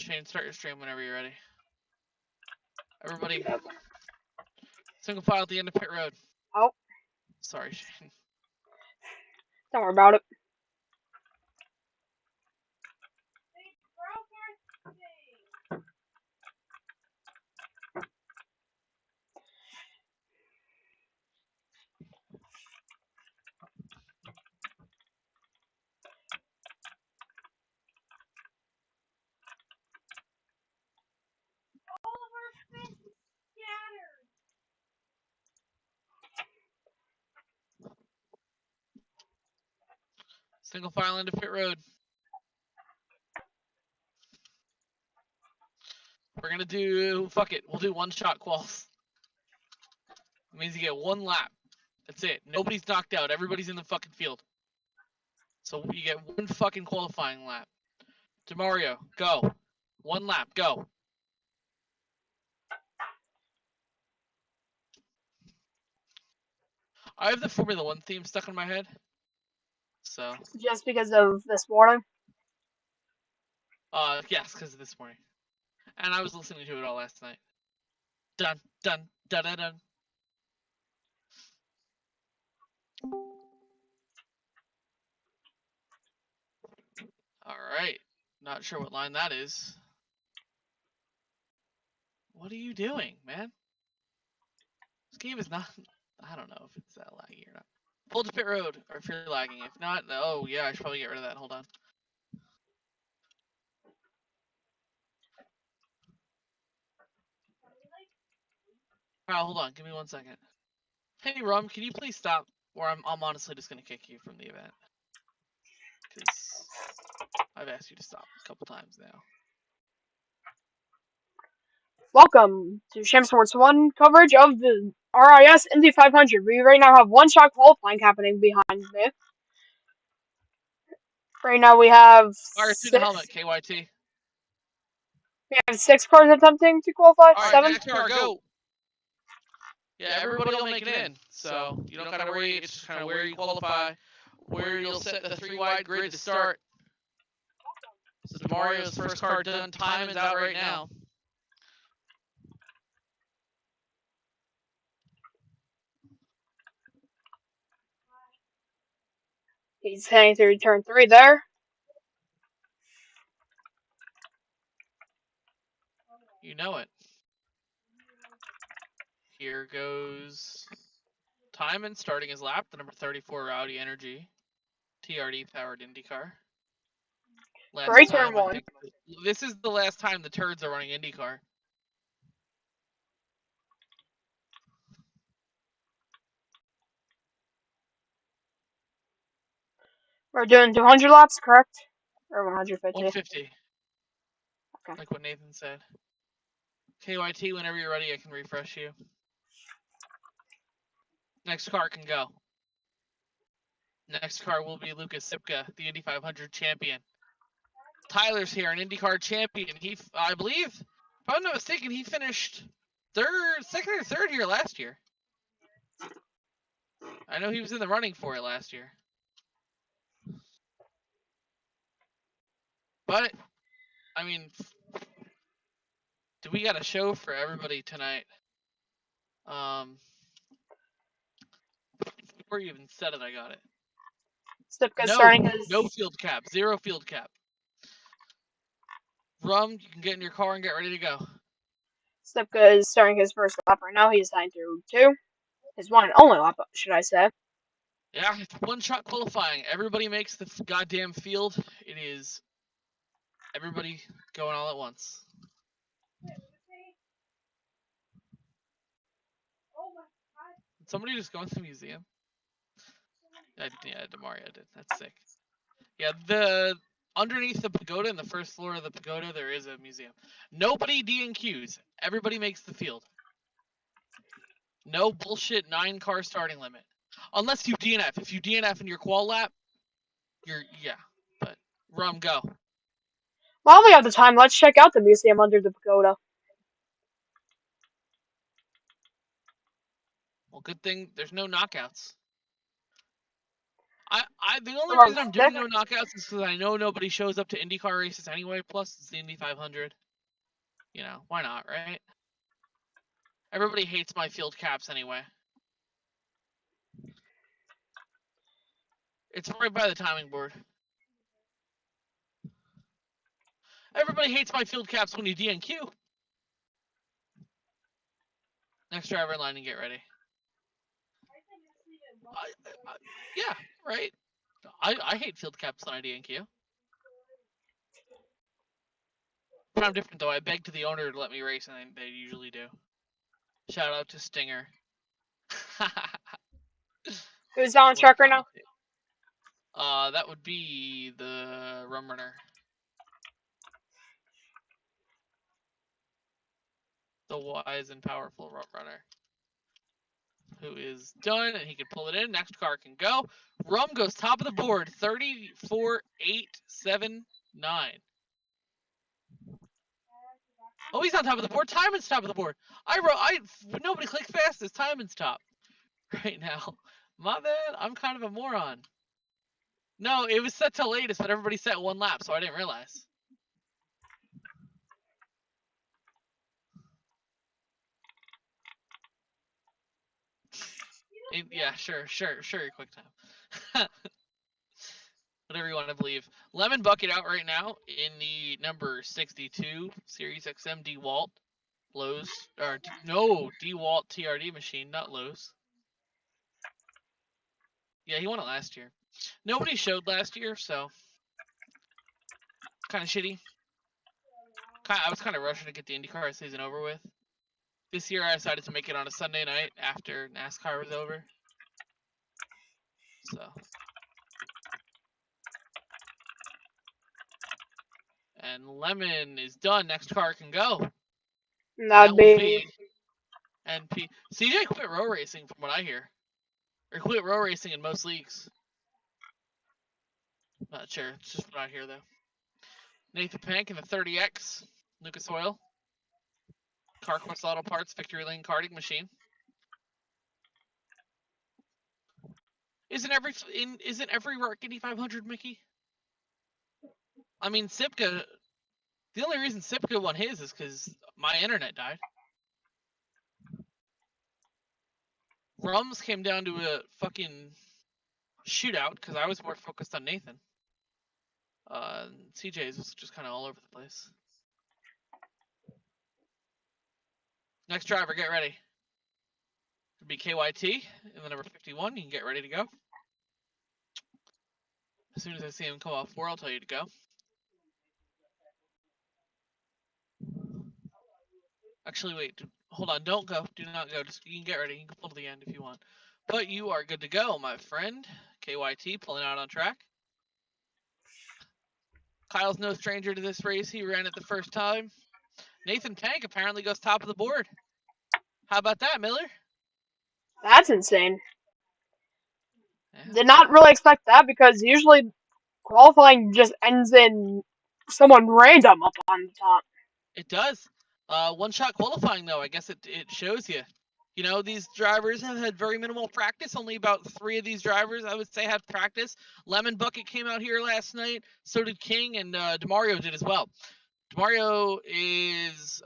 Shane, start your stream whenever you're ready. Everybody, single file at the end of pit road. Oh. Sorry, Shane. Don't worry about it. Single file into pit road. We're gonna do, fuck it, we'll do one shot quals. It means you get one lap. That's it. Nobody's knocked out. Everybody's in the fucking field. So you get one fucking qualifying lap. Demario, go. One lap, go. I have the Formula 1 theme stuck in my head. So. Just because of this morning? Yes, because of this morning. And I was listening to it all last night. Dun, dun, dun, dun, dun. Alright. Not sure what line that is. What are you doing, man? This game is not... I don't know if it's that laggy or not. Pull to pit road, or if you're lagging. If not, oh yeah, I should probably get rid of that. Hold on. Kyle, hold on. Give me 1 second. Hey, Rum, can you please stop? Or I'm honestly just going to kick you from the event. Because I've asked you to stop a couple times now. Welcome to Sham Sports 1 coverage of the RIS Indy 500. We right now have one shot qualifying happening behind me. Right now we have Fire through the helmet, KYT. We have 6 cars attempting to qualify. All right, 7. next car, go. Yeah, everybody will make it in. So you don't gotta worry. It's just kind of where you qualify, where you'll set the 3-wide grid to start. This is Mario's first car done. Time is out right now. He's heading through turn 3 there. You know it. Here goes Timon starting his lap, the number 34 Rowdy Energy TRD powered IndyCar. Great turn 1. This is the last time the turds are running IndyCar. We're doing 200 laps, correct? Or 150? 150. Okay. Like what Nathan said. KYT, whenever you're ready, I can refresh you. Next car can go. Next car will be Lucas Sipka, the Indy 500 champion. Tyler's here, an IndyCar champion. I believe, if I'm not mistaken, he finished second or third here last year. I know he was in the running for it last year. But, I mean, we got a show for everybody tonight. Before you even said it, I got it. Stipka's starting his... No field cap. 0 field cap. Rum, you can get in your car and get ready to go. Stipka is starting his first lap right now. He's heading through 2. His one and only lap, should I say. Yeah, it's one-shot qualifying. Everybody makes the goddamn field. It is everybody going all at once. Did somebody just go into the museum? Yeah, Demario did. That's sick. Yeah, underneath the pagoda, in the first floor of the pagoda, there is a museum. Nobody DNQs. Everybody makes the field. No bullshit 9-car starting limit. Unless you DNF. If you DNF in your qual lap, yeah. But, Rum, go. While we have the time, let's check out the museum under the pagoda. Well, good thing there's no knockouts. The only From reason I'm doing no knockouts is because I know nobody shows up to IndyCar races anyway. Plus, it's the Indy 500. You know, why not, right? Everybody hates my field caps anyway. It's right by the timing board. Everybody hates my field caps when you DNQ. Next driver in line and get ready. Yeah, right. I hate field caps when I DNQ. But I'm different though. I begged the owner to let me race, and they usually do. Shout out to Stinger. Who's on track right now? That would be the rum runner. The wise and powerful rum runner. Who is done, and he can pull it in. Next car can go. Rum goes top of the board, 34,879. Oh, he's on top of the board. Timon's top of the board. Nobody click fastest. Timon's top right now. My bad. I'm kind of a moron. No, it was set to latest, but everybody set one lap, so I didn't realize. Yeah, sure, quick time. Whatever you want to believe. Lemon Bucket out right now in the number 62 Series XM DeWalt Lowe's, or no, DeWalt TRD machine, not Lowe's. Yeah, he won it last year. Nobody showed last year, so kind of shitty. I was kind of rushing to get the IndyCar season over with. This year I decided to make it on a Sunday night after NASCAR was over. So. And Lemon is done. Next car can go. That'd be NP. CJ quit row racing from what I hear. Or quit row racing in most leagues. Not sure. It's just what I hear, though. Nathan Pank in the 30X. Lucas Oil. CarQuest Auto Parts Victory Lane karting machine. Isn't every RARC Indy 500, Mickey? I mean, Sipka. The only reason Sipka won his is because my internet died. Rums came down to a fucking shootout because I was more focused on Nathan. CJ's was just kind of all over the place. Next driver, get ready. It'll be KYT in the number 51. You can get ready to go. As soon as I see him come off 4, I'll tell you to go. Actually, wait. Hold on. Don't go. Do not go. You can get ready. You can pull to the end if you want. But you are good to go, my friend. KYT pulling out on track. Kyle's no stranger to this race. He ran it the first time. Nathan Tank apparently goes top of the board. How about that, Miller? That's insane. Yeah. Did not really expect that because usually qualifying just ends in someone random up on the top. It does. One-shot qualifying, though, I guess it shows you. You know, these drivers have had very minimal practice. Only about 3 of these drivers, I would say, have practice. Lemon Bucket came out here last night. So did King, and DeMario did as well. DeMario is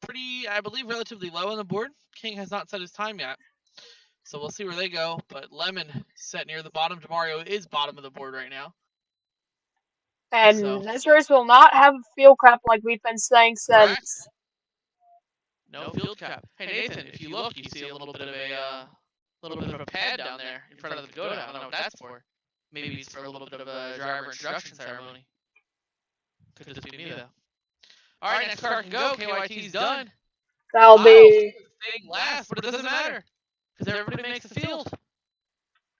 pretty, I believe, relatively low on the board. King has not set his time yet. So we'll see where they go. But Lemon set near the bottom. DeMario is bottom of the board right now. And this race will not have a field cap like we've been saying since. Correct. No field cap. Hey Nathan, if you look, you see a little bit of a pad down there in front of the go down. I don't know what that's for. Maybe it's for a little bit of a driver introduction ceremony. Could just be me though. All right, next car can go. KYT's done. That'll be staying last, but it doesn't matter because everybody makes the field.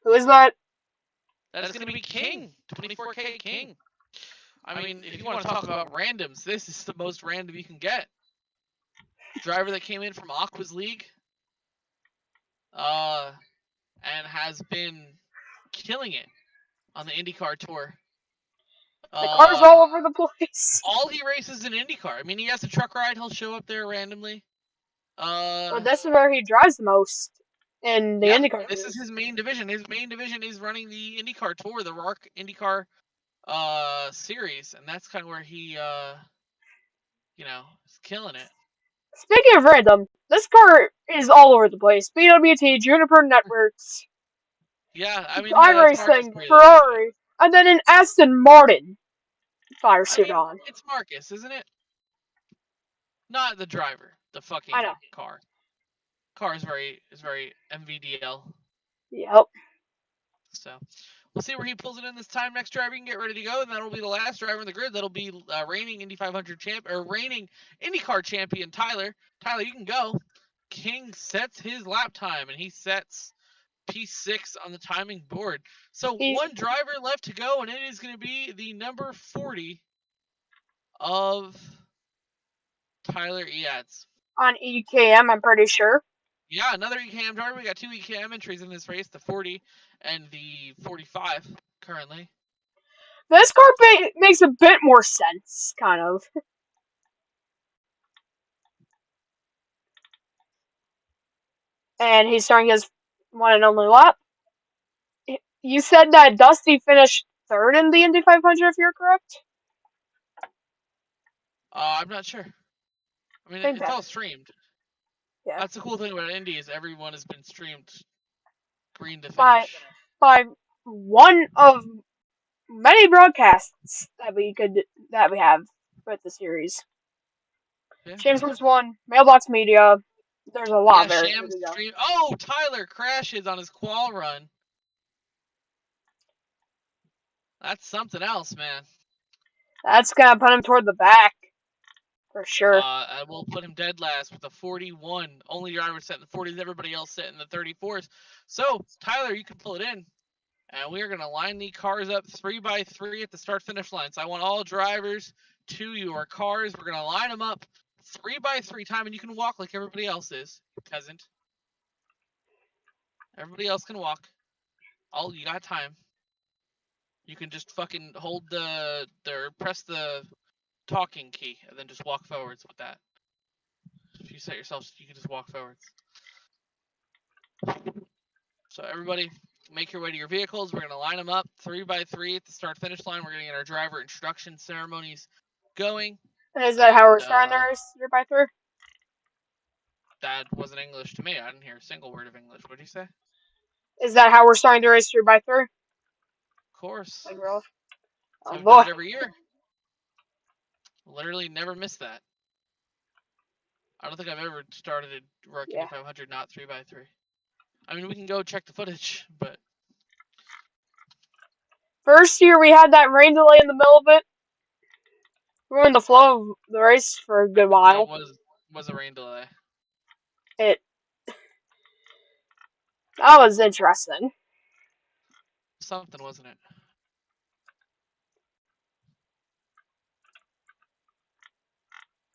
Who is that? That's going to be King, 24K King. I mean, if you want to talk about randoms, this is the most random you can get. Driver that came in from Aqua's League, and has been killing it on the IndyCar tour. The car's all over the place. All he races in IndyCar. I mean, he has a truck ride. He'll show up there randomly. But this is where he drives the most in the Yeah, IndyCar this is series. his main division. His main division is running the IndyCar tour, the RARC IndyCar series, and that's kind of where he is killing it. Speaking of random, this car is all over the place. BWT, Juniper Networks, Yeah, I mean, that's Marcus iRacing, Gray, though, isn't it? Ferrari, and then an Aston Martin fire I suit mean, on. it's Marcus, isn't it? Not the driver, the I fucking know. car. Car is very MVDL. Yep. So we'll see where he pulls it in this time. Next driver can get ready to go, and that'll be the last driver in the grid. That'll be reigning Indy 500 champ or reigning IndyCar champion Tyler. Tyler, you can go. King sets his lap time, and he sets P6 on the timing board. So He's one driver left to go, and it is going to be the number 40 of Tyler Eads. on EKM, I'm pretty sure. Yeah, another EKM driver. We got two EKM entries in this race, the 40 and the 45 currently. This car makes a bit more sense, kind of. And he's starting his one and only lap. You said that Dusty finished third in the Indy 500, if you're correct? I'm not sure. I mean, Think it's that. all streamed. Yeah. That's the cool thing about Indy is everyone has been streamed green to By finish. one of many broadcasts that we have with the series. Yeah. James Woods 1, Mailbox Media. There's a lot Yeah, there. Shams stream. Oh, Tyler crashes on his qual run. That's something else, man. That's gonna put him toward the back. For sure. I will put him dead last with a 41. Only driver set in the 40s, everybody else set in the 34s. So, Tyler, you can pull it in. And we are going to line the cars up 3x3 at the start-finish line. So I want all drivers to your cars. We're going to line them up 3x3 time, and you can walk like everybody else is, peasant. Everybody else can walk. All you got time. You can just fucking hold press the talking key, and then just walk forwards with that. If you set yourself, you can just walk forwards. So everybody, make your way to your vehicles. We're going to line them up 3x3 at the start-finish line. We're going to get our driver instruction ceremonies going. And is that how we're starting the race 3x3? That wasn't English to me. I didn't hear a single word of English. What did you say? Is that how we're starting the race 3x3? Of course. Like, really? So Oh I've boy. done it every year. Literally never missed that. I don't think I've ever started a RARC Indy 500 not 3x3. I mean, we can go check the footage, but First year we had that rain delay in the middle of it. Ruined the flow of the race for a good while. That was a rain delay. That was interesting. Something, wasn't it?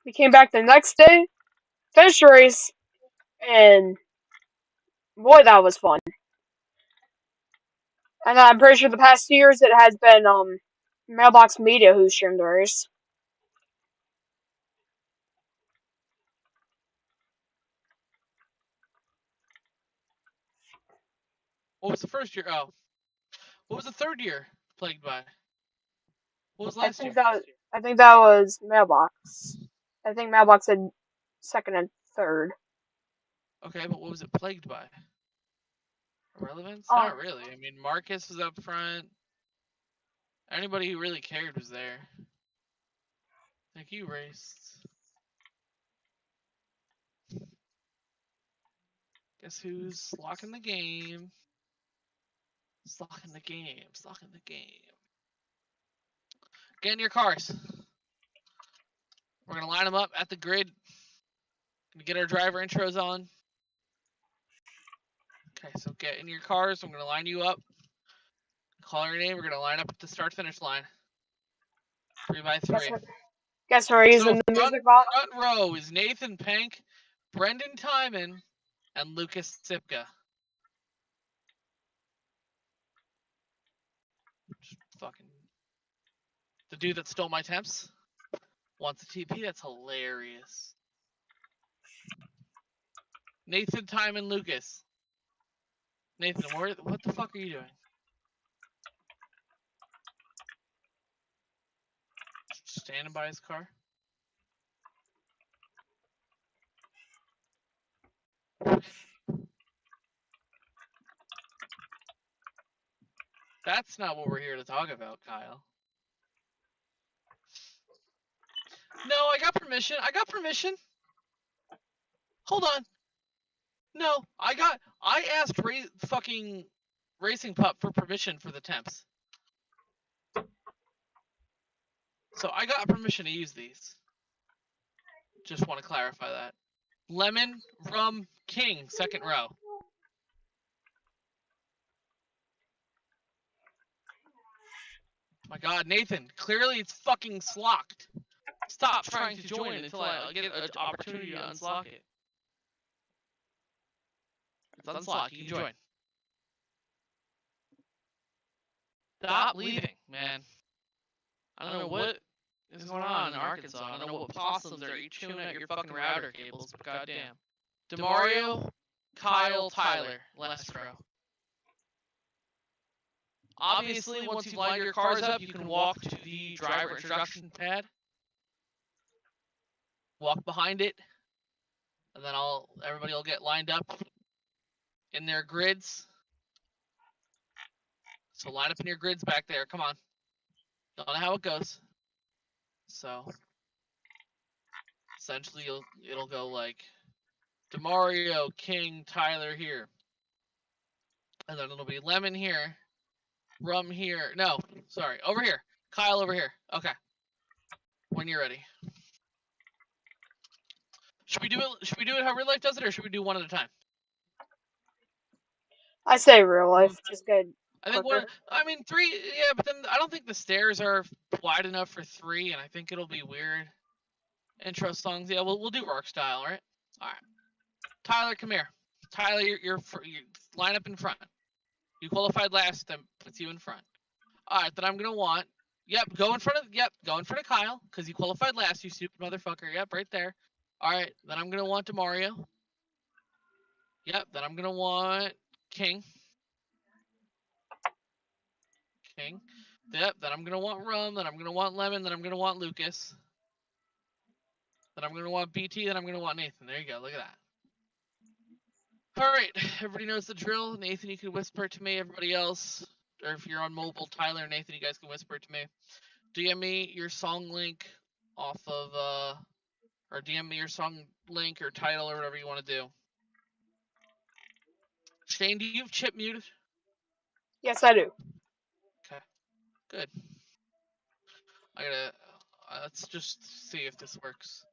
We came back the next day, finished the race, and boy, that was fun. And I'm pretty sure the past 2 years it has been Mailbox Media who streamed the race. What was the first year? Oh. What was the third year plagued by? What was last year? I think that was Mailbox. I think Mailbox had second and third. Okay, but what was it plagued by? Irrelevance? Not really. I mean, Marcus was up front. Anybody who really cared was there. I think you raced. Guess who's locking the game? Slocking the game. Slocking the game. Get in your cars. We're going to line them up at the grid. Gonna get our driver intros on. Okay, so get in your cars. I'm going to line you up. Call your name. We're going to line up at the start-finish line. 3x3. Guess we're using the music box. Front row is Nathan Pank, Brendan Timon, and Lucas Sipka. Fucking the dude that stole my temps wants a TP. That's hilarious. Nathan Timon, Lucas. Nathan, what the fuck are you doing? Standing by his car? That's not what we're here to talk about, Kyle. No, I got permission. Hold on. No, I asked fucking Racing Pup for permission for the temps. So I got permission to use these. Just want to clarify that. Lemon, rum, king, second row. My god, Nathan, clearly it's fucking slocked. Stop trying to join until I get an opportunity to unslock it. It's unlocked. You can join. Stop leaving, man. I don't know what is going on in Arkansas. I don't know what possums are each chewing at your fucking router cables, but goddamn. DeMario, Kyle, Tyler, last row. Obviously, once you've lined your cars up, you can walk to the driver introduction pad. Walk behind it, and then everybody will get lined up in their grids. So line up in your grids back there. Come on. Don't know how it goes. So essentially, it'll go like DeMario, King, Tyler here, and then it'll be Lemon here, Rum here. No, sorry, over here. Kyle over here. Okay. When you're ready. Should we do it how real life does it, or should we do one at a time? I say real life, just good. I think quicker. three, yeah, but then I don't think the stairs are wide enough for three, and I think it'll be weird. Intro songs, yeah, we'll do RARC style, right? All right. Tyler, come here. Tyler, you line up in front. You qualified last, then puts you in front. All right, then I'm gonna want. Yep, go in front of Kyle, because you qualified last, you stupid motherfucker. Yep, right there. All right, then I'm gonna want DeMario. Yep, then I'm gonna want King. Yep, then I'm gonna want Rum, then I'm gonna want Lemon, then I'm gonna want Lucas. Then I'm gonna want BT, then I'm gonna want Nathan. There you go, look at that. Alright, everybody knows the drill. Nathan, you can whisper it to me, everybody else. Or if you're on mobile, Tyler and Nathan, you guys can whisper it to me. DM me your song link off of or DM me your song link or title or whatever you want to do. Shane, do you have chip muted? Yes, I do. Okay, good. Let's just see if this works.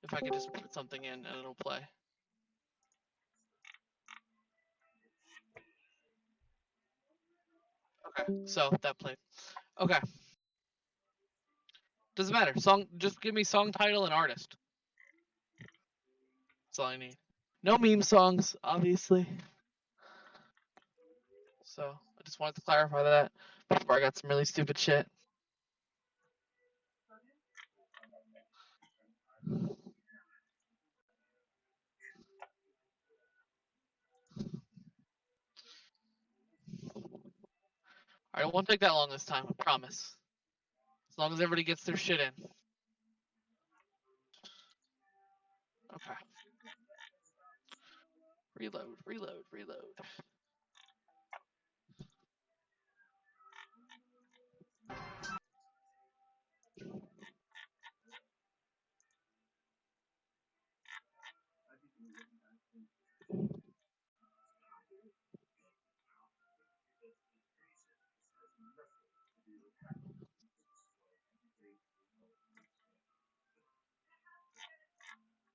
If I can just put something in and it'll play. Okay, so that played. Okay. Doesn't matter. Just give me song title and artist. That's all I need. No meme songs, obviously. So I just wanted to clarify that before I got some really stupid shit. Alright, it won't take that long this time, I promise. As long as everybody gets their shit in. Okay. Reload.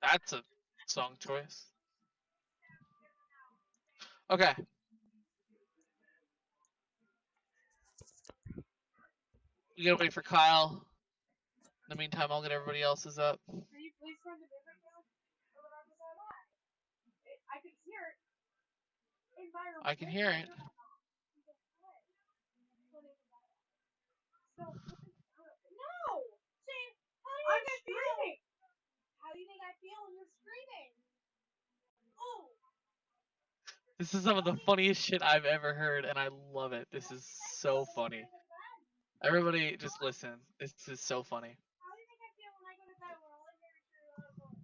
That's a song choice. Okay. We gotta wait for Kyle. In the meantime, I'll get everybody else's up. I can hear it. No! See, I'm screaming! How do you think I feel when you're screaming? Oh! This is some of the funniest shit I've ever heard, and I love it. This is so funny. Everybody, just listen. This is so funny. How do you think I feel when I go to bed? We're all in here voice.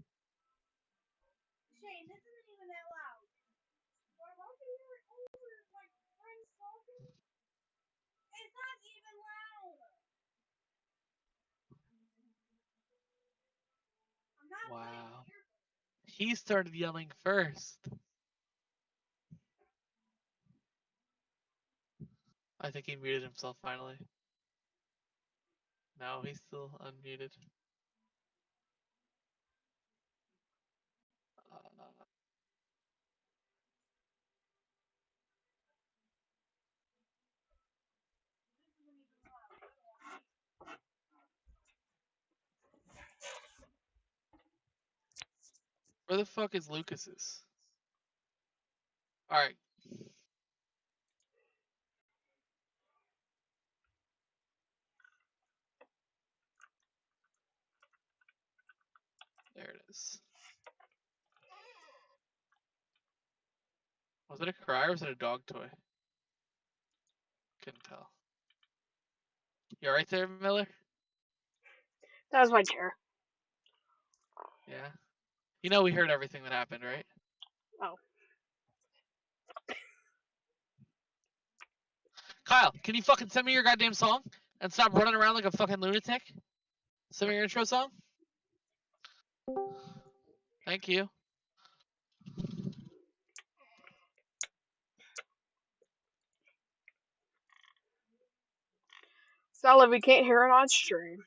Shane, this isn't even that loud. We're both in here over like friends talking. It's not even loud. I'm not Wow. He started yelling first. I think he muted himself finally. No, he's still unmuted. Where the fuck is Lucas's? Alright. There it is. Was it a cry or was it a dog toy? Couldn't tell. You alright there, Miller? That was my chair. Yeah. You know we heard everything that happened, right? Oh. Kyle, can you fucking send me your goddamn song? And stop running around like a fucking lunatic? Send me your intro song? Thank you. Sound like we can't hear it on stream.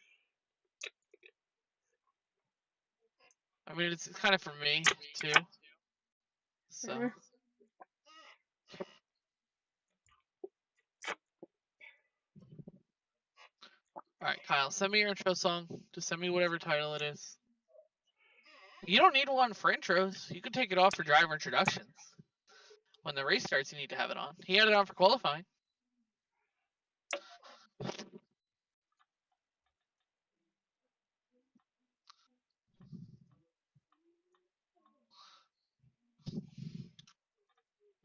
I mean, it's kind of for me, too. So. Mhm. Alright, Kyle, send me your intro song. Just send me whatever title it is. You don't need one for intros. You can take it off for driver introductions. When the race starts, you need to have it on. He had it on for qualifying.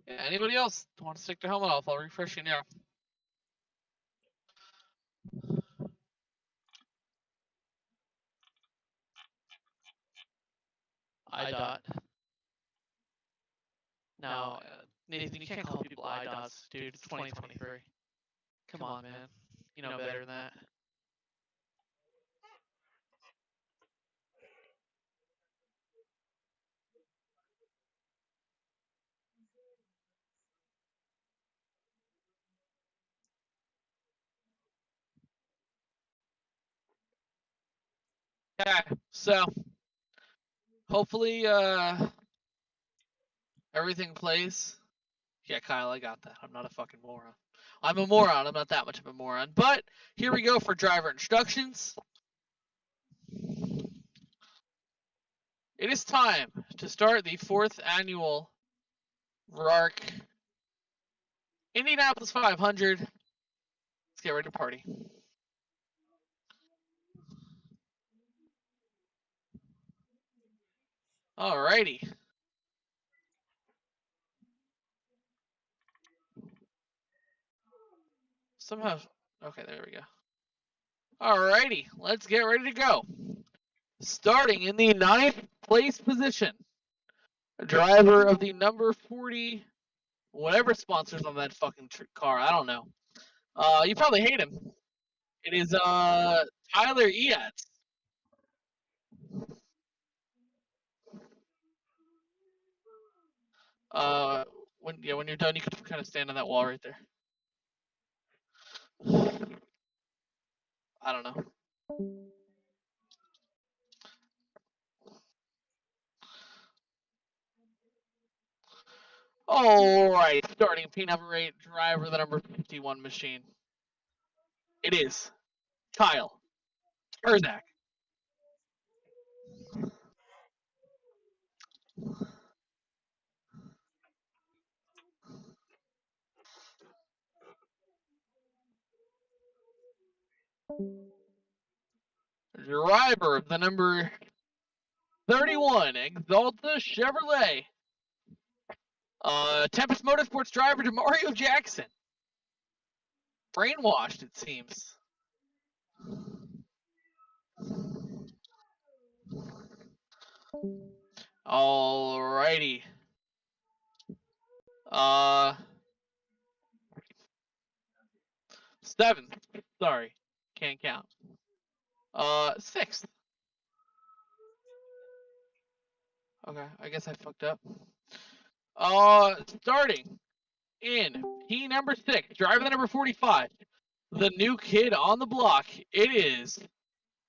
Yeah, anybody else want to stick their helmet off? I'll refresh you now. IDOT. No, Nathan, you can't call people IDOTs, dude. It's 2023. Come on, man. You know better than that. Okay, so hopefully everything plays. Yeah, Kyle, I got that. I'm not a fucking moron. I'm a moron. I'm not that much of a moron. But here we go for driver instructions. It is time to start the 4th annual RARC Indianapolis 500. Let's get ready to party. Alrighty. Somehow, okay, there we go. Alrighty, let's get ready to go. Starting in the 9th place position, driver of the number 40, whatever sponsors on that fucking car, I don't know. You probably hate him. It is Tyler Eatts. When you're done, you can kind of stand on that wall right there. I don't know. All right, starting P number 8, driver the number 51 machine. It is Kyle Erzak. Driver of the number 31, Exalta Chevrolet. Tempest Motorsports driver to Mario Jackson. Brainwashed, it seems. Alrighty. 7th. Sorry. Can't count. 6th. Okay, I guess I fucked up. Starting in P number 6, driver the number 45. The new kid on the block. It is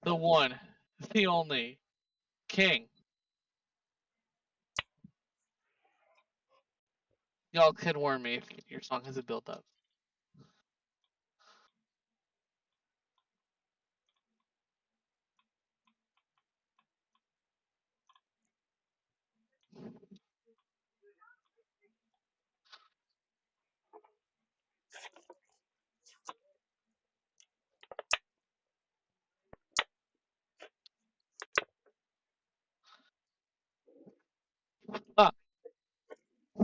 the one, the only, King. Y'all can warn me if your song has a build up.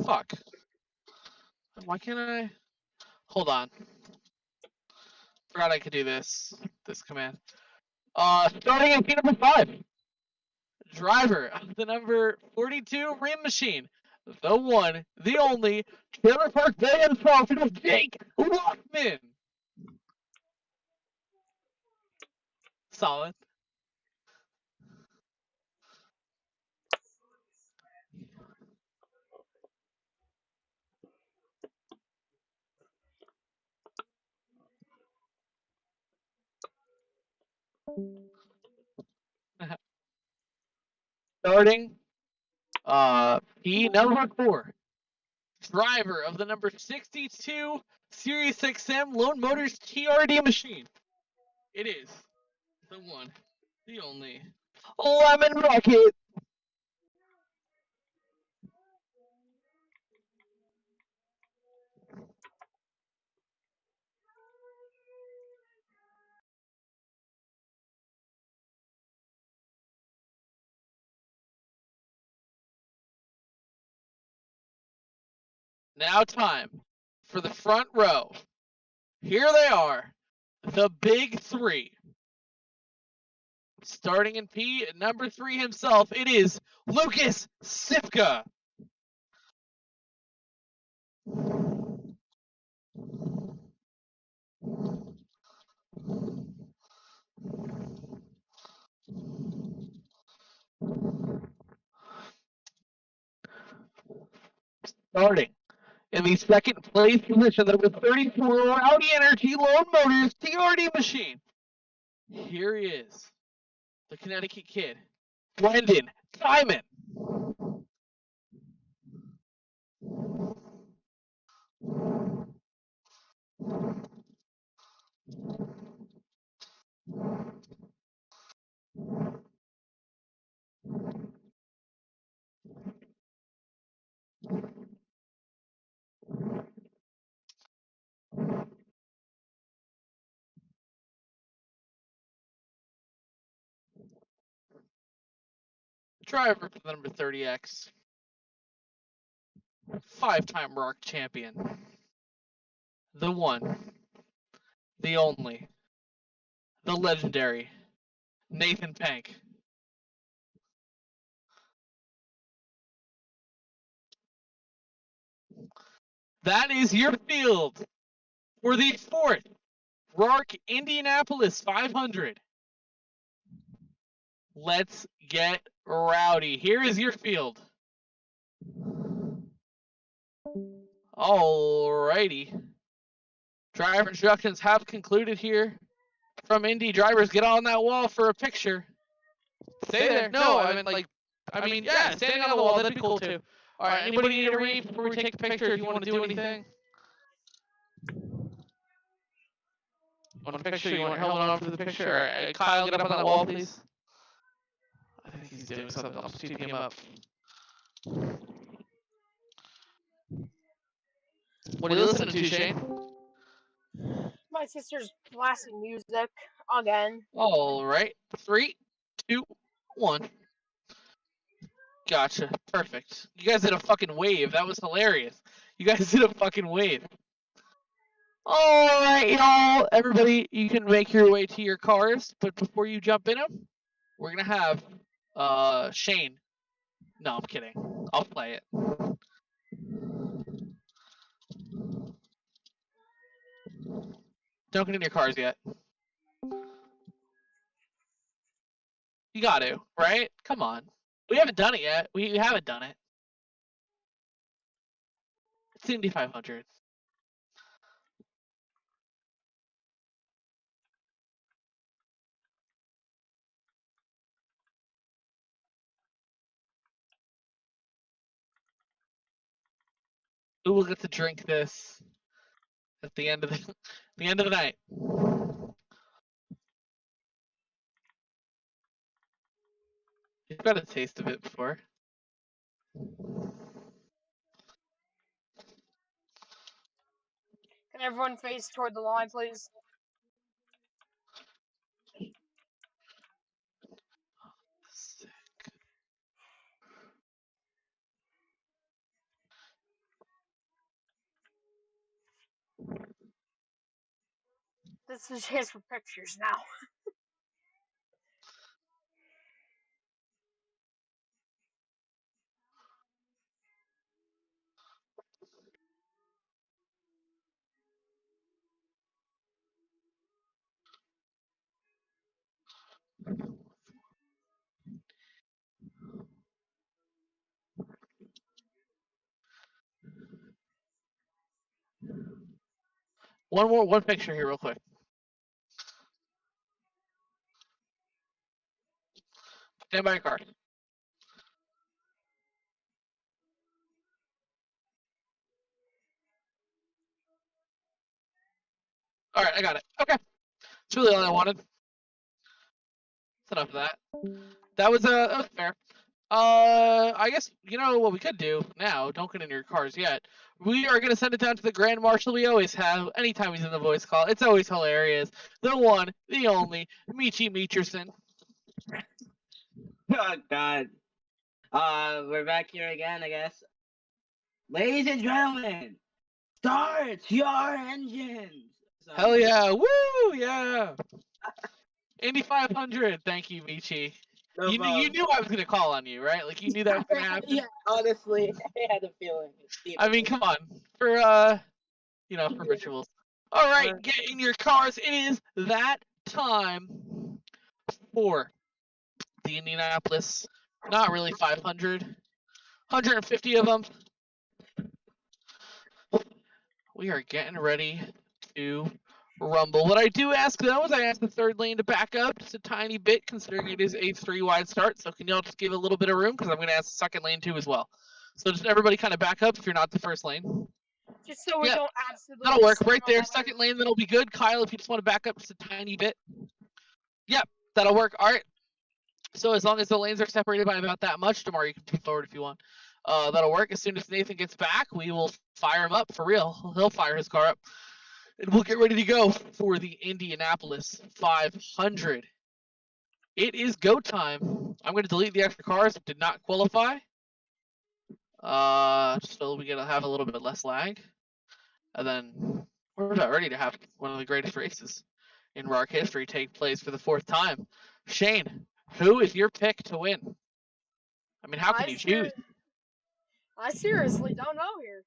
Fuck. Why can't I? Hold on. Forgot I could do this command. Starting in P number 5. Driver of the number 42 Rim Machine. The one, the only, Trailer Park Bay and Profit of Jake Lockman. Solid. Starting, P number 4. Driver of the number 62 Series 6M Lone Motors TRD machine. It is the one, the only, Lemon Rocket. Now time for the front row. Here they are, the big 3. Starting in P, number 3 himself, it is Lucas Sipka. Starting in the second place position, the number 34 Rowdy Energy Lone Motors TRD machine. Here he is, the Connecticut kid, Brendan Simon. Driver for the number 30X. 5-time RARC champion. The one, the only, the legendary, Nathan Pank. That is your field for the 4th RARC Indianapolis 500. Let's get rowdy. Here is your field. Alrighty. Driver instructions have concluded here. From Indy, drivers, get on that wall for a picture. Stay there. No, I mean, yeah, standing on the wall, that'd be cool too. Alright, anybody need to read before we take the picture if you want to do anything? Want a picture? You want your helmet on for the picture? Alright, Kyle, get up on that wall, please. I think he's doing something. I'll speed him up. What are you listening to, Shane? My sister's blasting music again. All right. 3, 2, 1. Gotcha. Perfect. You guys did a fucking wave. That was hilarious. You guys did a fucking wave. Alright, y'all. Everybody, you can make your way to your cars, but before you jump in them, we're gonna have Shane. No, I'm kidding. I'll play it. Don't get in your cars yet. You got to, right? Come on. We haven't done it yet. We haven't done it. It's Indy 500. Who will get to drink this at the end of the end of the night? You've got a taste of it before. Can everyone face toward the line, please? Sick. This is a chance for pictures now. One picture here real quick. Stand by your car. Alright, I got it. Okay. That's really all I wanted. That's enough of that. That was fair. I guess you know what we could do now. Don't get in your cars yet. We are gonna send it down to the Grand Marshal we always have. Anytime he's in the voice call, it's always hilarious. The one, the only, Michi Meecherson. Oh God. We're back here again, I guess. Ladies and gentlemen, start your engines. Hell yeah! Woo! Yeah. Indy 500. Thank you, Michi. No You knew I was gonna call on you, right? Like you knew that was gonna happen. Yeah, honestly, I had a feeling. I mean, come on, for for rituals. All right, get in your cars. It is that time for the Indianapolis. Not really 500, 150 of them. We are getting ready to rumble. What I do ask though is I ask the third lane to back up just a tiny bit, considering it is a 3 wide start. So can y'all just give a little bit of room, because I'm going to ask the second lane too as well. So just everybody kind of back up if you're not the first lane. Just so we don't absolutely. That'll work right there. Second lane, that'll be good. Kyle, if you just want to back up just a tiny bit. Yep, that'll work. All right. So as long as the lanes are separated by about that much, tomorrow you can move forward if you want. That'll work. As soon as Nathan gets back, we will fire him up for real. He'll fire his car up. And we'll get ready to go for the Indianapolis 500. It is go time. I'm going to delete the extra cars that did not qualify. So we get to have a little bit less lag. And then we're about ready to have one of the greatest races in RARC history take place for the 4th time. Shane, who is your pick to win? I mean, how can you choose? I seriously don't know here.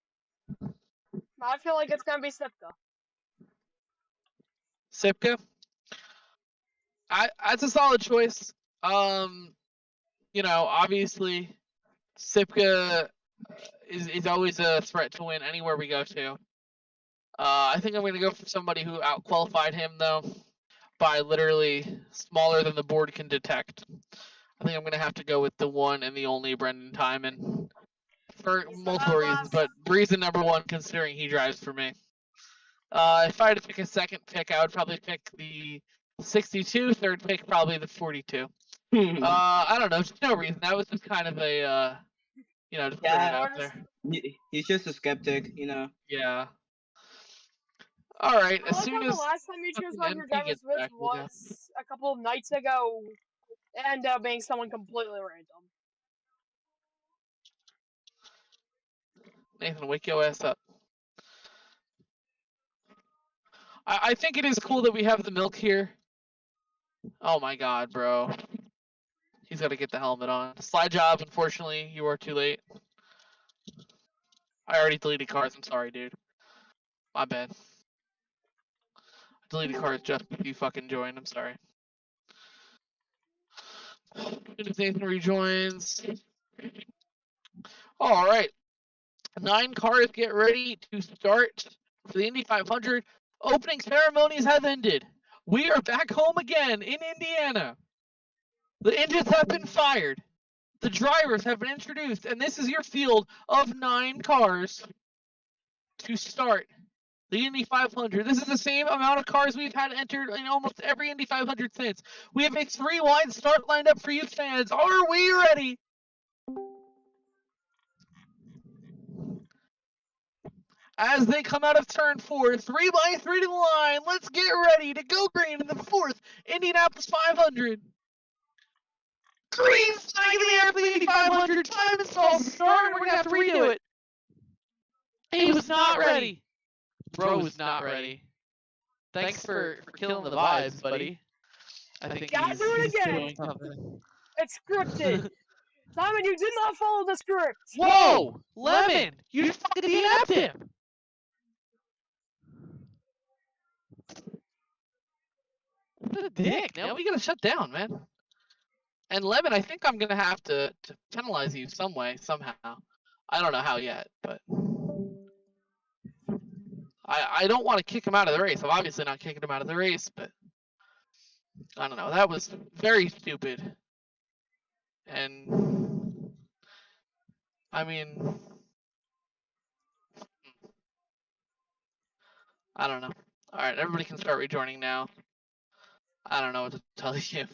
I feel like it's going to be Sipka. Sipka? That's a solid choice. Obviously, Sipka is always a threat to win anywhere we go to. I think I'm going to go for somebody who outqualified him, though, by literally smaller than the board can detect. I think I'm going to have to go with the one and the only Brendan Timon for multiple reasons, but reason number one, considering he drives for me. If I had to pick a second pick, I would probably pick the 62. Third pick, probably the 42. I don't know, just no reason. That was just kind of a, just putting it out there. He's just a skeptic, Yeah. All right. As soon as the last time you chose one of your drivers with was a couple of nights ago, and being someone completely random. Nathan, wake your ass up. I think it is cool that we have the milk here. Oh my god, bro. He's got to get the helmet on. Slide job, unfortunately, you are too late. I already deleted cars. I'm sorry, dude. My bad. I deleted cars just if you fucking joined. I'm sorry. If Nathan rejoins. All right. 9 cars get ready to start for the Indy 500. Opening ceremonies have ended. We are back home again in Indiana. The engines have been fired. The drivers have been introduced, and this is your field of 9 cars to start the Indy 500. This is the same amount of cars we've had entered in almost every Indy 500 since. We have a 3-wide start lined up for you fans. Are we ready? As they come out of turn 4, 3x3 to the line. Let's get ready to go green in the 4th Indianapolis 500. Green flag in the air for the Indy 500. Time and stall start. We're going to have to redo it. He was not ready. Bro was not ready. Thanks for killing the vibes, buddy. I think Gotta he's do it again. doing something. It's scripted. Simon, you did not follow the script. Whoa! Lemon! You just fucking DNF'd him! What a dick. Now we got to shut down, man. And Lemon, I think I'm going to have to penalize you some way, somehow. I don't know how yet, but I don't want to kick him out of the race. I'm obviously not kicking him out of the race, but I don't know. That was very stupid. And I mean, I don't know. All right, everybody can start rejoining now. I don't know what to tell you.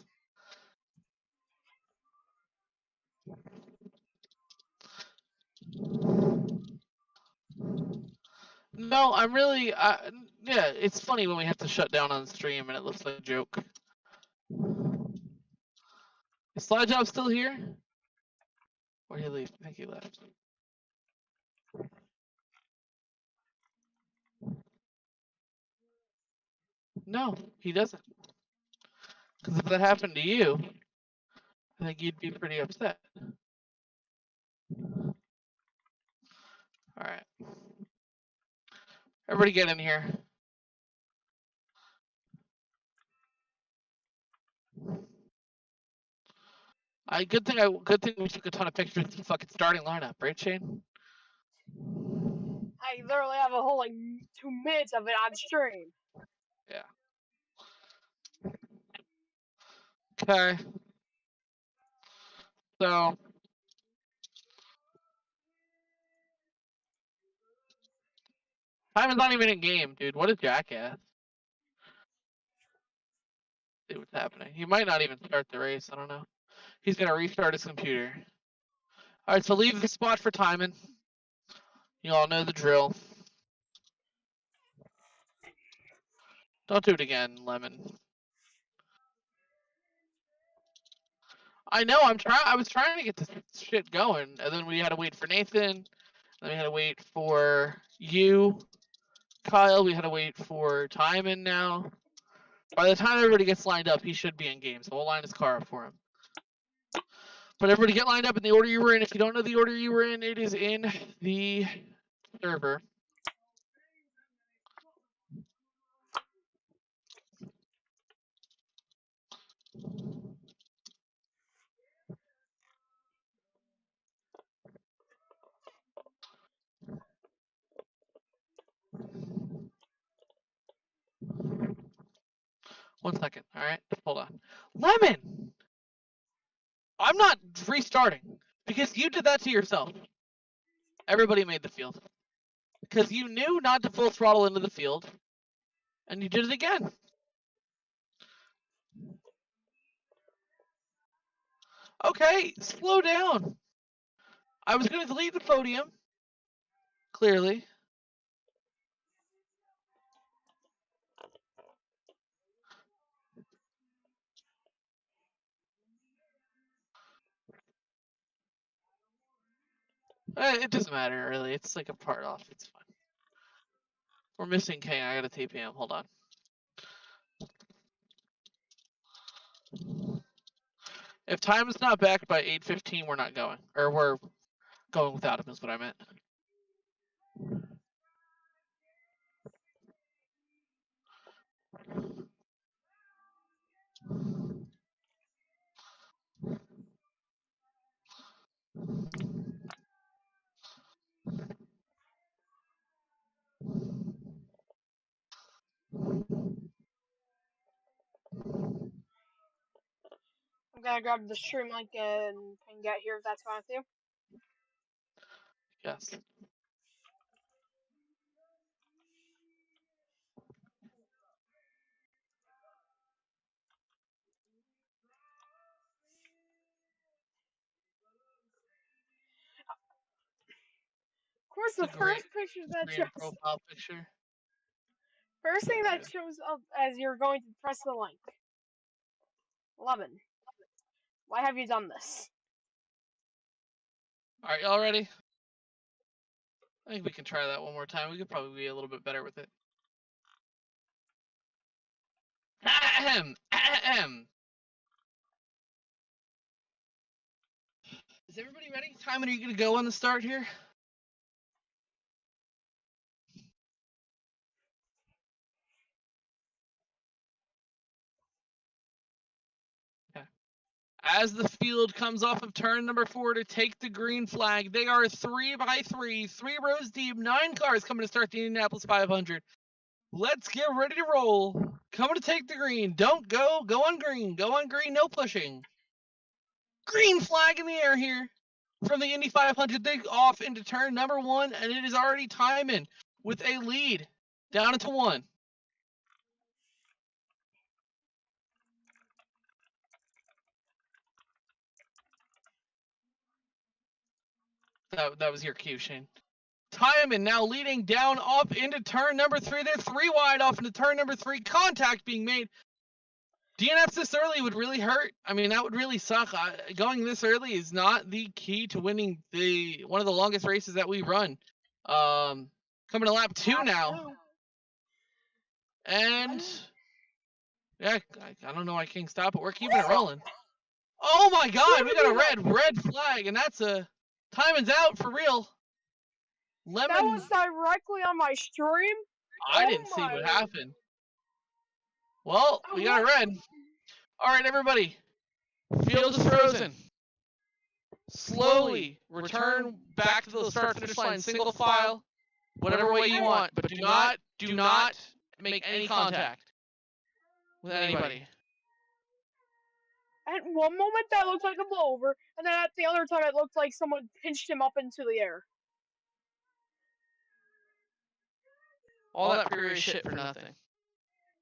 No, I'm really, yeah, it's funny when we have to shut down on stream and it looks like a joke. Is Slide Job still here? Or did he leave? I think he left. No, he doesn't. Because if that happened to you, I think you'd be pretty upset. All right. Everybody get in here. Good thing we took a ton of pictures of the fucking starting lineup, right, Shane? I literally have a whole 2 minutes of it on stream. Yeah. Okay. So time is not even in game, dude. What is Jackass? See what's happening. He might not even start the race. I don't know. He's gonna restart his computer. All right, so leave the spot for timing. You all know the drill. Don't do it again, Lemon. I know. I was trying to get this shit going, and then we had to wait for Nathan. Then we had to wait for you, Kyle. We had to wait for Timon now. By the time everybody gets lined up, he should be in game. So we'll line his car up for him. But everybody get lined up in the order you were in. If you don't know the order you were in, it is in the server. One second. All right. Hold on. Lemon! I'm not restarting because you did that to yourself. Everybody made the field. Because you knew not to full throttle into the field, and you did it again. Okay, slow down. I was going to delete the podium, clearly. It doesn't matter really. It's like a part off. It's fine. We're missing King. I gotta TP him. Hold on. If time is not back by 8:15, we're not going. Or we're going without him is what I meant. I'm gonna grab the stream link and get here if that's fine with you. Yes. Of course, the first picture that Green shows. profile picture. First thing that shows up as you're going to press the link. Lemon. Why have you done this? Alright, y'all ready? I think we can try that one more time. We could probably be a little bit better with it. Ahem. Ahem. Is everybody ready? Timon, are you gonna go on the start here? Okay. As the field comes off of turn number 4 to take the green flag, they are 3 by 3, 3 rows deep, 9 cars coming to start the Indianapolis 500. Let's get ready to roll. Coming to take the green. Don't go. Go on green. Go on green. No pushing. Green flag in the air here from the Indy 500. They off into turn number 1, and it is already Timon with a lead down into 1. That was your cue, Shane. Timon now leading down off into turn number 3. They're 3 wide off into turn number 3. Contact being made. DNFs this early would really hurt. I mean, that would really suck. Going this early is not the key to winning one of the longest races that we run. Coming to lap 2 now. And yeah, I don't know why King stopped, but we're keeping it rolling. Oh my God, we got a red flag, and that's a Timon's out for real. Lemon. That was directly on my stream. I didn't see what happened. Well, we got a red. All right, everybody. Field is frozen. Slowly return back to the start-finish line, single file, whatever way you want, but do not make any contact with anybody. At one moment that looked like a blowover, and then at the other time it looked like someone pinched him up into the air. All that furious shit for nothing.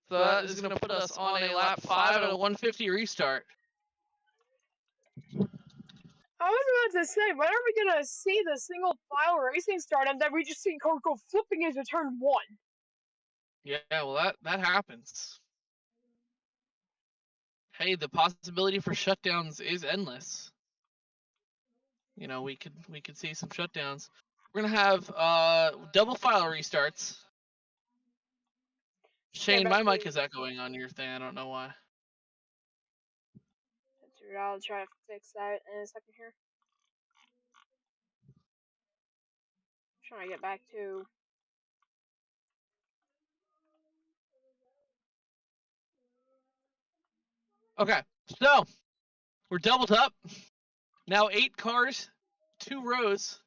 So that is going to put us on a lap 5 at a 150 restart. I was about to say, when are we going to see the single file racing start, and then we just see car go flipping into turn 1? Yeah, well that happens. Hey, the possibility for shutdowns is endless. You know, we could see some shutdowns. We're gonna have double file restarts. Shane, my mic is echoing on your thing. I don't know why. I'll try to fix that in a second here. I'm trying to get back to. Okay, so we're doubled up. Now 8 cars, 2 rows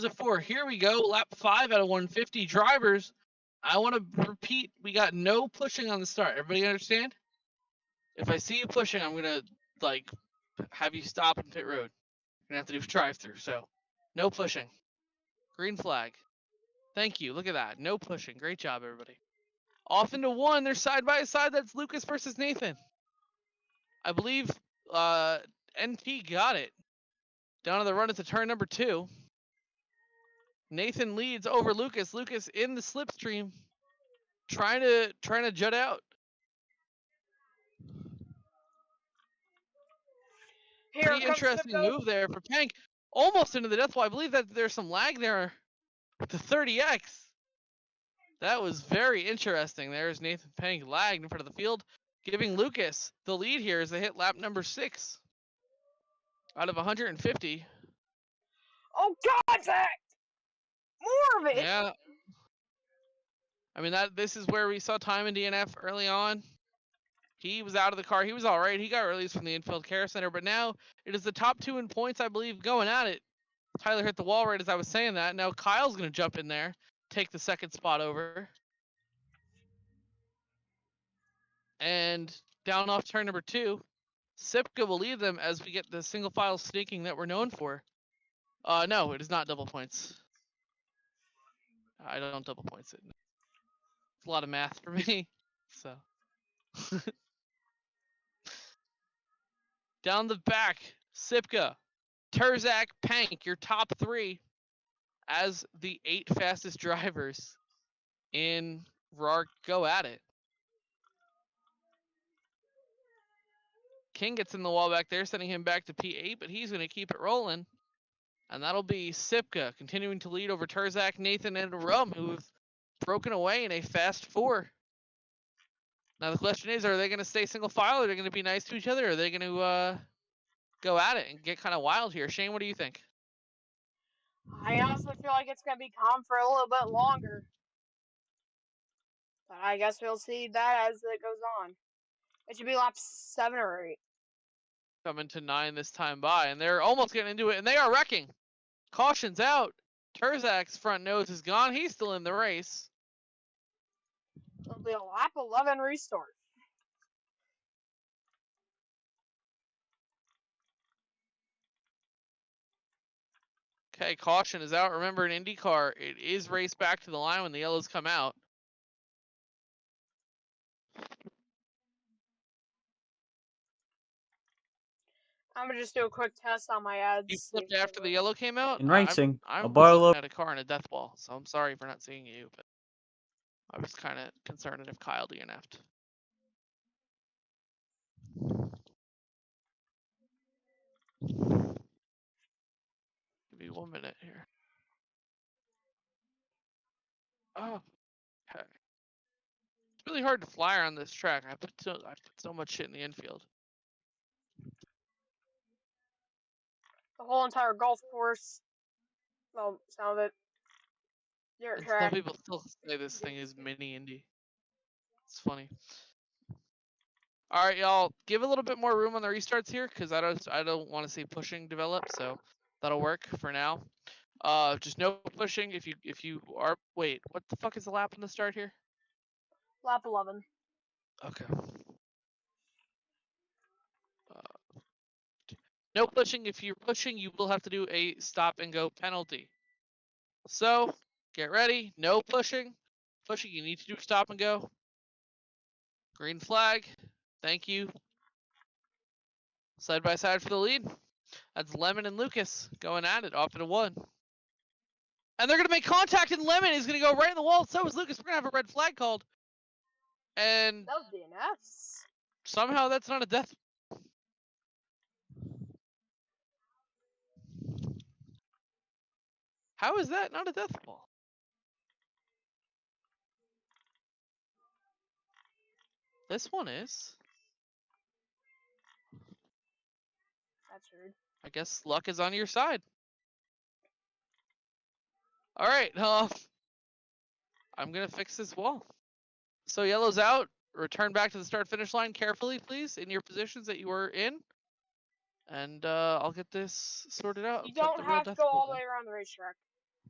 of 4. Here we go, lap 5 out of 150. Drivers, I want to repeat, we got no pushing on the start. Everybody understand? If I see you pushing, I'm gonna have you stop in pit road. You're gonna have to do a drive-through. So, no pushing. Green flag. Thank you. Look at that. No pushing. Great job, everybody. Off into 1. They're side by side. That's Lucas versus Nathan. I believe NT got it. Down to the run into turn number 2. Nathan leads over Lucas. Lucas in the slipstream, trying to jut out. Pretty interesting move there for Pank. almost into the death wall. I believe that there's some lag there with the 30X. That was very interesting. There's Nathan Pank lagged in front of the field, giving Lucas the lead here as they hit lap number 6 out of 150. Oh, contact! More of it! Yeah. I mean, this is where we saw time in DNF early on. He was out of the car. He was all right. He got released from the infield care center, but now it is the top 2 in points, I believe, going at it. Tyler hit the wall right as I was saying that. Now Kyle's going to jump in there, take the second spot over. And down off turn number 2, Sipka will lead them as we get the single file sneaking that we're known for. No, it is not double points. I don't double points it. It's a lot of math for me, so. Down the back, Sipka, Terzak, Pank, your top 3 as the 8 fastest drivers in RARC go at it. King gets in the wall back there, sending him back to P8, but he's going to keep it rolling. And that'll be Sipka continuing to lead over Terzak, Nathan, and Rum, who have broken away in a fast 4. Now the question is, are they going to stay single file? Are they going to be nice to each other? Or are they going to go at it and get kind of wild here? Shane, what do you think? I honestly feel like it's going to be calm for a little bit longer. But I guess we'll see that as it goes on. It should be lap 7 or 8. Coming to 9 this time by, and they're almost getting into it, and they are wrecking. Caution's out. Terzak's front nose is gone. He's still in the race. It'll be a lap 11 restart. Okay, caution is out. Remember, in IndyCar, it is raced back to the line when the yellows come out. I'm going to just do a quick test on my ads. You flipped after the yellow came out? In racing, I'm a barrel looking of at a car in a death wall, so I'm sorry for not seeing you, but I was kind of concerned if Kyle DNF'd. Give me 1 minute here. Oh, okay. It's really hard to fly around this track. I put so much shit in the infield. The whole entire golf course. Well, some of it. Dirt And track. some people still say this thing is mini Indy. It's funny. All right, y'all, give a little bit more room on the restarts here, because I don't want to see pushing develop, so that'll work for now. Just no pushing if you are. Wait, what the fuck is the lap on the start here? Lap 11. Okay. No pushing. If you're pushing, you will have to do a stop and go penalty. So get ready. No pushing. Pushing, you need to do stop and go. Green flag. Thank you. Side by side for the lead. That's Lemon and Lucas going at it off into 1. And they're going to make contact, and Lemon is going to go right in the wall. So is Lucas. We're going to have a red flag called. And That was DNS. somehow that's not a death. How is that not a death ball? This one is. That's rude. I guess luck is on your side. All right, I'm gonna fix this wall. So yellow's out. Return back to the start-finish line carefully, please, in your positions that you were in. And I'll get this sorted out. You Put don't the real have to death go ball all the down. way around the racetrack.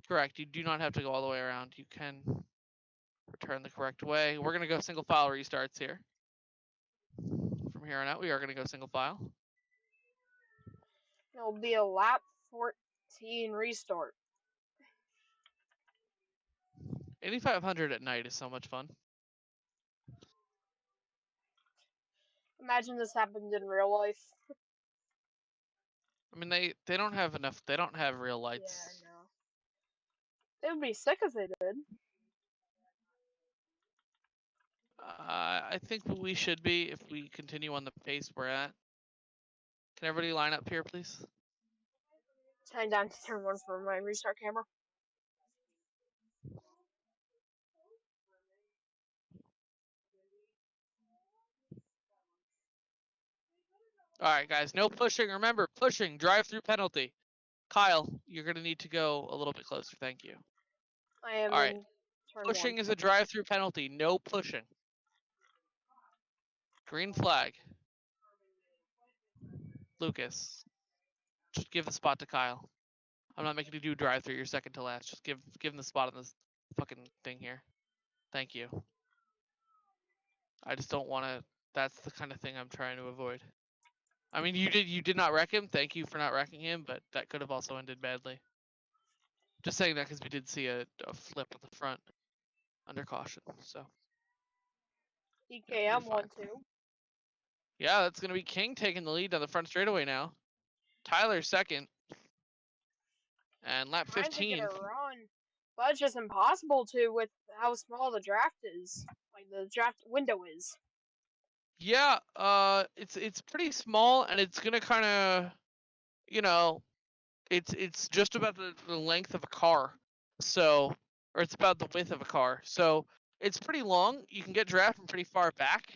Correct. You do not have to go all the way around. You can return the correct way. We're gonna go single file restarts here. From here on out, we are gonna go single file. It'll be a lap 14 restart. 8500 at night is so much fun. Imagine this happened in real life. I mean, they don't have enough. They don't have real lights. Yeah, I know. It would be sick if they did. I think we should be if we continue on the pace we're at. Can everybody line up here, please? Tying down to turn 1 for my restart camera. All right, guys, no pushing. Remember, pushing, drive-through penalty. Kyle, you're going to need to go a little bit closer. Thank you. I am All right. in turn Pushing 1. is a drive-through penalty. No pushing. Green flag. Lucas, just give the spot to Kyle. I'm not making you do drive-through. You're second to last. Just give him the spot on this fucking thing here. Thank you. I just don't want to. That's the kind of thing I'm trying to avoid. I mean, you did not wreck him. Thank you for not wrecking him, but that could have also ended badly. Just saying that because we did see a flip at the front under caution. So EKM 1-2. yeah, that's gonna be King taking the lead down the front straightaway now. Tyler second, and lap Trying to 15. get a run, but it's just impossible to with how small the draft is. Like the draft window is. Yeah, it's pretty small, and it's gonna kind of, you know, it's just about the length of a car, so, or it's about the width of a car, so it's pretty long. You can get draft from pretty far back.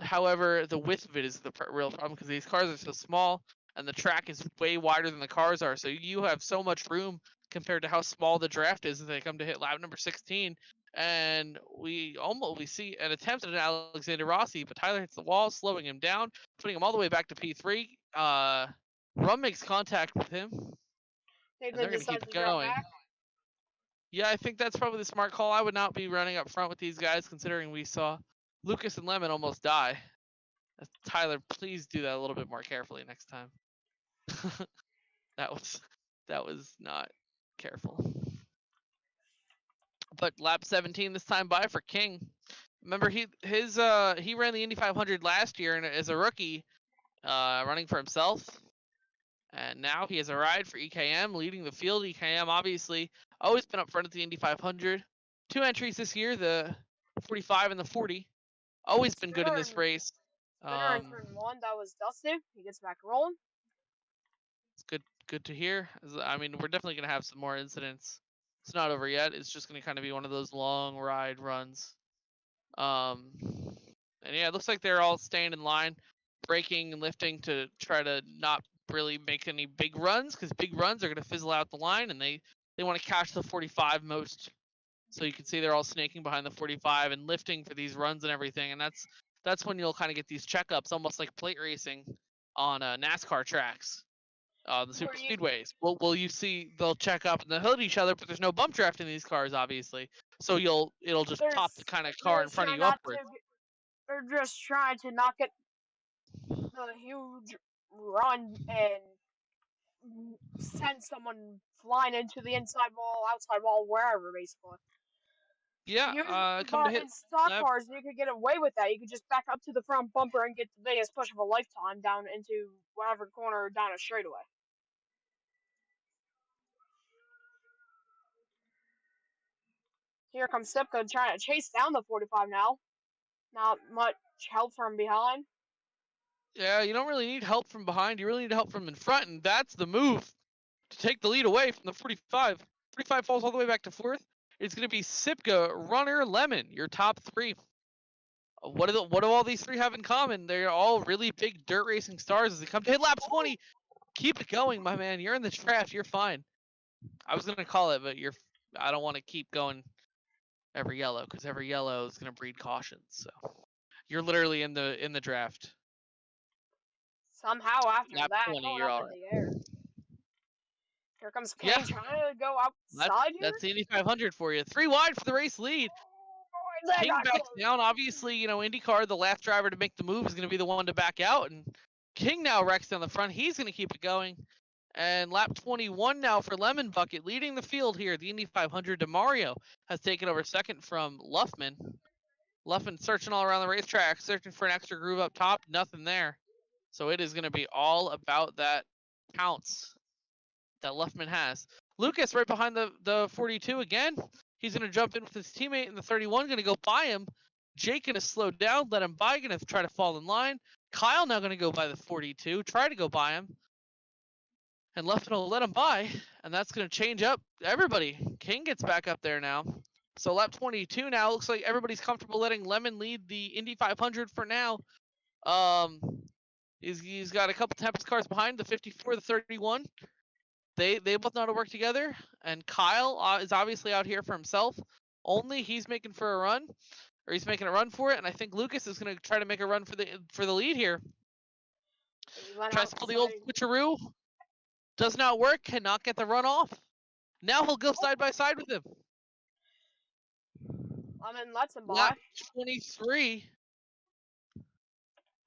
However, the width of it is the real problem because these cars are so small, and the track is way wider than the cars are. So you have so much room compared to how small the draft is as they come to hit lap number 16. And we see an attempt at an Alexander Rossi, but Tyler hits the wall, slowing him down, putting him all the way back to P3. Rum makes contact with him, and they're going to keep it going. Yeah, I think that's probably the smart call. I would not be running up front with these guys, considering we saw Lucas and Lemon almost die. Tyler, please do that a little bit more carefully next time. that was not careful. But lap 17 this time by for King. Remember he ran the Indy 500 last year and as a rookie, running for himself. And now he has a ride for EKM, leading the field. EKM obviously always been up front at the Indy 500. 2 entries this year, the 45 and the 40. Always been good in this race. Spinner in turn 1, that was Dustin. He gets back rolling. It's good to hear. I mean, we're definitely going to have some more incidents. It's not over yet. It's just going to kind of be one of those long ride runs. And yeah, it looks like they're all staying in line, braking and lifting to try to not really make any big runs, because big runs are going to fizzle out the line, and they want to catch the 45 most. So you can see they're all snaking behind the 45 and lifting for these runs and everything, and that's when you'll kind of get these checkups, almost like plate racing on NASCAR tracks, the super speedways. Well, you see they'll check up and they'll hit each other, but there's no bump draft in these cars, obviously. So it'll just pop the kind of car in front of you upward. They're just trying to not get the huge run and send someone flying into the inside wall, outside wall, wherever, basically. Yeah, come to hit. In stock cars, you could get away with that. You could just back up to the front bumper and get the biggest push of a lifetime down into whatever corner down a straightaway. Here comes Sipka trying to chase down the 45 now. Not much help from behind. Yeah, you don't really need help from behind. You really need help from in front, and that's the move to take the lead away from the 45. 45 falls all the way back to 4th. It's going to be Sipka, Runner, Lemon, your top 3. What do all these 3 have in common? They're all really big dirt racing stars as they come to hit lap 20. Keep it going, my man. You're in the draft. You're fine. I was going to call it, but I don't want to keep going every yellow, because every yellow is going to breed cautions. So you're literally in the draft. Somehow after lap that, 20, you're all right. Here comes King trying to go outside here. That's the Indy 500 for you. 3 wide for the race lead. King backs down. Obviously, IndyCar, the last driver to make the move is going to be the one to back out. And King now wrecks down the front. He's going to keep it going. And lap 21 now for Lemon Bucket, leading the field here. The Indy 500, DeMario has taken over second from Luffman. Luffman searching all around the racetrack, searching for an extra groove up top. Nothing there. So it is going to be all about that pounce that Luffman has. Lucas right behind the 42 again. He's going to jump in with his teammate in the 31, going to go by him. Jake going to slow down, let him by, going to try to fall in line. Kyle now going to go by the 42, try to go by him. and Lefton will let him by, and that's going to change up everybody. King gets back up there now. So lap 22 now. Looks like everybody's comfortable letting Lemon lead the Indy 500 for now. He's got a couple Tempest cars behind, the 54, the 31. They both know how to work together, and Kyle is obviously out here for himself. Only he's making for a run, or he's making a run for it, and I think Lucas is going to try to make a run for the lead here. Tries to pull the old switcheroo. Does not work. Cannot get the run off. Now he'll go side by side with him. Lemon lets him by. Lap 23.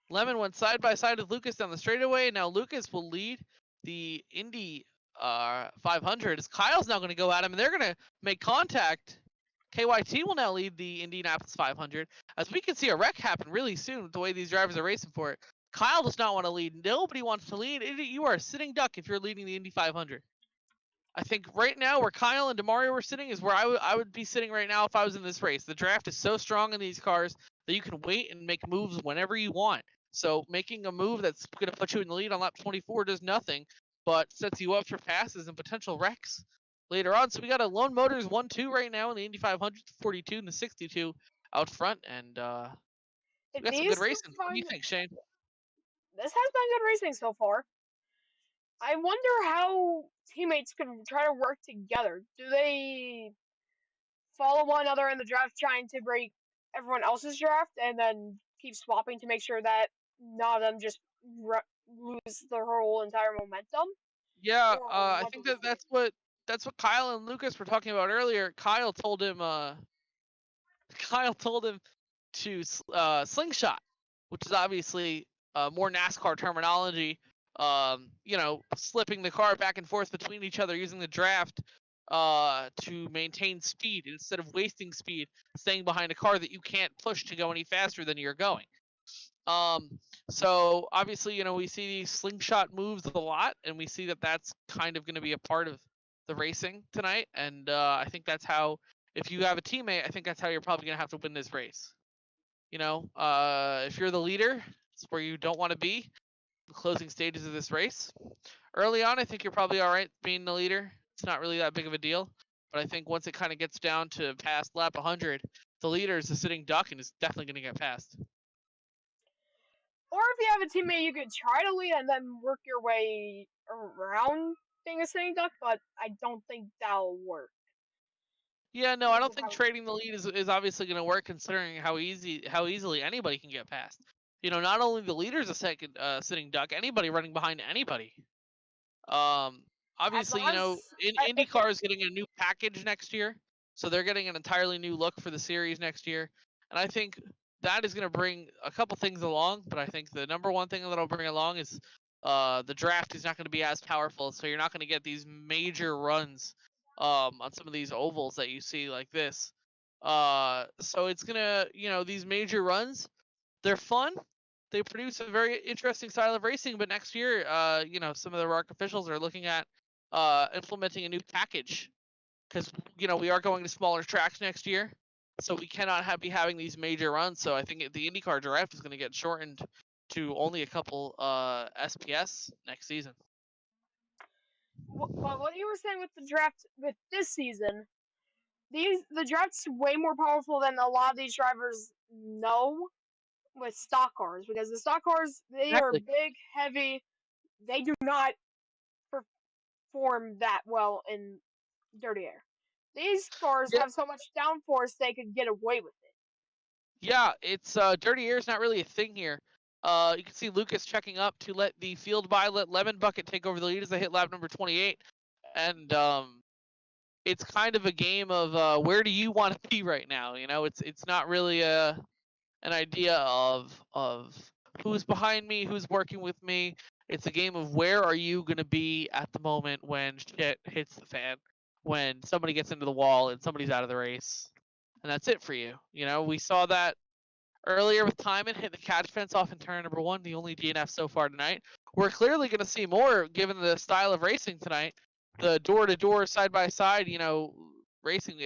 Lemon went side by side with Lucas down the straightaway. Now Lucas will lead the Indy 500. As Kyle's now going to go at him, and they're going to make contact. KYT will now lead the Indianapolis 500. As we can see a wreck happen really soon with the way these drivers are racing for it. Kyle does not want to lead. Nobody wants to lead. You are a sitting duck if you're leading the Indy 500. I think right now where Kyle and DeMario were sitting is where I would be sitting right now if I was in this race. The draft is so strong in these cars that you can wait and make moves whenever you want. So making a move that's going to put you in the lead on lap 24 does nothing, but sets you up for passes and potential wrecks later on. So we got a Lone Motors 1-2 right now in the Indy 500, the 42 and the 62 out front, and we got some good racing. What do you think, Shane? This has been good racing so far. I wonder how teammates can try to work together. Do they follow one another in the draft, trying to break everyone else's draft, and then keep swapping to make sure that none of them just lose their whole entire momentum? Yeah, I think that's what Kyle and Lucas were talking about earlier. Kyle told him to slingshot, which is obviously more NASCAR terminology. Slipping the car back and forth between each other using the draft to maintain speed instead of wasting speed, staying behind a car that you can't push to go any faster than you're going. So obviously, we see these slingshot moves a lot, and we see that that's kind of going to be a part of the racing tonight. And I think that's how, if you have a teammate, I think that's how you're probably going to have to win this race. If you're the leader, it's where you don't want to be. The closing stages of this race. Early on, I think you're probably all right being the leader. It's not really that big of a deal. But I think once it kind of gets down to past lap 100, the leader is a sitting duck and is definitely going to get passed. Or if you have a teammate, you could try to lead and then work your way around being a sitting duck, but I don't think that'll work. Yeah, no, I don't think trading the lead is obviously going to work, considering how easily anybody can get past. Not only the leader's a second sitting duck, anybody running behind anybody. Obviously, IndyCar is getting a new package next year, so they're getting an entirely new look for the series next year, and I think that is going to bring a couple things along. But I think the number one thing that it'll bring along is the draft is not going to be as powerful, so you're not going to get these major runs on some of these ovals that you see like this. So it's gonna, these major runs, they're fun. They produce a very interesting style of racing, but next year, some of the RARC officials are looking at implementing a new package, because we are going to smaller tracks next year, so we cannot be having these major runs. So I think the IndyCar draft is going to get shortened to only a couple SPS next season. Well, what you were saying with the draft with this season, the draft's way more powerful than a lot of these drivers know with stock cars, because the stock cars, they are big, heavy. They do not perform that well in dirty air. These cars have so much downforce they could get away with it. Yeah, it's dirty air is not really a thing here. You can see Lucas checking up to let the field by, let Lemon Bucket take over the lead as they hit lap number 28, and it's kind of a game of where do you want to be right now? It's not really an idea of who's behind me, who's working with me. It's a game of where are you going to be at the moment when shit hits the fan, when somebody gets into the wall and somebody's out of the race, and that's it for you. We saw that earlier with Timon hit the catch fence off in turn number 1, the only DNF so far tonight. We're clearly going to see more given the style of racing tonight. The door-to-door, side-by-side, racing.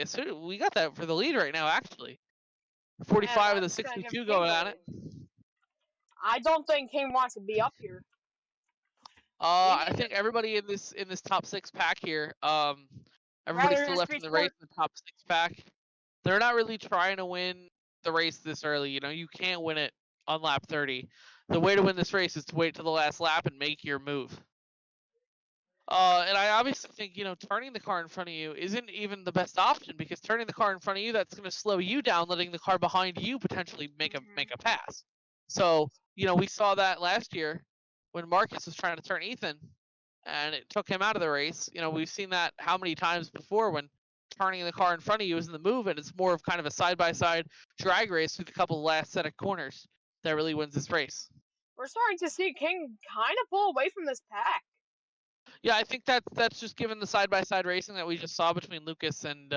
We got that for the lead right now, actually. 45 of the 62 going at it. I don't think King wants to be up here. I think everybody in this top 6 pack here, everybody Rather still just left be in the race sport. in the top 6 pack. They're not really trying to win the race this early. You know, you can't win it on lap 30. The way to win this race is to wait till the last lap and make your move. And I obviously think, you know, turning the car in front of you isn't even the best option, because turning the car in front of you, that's going to slow you down, letting the car behind you potentially make a pass. So, you know, we saw that last year when Marcus was trying to turn Ethan, and it took him out of the race. You know, we've seen that how many times before when turning the car in front of you isn't the move, and it's more of kind of a side-by-side drag race through the couple last set of corners that really wins this race. We're starting to see King kind of pull away from this pack. Yeah, I think that's just given the side-by-side racing that we just saw between Lucas and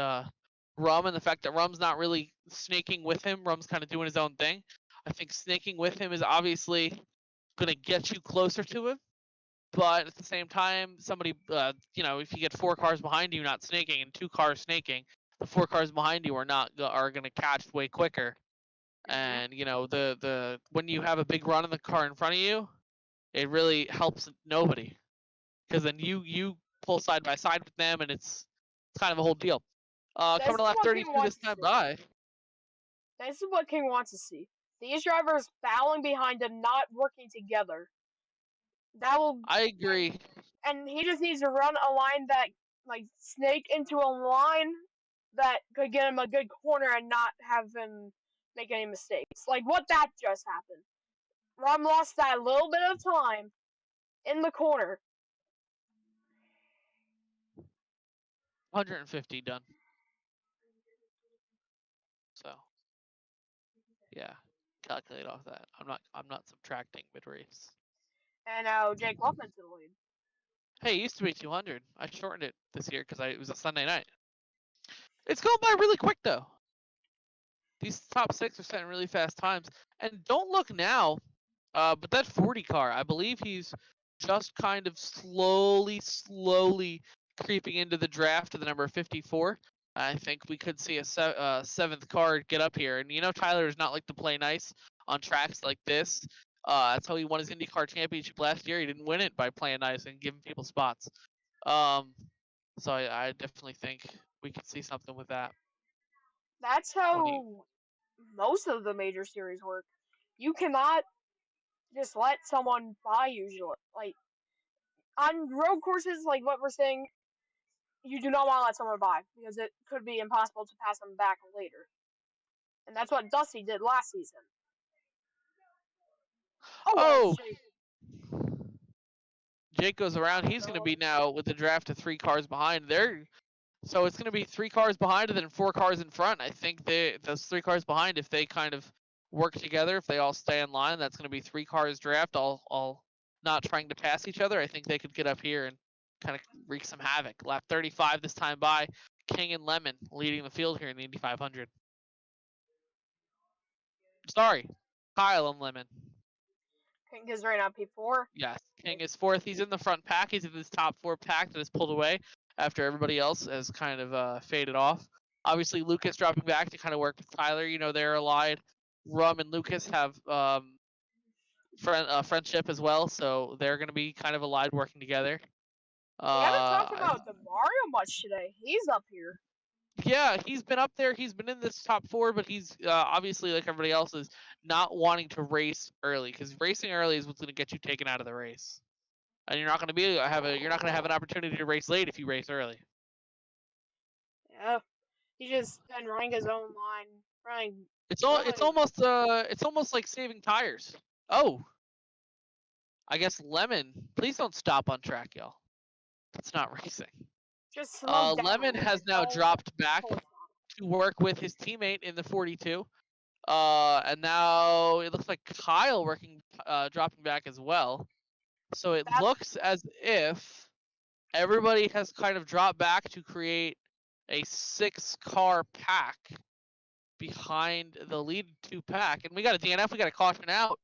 Rum, and the fact that Rum's not really snaking with him. Rum's kind of doing his own thing. I think snaking with him is obviously going to get you closer to him, but at the same time, somebody, you know, if you get 4 cars behind you not snaking and 2 cars snaking, the 4 cars behind you are going to catch way quicker. And you know, the when you have a big run in the car in front of you, it really helps nobody, because then you pull side by side with them, and it's kind of a whole deal. Coming to lap 32 this time by. This is what King wants to see. These drivers battling behind and not working together. That will. I agree. And he just needs to run a line that, like, snake into a line that could get him a good corner and not have him make any mistakes. Like what that just happened. Rum lost that little bit of time in the corner. 150 done. So, yeah, calculate off that. I'm not subtracting mid race. And now Jake Luffman's in the lead. Hey, it used to be 200. I shortened it this year because it was a Sunday night. It's going by really quick though. These top 6 are setting really fast times. And don't look now, but that 40 car, I believe he's just kind of slowly creeping into the draft to the number 54. I think we could see a 7th car get up here. And you know, Tyler is not like to play nice on tracks like this. That's how he won his IndyCar championship last year. He didn't win it by playing nice and giving people spots. So I definitely think we could see something with that. That's how most of the major series work. You cannot just let someone by usually. Like, on road courses, like what we're saying, you do not want to let someone by, because it could be impossible to pass them back later. And that's what Dusty did last season. Oh! Jake goes around. He's going to be now with the draft of 3 cars behind. So it's going to be 3 cars behind and then 4 cars in front. I think those 3 cars behind, if they kind of work together, if they all stay in line, that's going to be 3 cars draft, all not trying to pass each other. I think they could get up here and kind of wreak some havoc. Lap 35 this time by. King and Lemon leading the field here in the Indy 500. Sorry, Kyle and Lemon. King is right now P4. Yes, King is 4th. He's in the front pack. He's in this top 4 pack that is pulled away after everybody else has kind of faded off. Obviously, Lucas dropping back to kind of work with Tyler. You know, they're allied. Rum and Lucas have friendship as well, so they're going to be kind of allied, working together. We haven't talked about the Mario much today. He's up here. Yeah, he's been up there. He's been in this top 4, but he's obviously, like everybody else, is not wanting to race early, because racing early is what's going to get you taken out of the race, and you're not going to have an opportunity to race late if you race early. Yeah, he's just been running his own line, It's almost like saving tires. Oh, I guess Lemon. Please don't stop on track, y'all. That's not racing. Just slow down. Lemon has now dropped back to work with his teammate in the 42. And now it looks like Kyle dropping back as well. So it looks as if everybody has kind of dropped back to create a 6-car pack behind the lead 2 pack. And we got a DNF, we got a caution out.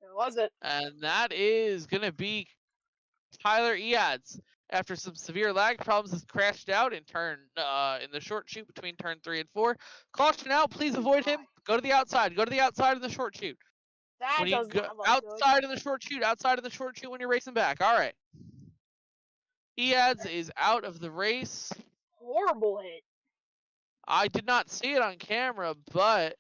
It was it. And that is going to be Tyler Eads. After some severe lag problems, has crashed out in the short chute between turn 3 and 4. Caution out, please avoid him. Go to the outside in the short chute. That When you does go not look good. outside of the short chute when you're racing back. All right. Eads is out of the race. Horrible hit. I did not see it on camera, but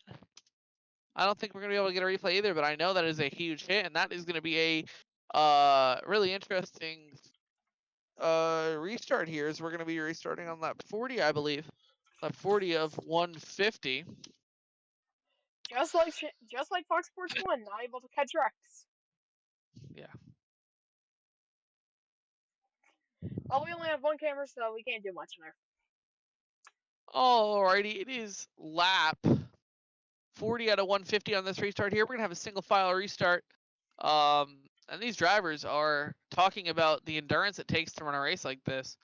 I don't think we're going to be able to get a replay either, but I know that is a huge hit, and that is going to be a really interesting restart here, as we're going to be restarting on lap 40, I believe. Lap 40 of 150. Just like Fox Sports 1, not able to catch Rex. Yeah. Well, we only have one camera, so we can't do much in there. Alrighty, it is lap 40 out of 150 on this restart here. We're going to have a single file restart. And these drivers are talking about the endurance it takes to run a race like this.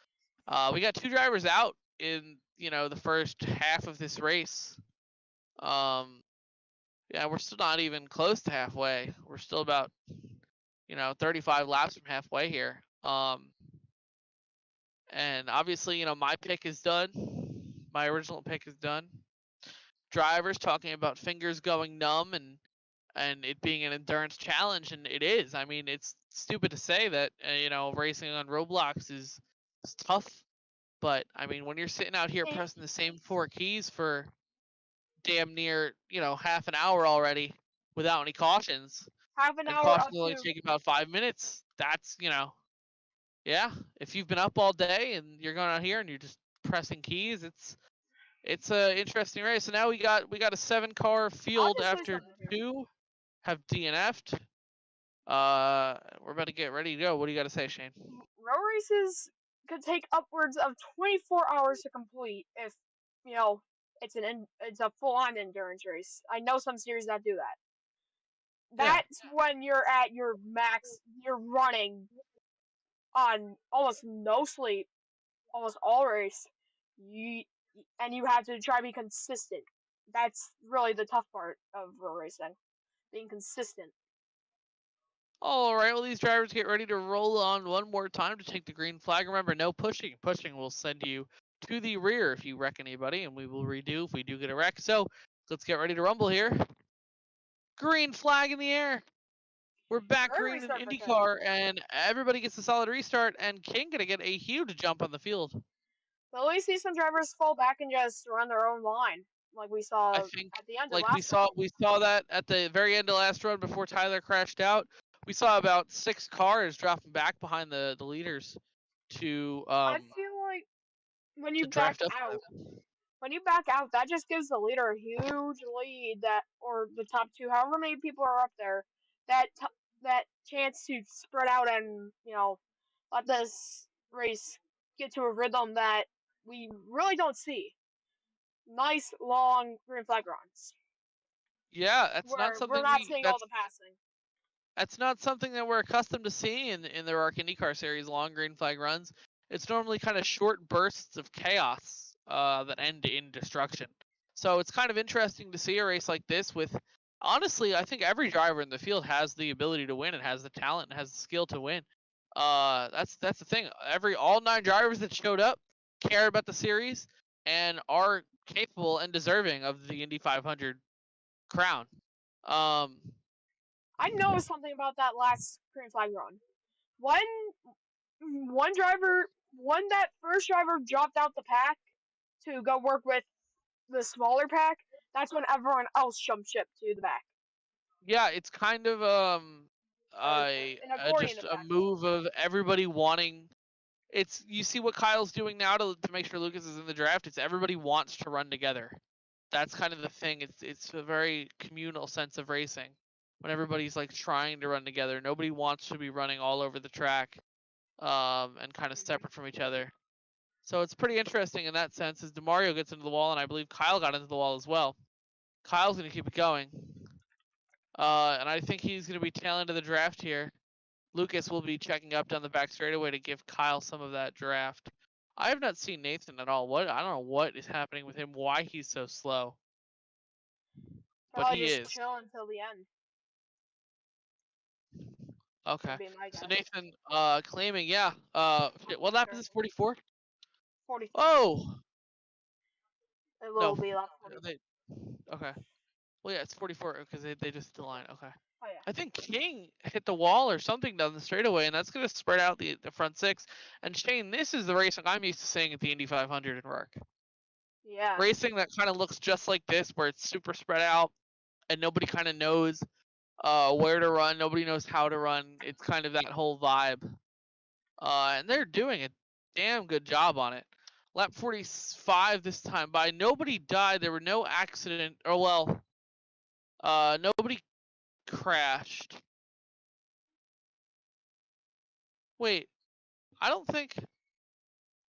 We got 2 drivers out in, the first half of this race. Yeah, we're still not even close to halfway. We're still about, 35 laps from halfway here. And obviously, my pick is done. My original pick is done. Drivers talking about fingers going numb and it being an endurance challenge, and it is. I mean, it's stupid to say that, racing on Roblox is tough. But, I mean, when you're sitting out here pressing the same 4 keys for damn near, half an hour already without any cautions, Half an and hour cautions up only to take about 5 minutes, that's, yeah, if you've been up all day and you're going out here and you're just pressing keys, it's a interesting race. So now we got a 7-car field just say after something here. 2 have DNF'd. We're about to get ready to go. What do you got to say, Shane? road races could take upwards of 24 hours to complete if it's a full-on endurance race. I know some series that do that. That's when you're at your max. You're running on almost no sleep, almost all race. And you have to try to be consistent. That's really the tough part of road racing, being consistent. All right, well, these drivers get ready to roll on one more time to take the green flag. Remember, no pushing. Pushing will send you to the rear if you wreck anybody, and we will redo if we do get a wreck. So let's get ready to rumble here. Green flag in the air. We're back green in IndyCar, and everybody gets a solid restart, and King going to get a huge jump on the field. So we see some drivers fall back and just run their own line, like we saw I think, at the end like of last run. we saw that at the very end of last run before Tyler crashed out. We saw about 6 cars dropping back behind the leaders to I feel like when you back out, that just gives the leader a huge lead, or the top 2, however many people are up there, that chance to spread out and let this race get to a rhythm that we really don't see. Nice long green flag runs. Yeah, that's Where not something we're not seeing all the passing. That's not something that we're accustomed to seeing in the RARC IndyCar series, long green flag runs. It's normally kind of short bursts of chaos that end in destruction. So it's kind of interesting to see a race like this with, honestly, I think every driver in the field has the ability to win and has the talent and has the skill to win. That's the thing. All 9 drivers that showed up care about the series and are capable and deserving of the Indy 500 crown. I noticed something about that last green flag run. When that first driver dropped out the pack to go work with the smaller pack, that's when everyone else jumped ship to the back. Yeah, it's kind of just a move of everybody wanting. You see what Kyle's doing now to make sure Lucas is in the draft. It's everybody wants to run together. That's kind of the thing. It's a very communal sense of racing when everybody's like trying to run together. Nobody wants to be running all over the track and kind of separate from each other. So it's pretty interesting in that sense as DeMario gets into the wall, and I believe Kyle got into the wall as well. Kyle's going to keep it going. And I think he's going to be tail end of the draft here. Lucas will be checking up down the back straightaway to give Kyle some of that draft. I have not seen Nathan at all. I don't know what is happening with him, why he's so slow. But he is. Chill until the end. Okay. So Nathan claiming, what lap is this, 44? 44. Oh! It will be lap 44. Okay. Well, yeah, it's 44 because they just hit the line. Okay. Oh yeah. I think King hit the wall or something down the straightaway, and that's going to spread out the front six. And Shane, this is the racing I'm used to seeing at the Indy 500 in RARC. Yeah. Racing that kind of looks just like this, where it's super spread out, and nobody kind of knows where to run, nobody knows how to run. It's kind of that whole vibe. And they're doing a damn good job on it. Lap 45 this time by. Nobody died. There were no accident, or well, nobody crashed. Wait, I don't think.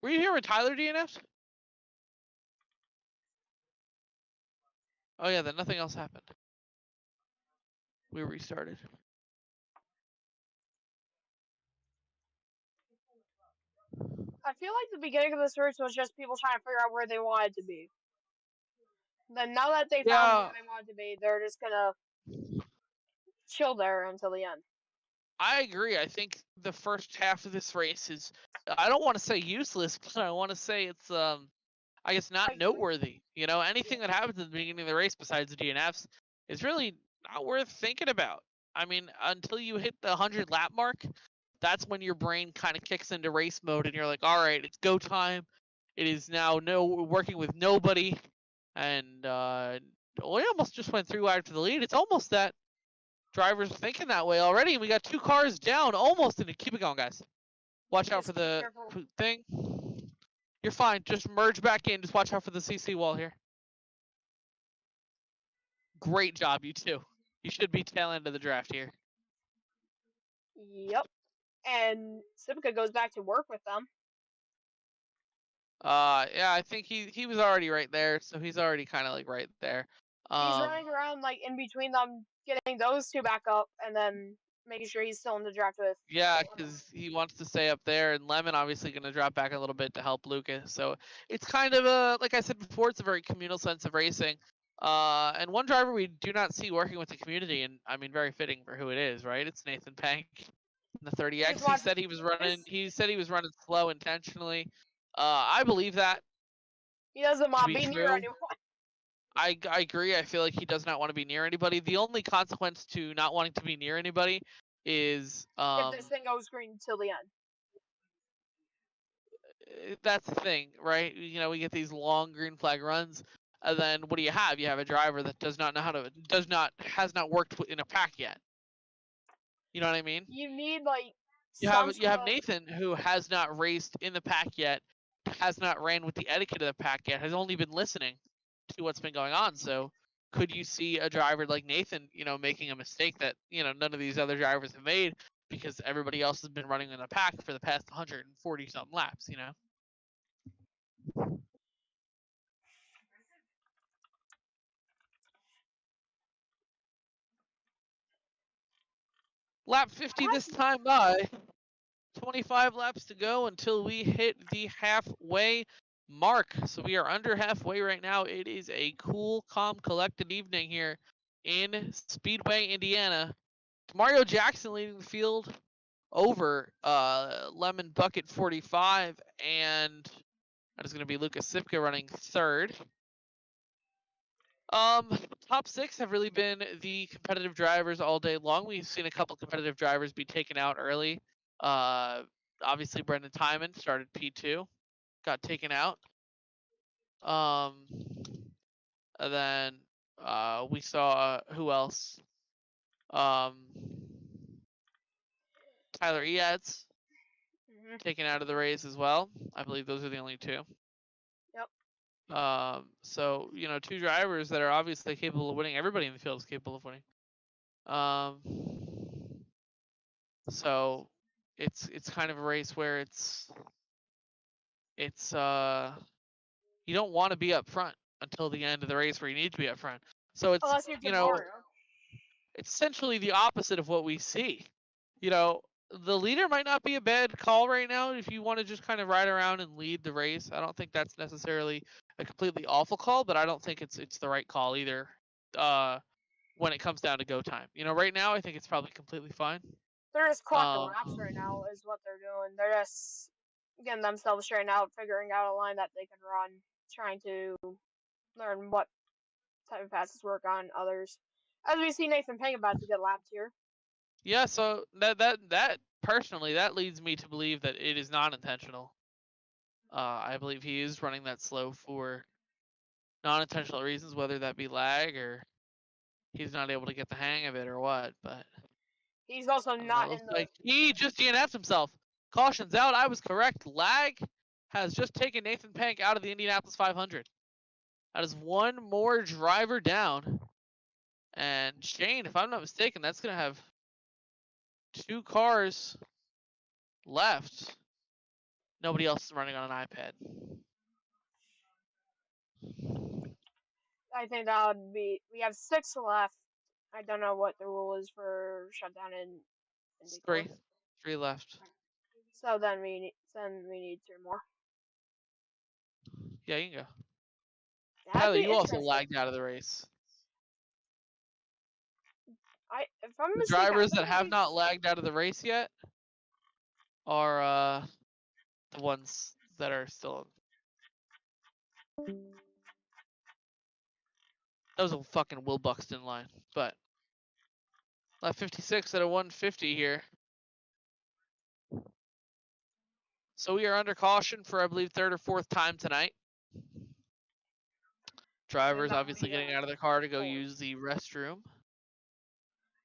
Were you here with Tyler DNF'd? Oh yeah, then nothing else happened. We restarted. I feel like the beginning of this race was just people trying to figure out where they wanted to be. Then now that they found where they wanted to be, they're just gonna chill there until the end. I agree. I think the first half of this race is, I don't want to say useless, but I want to say it's, I guess not noteworthy. You know, anything that happens at the beginning of the race besides the DNFs is really not worth thinking about. I mean, until you hit the 100 lap mark, that's when your brain kind of kicks into race mode and you're like, all right, it's go time. It is now working with nobody. And we almost just went through after the lead. It's almost that drivers thinking that way already. And we got 2 cars down almost into. Keep it going, guys. Watch out for the thing. You're fine. Just merge back in. Just watch out for the CC wall here. Great job, you two. You should be tail end of the draft here. Yep. And Civica goes back to work with them. Yeah, I think he was already right there, so he's already kind of like right there. He's running around like in between them, getting those 2 back up, and then making sure he's still in the draft with. Yeah, because he wants to stay up there, and Lemon obviously going to drop back a little bit to help Lucas. So it's kind of a, like I said before, it's a very communal sense of racing. And one driver we do not see working with the community, and I mean very fitting for who it is, right? It's Nathan Pank in the 30X. He said he was running. He said he was running slow intentionally. I believe that. He doesn't want to be near anyone. I agree. I feel like he does not want to be near anybody. The only consequence to not wanting to be near anybody is if this thing goes green till the end. That's the thing, right? You know, we get these long green flag runs, and then what do you have? You have a driver that does not know how to, has not worked in a pack yet. You know what I mean? You need like. You have Nathan, who has not raced in the pack yet, has not ran with the etiquette of the pack yet, has only been listening to what's been going on. So could you see a driver like Nathan, you know, making a mistake that, you know, none of these other drivers have made because everybody else has been running in a pack for the past 140 something laps, you know? Lap 50 this time by. 25 laps to go until we hit the halfway mark. So we are under halfway right now. It is a cool, calm, collected evening here in Speedway, Indiana. Mario Jackson leading the field over Lemon Bucket 45, and that is going to be Lucas Sipka running third. Top 6 have really been the competitive drivers all day long. We've seen a couple competitive drivers be taken out early. Obviously Brendan Timon started P2, got taken out. And then we saw who else? Tyler Eads taken out of the race as well. I believe those are the only 2. Yep. So, you know, 2 drivers that are obviously capable of winning. Everybody in the field is capable of winning. So it's kind of a race where it's you don't want to be up front until the end of the race where you need to be up front. So it's, you know, it's essentially the opposite of what we see. You know, the leader might not be a bad call right now if you want to just kind of ride around and lead the race. I don't think that's necessarily a completely awful call, but I don't think it's the right call either when it comes down to go time. You know, right now I think it's probably completely fine. They're just clocking laps right now is what they're doing. They're just getting themselves straightened out, figuring out a line that they can run, trying to learn what type of passes work on others. As we see Nathan Payne about to get lapped here. Yeah, so that personally, that leads me to believe that it is not intentional. I believe he is running that slow for non-intentional reasons, whether that be lag or he's not able to get the hang of it or what. But He's also not it looks in the. like he just DNF'd himself. Caution's out. I was correct. Lag has just taken Nathan Pank out of the Indianapolis 500. That is one more driver down. And Shane, if I'm not mistaken, that's going to have 2 cars left. Nobody else is running on an iPad. I think that would be. We have 6 left. I don't know what the rule is for shutdown in. It's 3. 3 left. So then we need 2 more. Yeah, you can go. That'd Tyler, be you also interesting. lagged out of the race. If I'm The mistaken, drivers that have not lagged out of the race yet are the ones that are still. That was a fucking Will Buxton line, but lap 56 at a 150 here. So we are under caution for, I believe, 3rd or 4th time tonight. Drivers obviously getting out of their car to go use the restroom.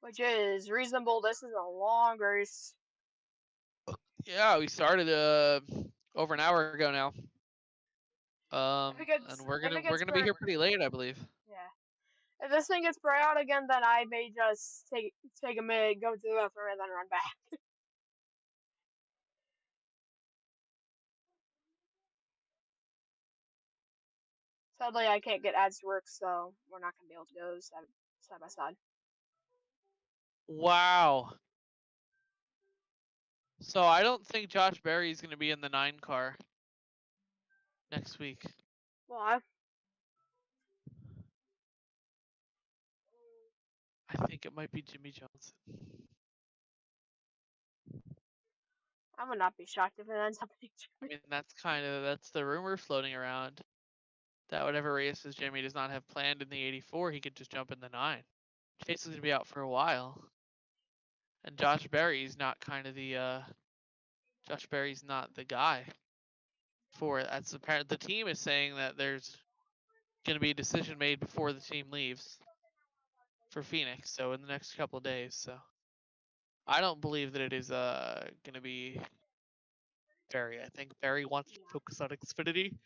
Which is reasonable. This is a long race. Yeah, we started over an hour ago now. And we're gonna be here pretty late, I believe. Yeah. If this thing gets spread out again, then I may just take a minute, go to the bathroom, and then run back. Sadly, I can't get ads to work, so we're not gonna be able to go side by side. Wow. So I don't think Josh Berry is gonna be in the 9 car next week. Why? I think it might be Jimmy Johnson. I would not be shocked if it ends up being I Jimmy. mean, that's the rumor floating around. That whatever races Jimmy does not have planned in the 84, he could just jump in the 9. Chase is gonna be out for a while, and Josh Berry's not kind of the Josh Berry's not the guy for it. That's apparent. The team is saying that there's gonna be a decision made before the team leaves for Phoenix, so in the next couple of days. So I don't believe that it is gonna be Berry. I think Berry wants to focus on Xfinity.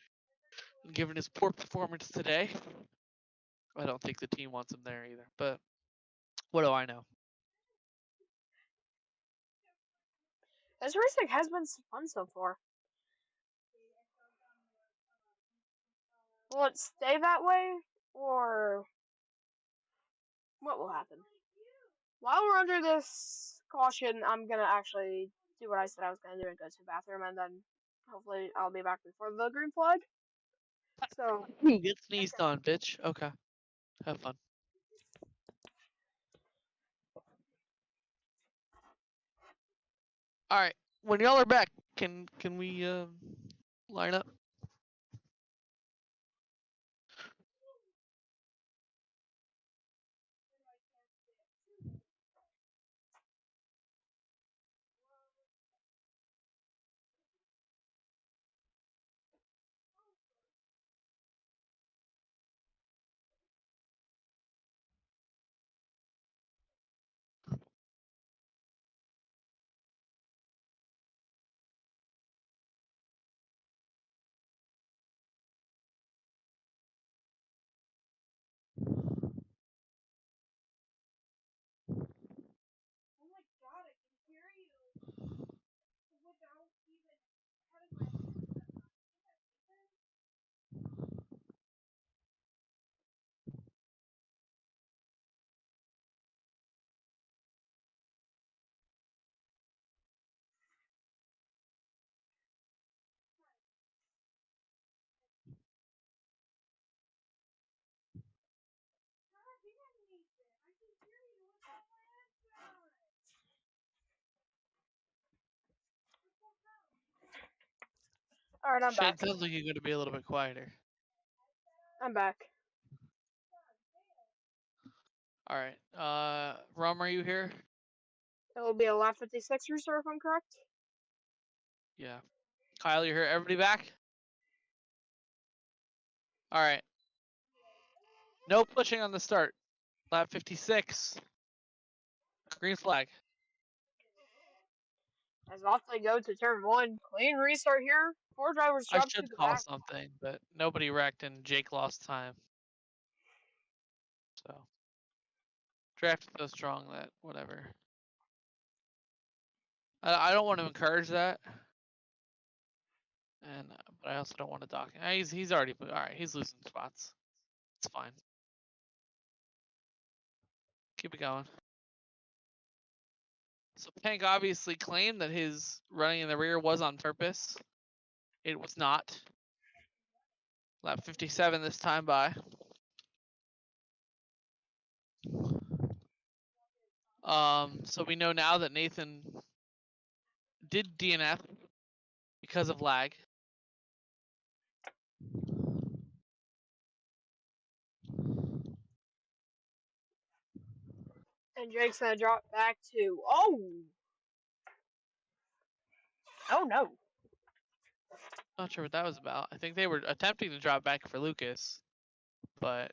And given his poor performance today, I don't think the team wants him there either. But what do I know? This racing has been fun so far. Will it stay that way, or what will happen? While we're under this caution, I'm gonna actually do what I said I was gonna do and go to the bathroom, and then hopefully I'll be back before the green flag. So Get sneezed on, bitch. Okay. Have fun. All right. When y'all are back, can we line up? Oh my god, I can hear you without even having my headset on. God damn, Nathan, I can hear you without my headset on. alright, I'm Shane, back. sounds like you're gonna be a little bit quieter. I'm back. All right. Rum, are you here? It will be a lap 56 restart if I'm correct. Yeah. Kyle, you here? Everybody back? All right. No pushing on the start. Lap 56. Green flag. As off they go to turn 1. Clean restart here. 4 drivers I dropped to should the call back. something, but nobody wrecked and Jake lost time. So draft so strong that whatever. I don't want to encourage that, and but I also don't want to dock him. He's already all right. He's losing spots. It's fine. Keep it going. So Pank obviously claimed that his running in the rear was on purpose. It was not. Lap 57 this time by. So we know now that Nathan did DNF because of lag. And Jake's gonna drop back to oh no. Not sure what that was about. I think they were attempting to drop back for Lucas, but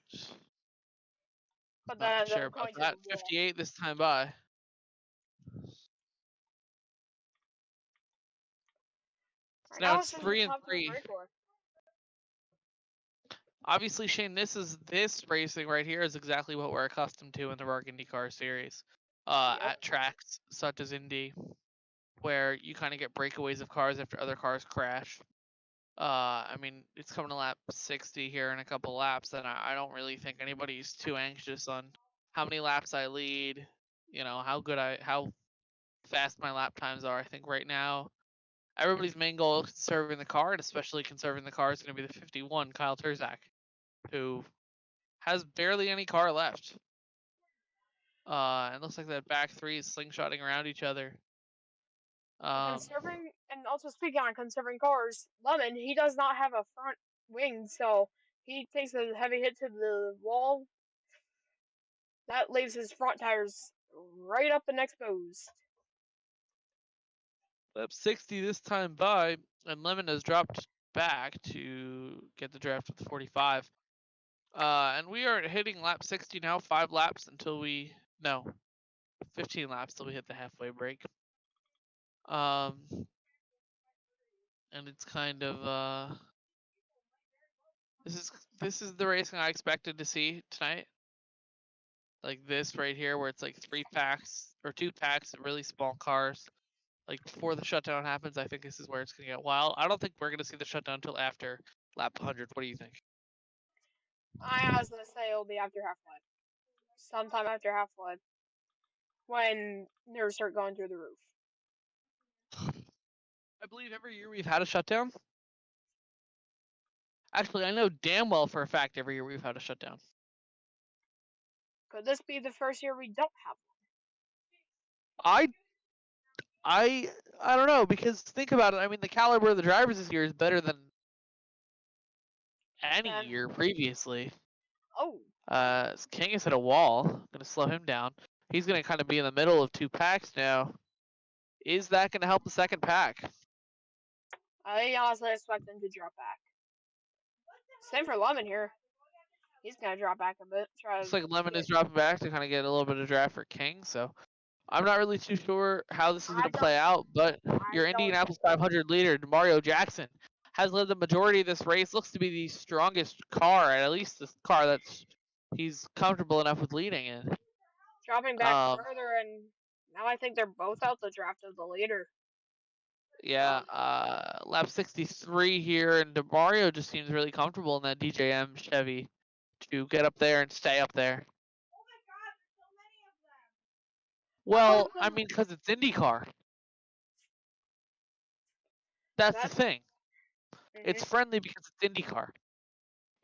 But not then sure they're about going to that. the wall. 58 this time by. Right Now now it's this is 3 the and top 3. break for. Obviously, Shane, this racing right here is exactly what we're accustomed to in the RARC IndyCar series. Yep. At tracks such as Indy, where you kind of get breakaways of cars after other cars crash. I mean, it's coming to lap 60 here in a couple laps, and I don't really think anybody's too anxious on how many laps I lead, how fast my lap times are. I think right now, everybody's main goal is conserving the car, and especially conserving the car is going to be the 51, Kyle Terzak, who has barely any car left. And looks like that back three is slingshotting around each other. Conserving, and also speaking on conserving cars, Lemon, he does not have a front wing, so he takes a heavy hit to the wall. That leaves his front tires right up and exposed. Lap 60 this time by, and Lemon has dropped back to get the draft with 45. And we are hitting lap 60 now, 5 laps until 15 laps till we hit the halfway break. And it's kind of this is the racing I expected to see tonight. Like this right here, where it's like 3 packs or 2 packs of really small cars. Like before the shutdown happens, I think this is where it's gonna get wild. I don't think we're gonna see the shutdown until after lap 100. What do you think? I was gonna say it'll be after half flood. Sometime after half flood. When nerves start going through the roof. I believe every year we've had a shutdown. Actually, I know damn well for a fact every year we've had a shutdown. Could this be the first year we don't have I don't know, because think about it. I mean, the caliber of the drivers this year is better than any year previously. Oh. King has hit a wall. Gonna slow him down. He's gonna kind of be in the middle of 2 packs now. Is that gonna help the second pack? I honestly expect him to drop back. Same for Lemon here. He's gonna drop back a bit. Looks like Lemon is dropping back to kind of get a little bit of draft for King. So I'm not really too sure how this is gonna play out. But your Indianapolis 500 leader, Mario Jackson, has led the majority of this race. Looks to be the strongest car, at least the car that's he's comfortable enough with leading in. Dropping back further, and now I think they're both out the draft of the leader. Yeah, lap 63 here, and DeMario just seems really comfortable in that DJM Chevy to get up there and stay up there. Oh my god, there's so many of them. Well, I mean, because it's IndyCar. That's the thing. It's friendly because it's IndyCar.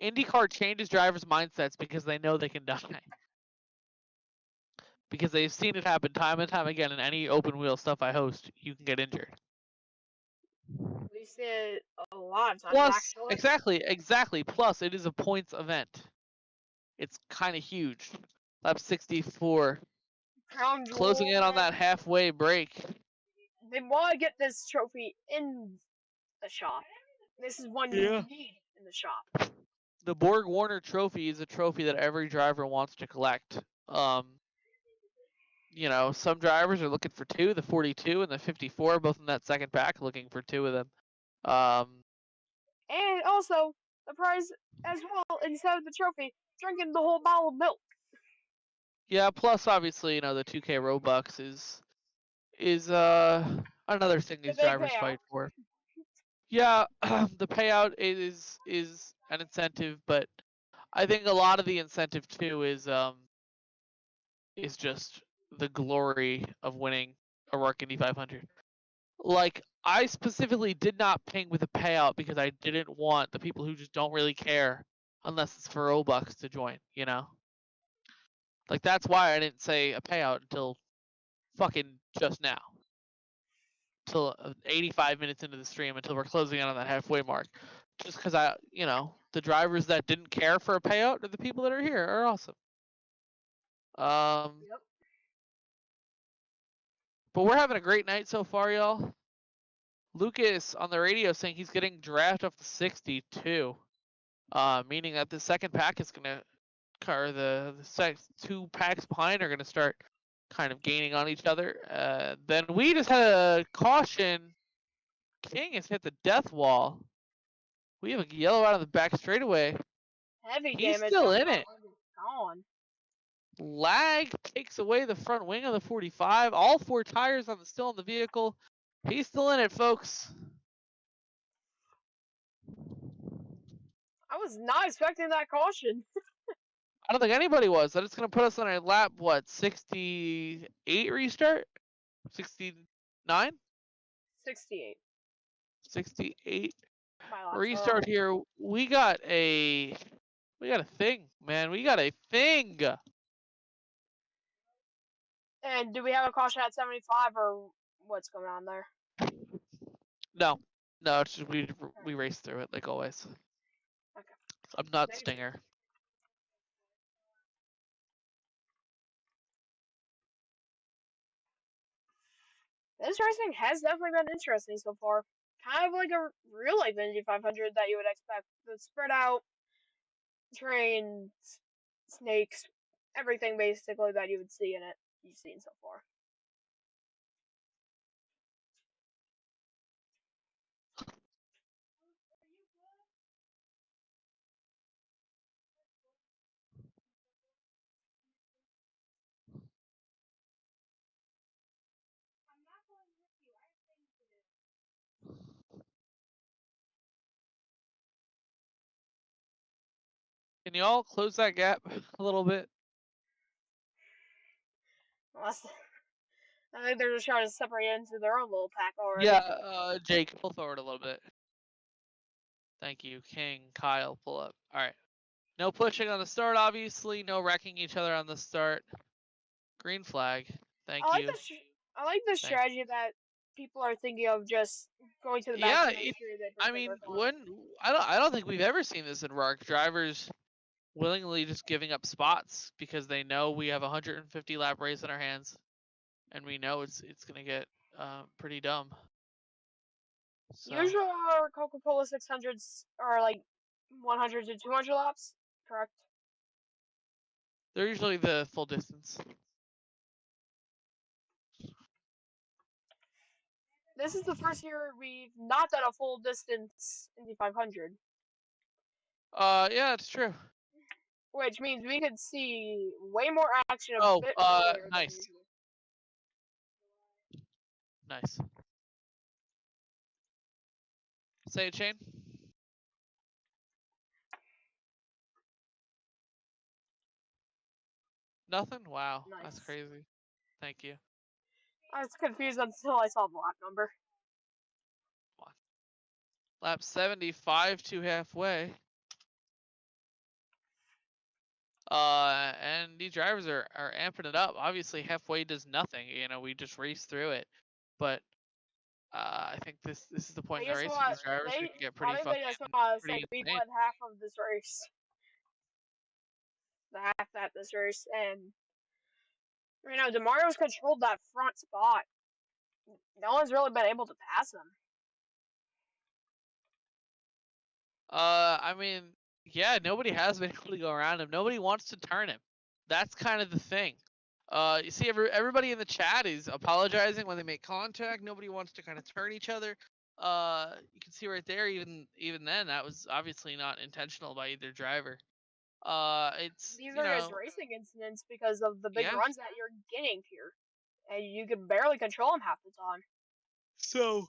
IndyCar changes drivers' mindsets because they know they can die. Because they've seen it happen time and time again in any open wheel stuff I host. You can get injured. We see it a lot of times. Plus, actually. exactly. Plus, it is a points event. It's kind of huge. Lap 64. Crown Closing jewel, in on man. that halfway break. They want to get this trophy in the shop. This is one Yeah. you need in the shop. The Borg Warner Trophy is a trophy that every driver wants to collect. You know, some drivers are looking for 2, the 42 and the 54, both in that second pack, looking for 2 of them. And also, the prize as well, instead of the trophy, drinking the whole bottle of milk. Yeah, plus obviously, you know, the 2K Robux is another thing these big drivers payout. fight for. Yeah, the payout is an incentive, but I think a lot of the incentive too is just the glory of winning a RARC Indy 500. Like, I specifically did not ping with a payout because I didn't want the people who just don't really care unless it's for Robux to join, you know? Like, that's why I didn't say a payout until fucking just now. Till 85 minutes into the stream, until we're closing in on that halfway mark. Just because the drivers that didn't care for a payout are the people that are here are awesome. Yep. But we're having a great night so far, y'all. Lucas on the radio saying he's getting draft off the 62, meaning that the second pack is gonna, or the 2 packs behind are gonna start kind of gaining on each other. Then we just had a caution. King has hit the death wall. We have a yellow out of the back straightaway. Heavy He's damage. still in it. Gone. Lag takes away the front wing of the 45. All 4 tires still on the vehicle. He's still in it, folks. I was not expecting that caution. I don't think anybody was. That is going to put us on a lap, 68 restart? 69? 68. 68 My last restart here. We got a thing, man. We got a thing. And do we have a caution at 75 or what's going on there? No, it's just we raced through it like always. Okay. I'm not Stinger. This racing has definitely been interesting so far. Kind of like a real life Indy 500 that you would expect. The spread out, trains, snakes, everything basically that you would see in it, you've seen so far. Can y'all close that gap a little bit? Unless, I think they're just trying to separate into their own little pack already. Yeah, Jake, pull forward a little bit. Thank you. King, Kyle, pull up. All right. No pushing on the start, obviously. No wrecking each other on the start. Green flag. Thank you. I like the strategy that people are thinking of, just going to the back. Yeah, to make sure they I mean, I don't think we've ever seen this in RARC. Drivers willingly just giving up spots because they know we have a 150 lap race in our hands, and we know it's gonna get pretty dumb. So. Usually our Coca-Cola 600s are like 100 to 200 laps, correct? They're usually the full distance. This is the first year we've not done a full distance Indy 500. Yeah, it's true. Which means we could see way more action. Nice. Nice. Say it, Shane. Nothing? Wow, nice. That's crazy. Thank you. I was confused until I saw the lap number. Lap 75 to halfway. And these drivers are amping it up. Obviously, halfway does nothing. You know, we just race through it. But I think this is the point in the race where these drivers can get pretty fucking. We won half of this race. half at this race, and DeMario's controlled that front spot. No one's really been able to pass him. I mean, yeah, nobody has been able to go around him. Nobody wants to turn him. That's kind of the thing. You see, everybody in the chat is apologizing when they make contact. Nobody wants to kind of turn each other. You can see right there, even then, that was obviously not intentional by either driver. It's These are just racing incidents because of the big Yeah. runs that you're getting here, and you can barely control them half the time. So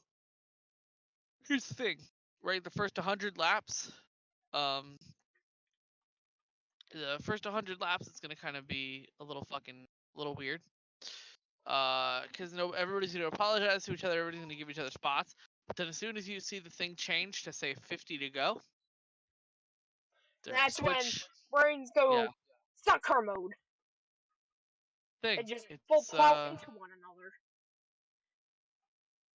here's the thing, right? The first 100 laps, the first 100 laps, it's gonna kind of be a little weird. Because everybody's gonna apologize to each other. Everybody's gonna give each other spots. But then as soon as you see the thing change to say 50 to go, That's when switch brains go Yeah. suck car mode thing. and just full plow into one another.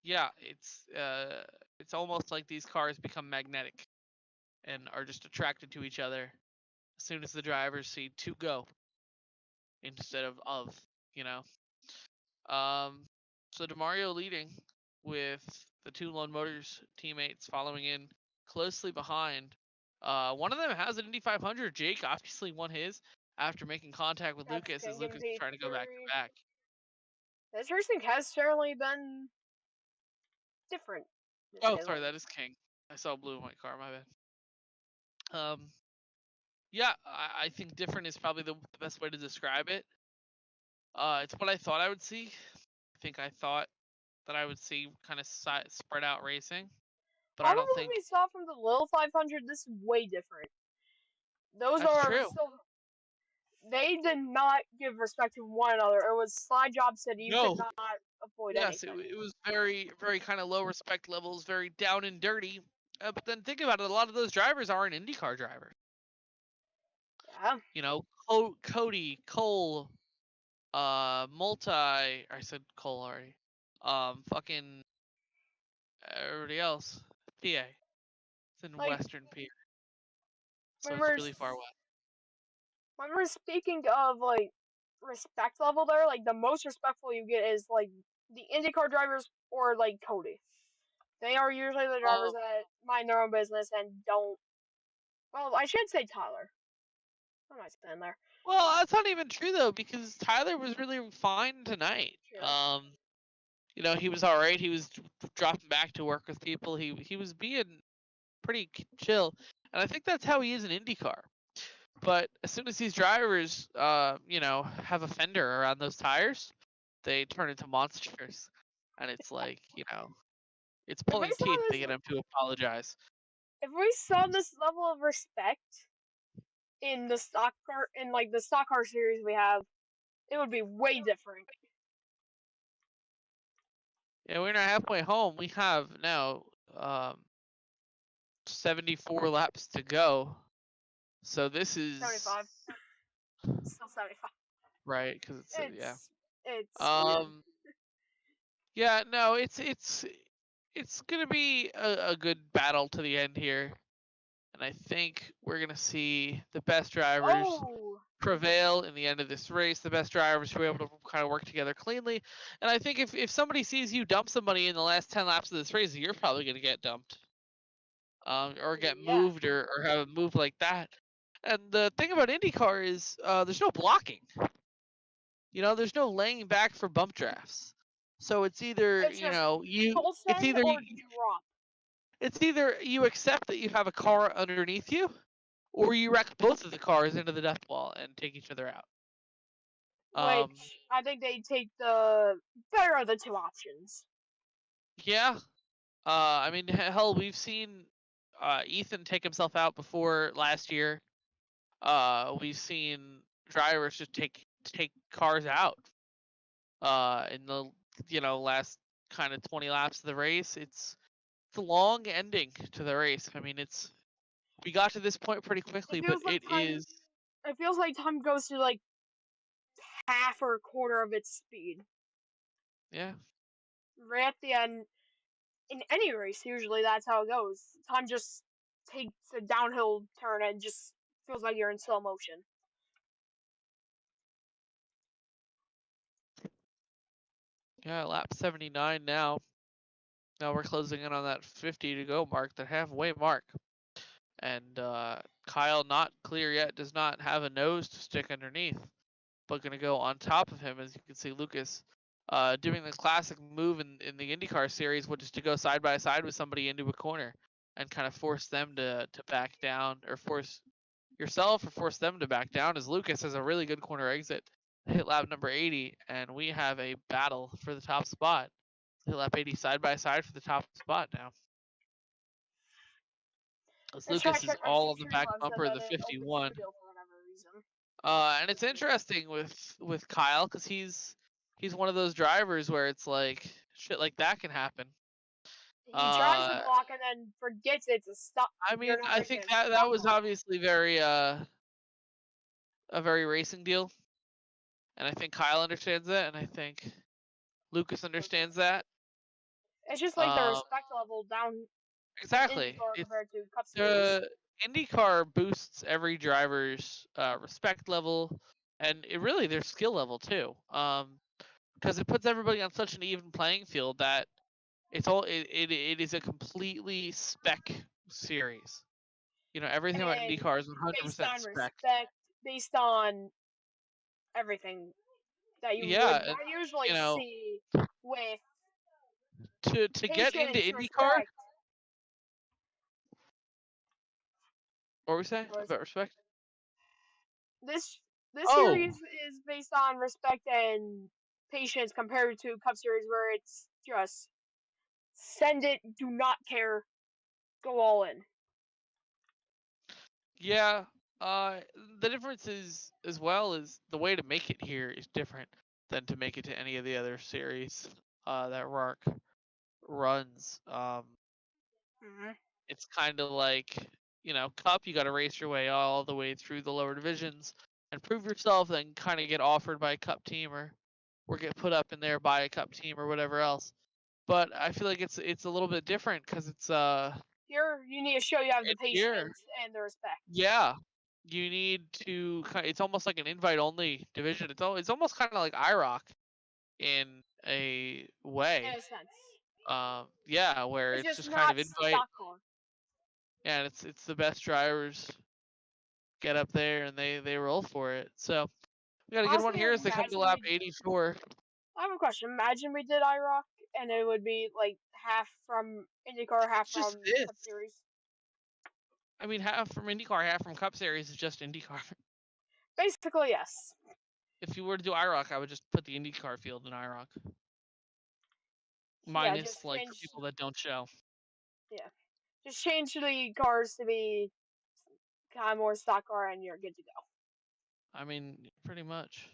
Yeah, it's almost like these cars become magnetic and are just attracted to each other as soon as the drivers see to go instead of, you know. So DeMario leading with the two Lone Motors teammates following in closely behind. One of them has an Indy 500. Jake obviously won his after making contact with That's Lucas as King Lucas is trying to go back to P3. back. This racing has certainly been different. to Oh, say the sorry, that least. is King. I saw a blue and white car, my bad. Yeah, I think different is probably the best way to describe it. It's what I thought I would see. I think I thought that I would see kind of spread out racing, but I All of don't what think we saw from the little 500, this is way different. Those that's are true. so. They did not give respect to one another. It was side job city. You could No. not avoid Yes, anything. it was very, very kind of low respect levels, very down and dirty. But then think about it, a lot of those drivers aren't IndyCar drivers. Yeah. You know, Cody, Cole, I said Cole already. Fucking everybody else, PA. It's in Like, Western PA, so when it's we're really far west. when we're speaking of like respect level there, like the most respectful you get is like the IndyCar drivers or like Cody. They are usually the drivers that mind their own business and don't. Well, I should say Tyler. What am I saying there? Well, that's not even true though, because Tyler was really fine tonight. True. You know, he was all right. He was dropping back to work with people. He was being pretty chill, and I think that's how he is in IndyCar. But as soon as these drivers, you know, have a fender around those tires, they turn into monsters, and it's like, you know, it's pulling teeth to get them to apologize. If we saw this level of respect in the stock car, in like the stock car series we have, it would be way different. Yeah, we're not halfway home. We have now 74 laps to go. So this is 75. Still 75. right, because yeah. It's Yeah, no, it's gonna be a good battle to the end here, and I think we're gonna see the best drivers prevail in the end of this race. The best drivers who are able to kind of work together cleanly, and I think if somebody sees you dump somebody in the last 10 laps of this race, you're probably gonna get dumped, or get moved, or have a move like that. And the thing about IndyCar is there's no blocking. You know, there's no laying back for bump drafts. So it's either, It's you know, it's either drop. It's either you accept that you have a car underneath you, or you wreck both of the cars into the death wall and take each other out. Which I think they take the better of the two options. Yeah. I mean, hell, we've seen Ethan take himself out before last year. We've seen drivers just take cars out. In the last kind of 20 laps of the race, it's a long ending to the race. I mean, we got to this point pretty quickly, but It feels like time goes to like half or a quarter of its speed. Yeah. Right at the end, in any race, usually that's how it goes. Time just takes a downhill turn and just feels like you're in slow motion. Yeah, lap 79 now. Now we're closing in on that 50 to go mark, the halfway mark. And Kyle, not clear yet, does not have a nose to stick underneath, but going to go on top of him. As you can see, Lucas doing the classic move in the IndyCar series, which is to go side by side with somebody into a corner and kind of force them to back down, or force yourself or force them to back down, as Lucas has a really good corner exit, hit lap number 80, and we have a battle for the top spot. Hit lap 80 side by side for the top spot now. As Let's try Lucas to is check our all on the back Streamlabs, bumper and of the then it opens 51. studio for whatever reason. And it's interesting with Kyle, because he's one of those drivers where it's like shit like that can happen. He tries to block and then forgets it to stop. I mean, You're not I racing think a that stop was car. obviously very a very racing deal, and I think Kyle understands that, and I think Lucas understands that. It's just like the respect level down Exactly. IndyCar It's compared to Cup Series. the IndyCar boosts every driver's respect level, and it really their skill level too. Because it puts everybody on such an even playing field that it is a completely spec series. You know, everything about And IndyCar is 100% based on spec. respect, based on everything that you Yeah, would not usually you know, see with to get into patience, IndyCar, respect. what were we saying What is about it? respect? This Oh, series is based on respect and patience compared to Cup Series, where it's just send it, do not care, go all in. yeah. The difference is as well is the way to make it here is different than to make it to any of the other series that RARC runs. It's kind of like, you know, Cup, you got to race your way all the way through the lower divisions and prove yourself, then kind of get offered by a Cup team or get put up in there by a Cup team or whatever else. But I feel like it's a little bit different because it's here you need to show you have the patience here. and the respect. Yeah, you need to. It's almost like an invite-only division. It's almost kind of like IROC in a way. In a sense. Yeah, where It's it's just kind of not invite. stock car. Yeah, and it's the best drivers get up there and they roll for it. So we got a good one Honestly, here as they come to lap 84. I have a question. Imagine we did IROC and it would be like half from IndyCar, half It's just from this. Cup Series. I mean, half from IndyCar, half from Cup Series is just IndyCar. Basically, yes. If you were to do IROC, I would just put the IndyCar field in IROC. Minus just like change, the people that don't show. Yeah. Just change the cars to be kind of more stock car and you're good to go. I mean, pretty much.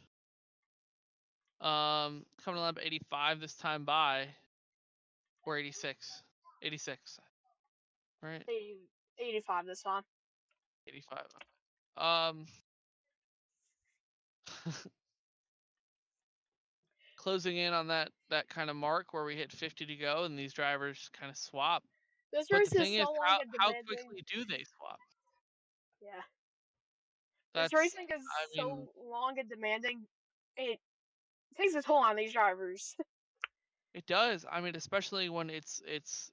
Coming to lap 85 this time by, or 86. 86. Right? 85 this time. 85. Closing in on that kind of mark where we hit 50 to go and these drivers kind of swap. This But race the thing is is, so long and how demanding. quickly do they swap? Yeah. This racing is so long and demanding. It takes a toll on these drivers. It does. I mean, especially when it's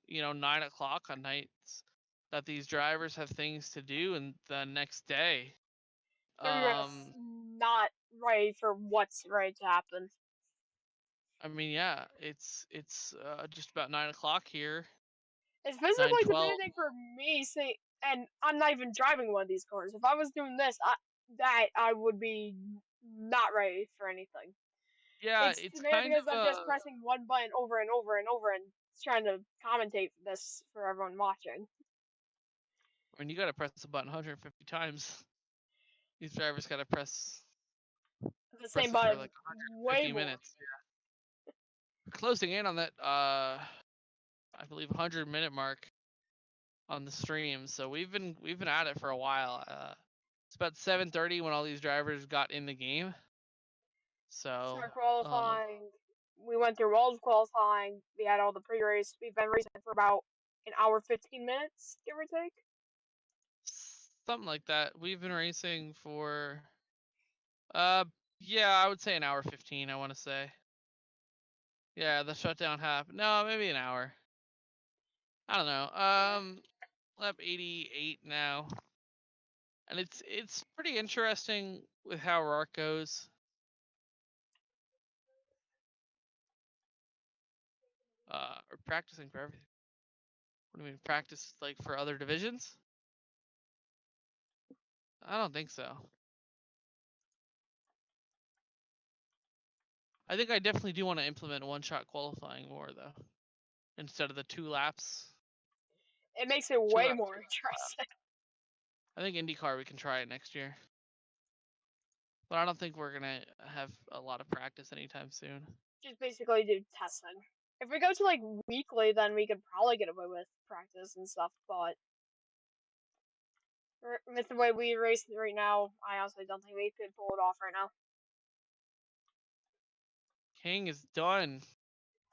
9 o'clock on nights that these drivers have things to do, and the next day. They're just not ready for what's ready to happen. I mean, yeah, it's just about 9 o'clock here. It's physically demanding for me, and I'm not even driving one of these cars. If I was doing this, I would be not ready for anything. Yeah, it's demanding because I'm just pressing one button over and over and over and trying to commentate this for everyone watching. I mean, you gotta press the button 150 times. These drivers gotta press the same button for like 150 minutes. Yeah. We're closing in on that I believe 100-minute mark on the stream. So we've been at it for a while. It's about 7:30 when all these drivers got in the game. So start qualifying. We went through all of qualifying. We had all the pre-race. We've been racing for about an hour 15 minutes, give or take. Something like that. We've been racing for yeah, I would say an hour 15, I want to say. Yeah, the shutdown happened. No, maybe an hour. I don't know. Lap 88 now, and it's pretty interesting with how RARC goes. Or practicing for everything. What do you mean practice like for other divisions? I don't think so. I think I definitely do want to implement one-shot qualifying more though, instead of the 2 laps. It makes it 2 way laps. more interesting. I think IndyCar we can try it next year, but I don't think we're gonna have a lot of practice anytime soon. Just basically do testing. If we go to like weekly, then we could probably get away with practice and stuff. But with the way we race right now, I honestly don't think we could pull it off right now. King is done.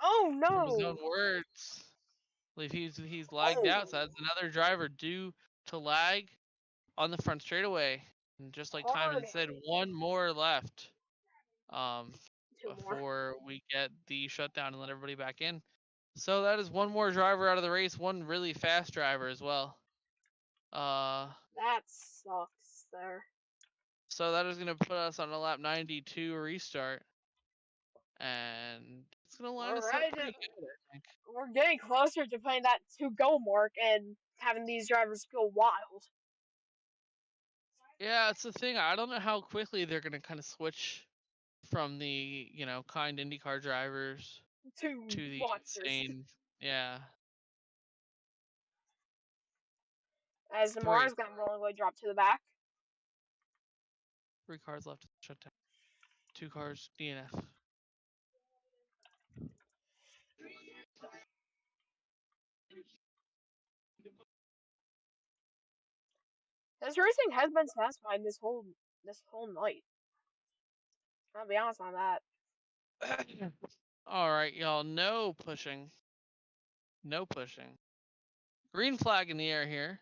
Oh From his no! own words. I believe he's lagged out, so that's another driver due to lag on the front straightaway. And just like Timon Hard. said, one more left. Two more. Before we get the shutdown and let everybody back in. So that is one more driver out of the race, one really fast driver as well. That sucks there. So that is gonna put us on a lap 92 restart. And it's gonna line us up Alright, pretty good, I think. we're getting closer to playing that 2-go mark and having these drivers go wild. Yeah, it's the thing. I don't know how quickly they're gonna kind of switch from the, kind IndyCar drivers To the monsters. insane. Yeah. As the Mars gonna willingly drop to the back. 3 cars left to shut down. 2 cars DNF. This racing has been satisfying this whole night. I'll be honest on that. All right, y'all. No pushing. No pushing. Green flag in the air here.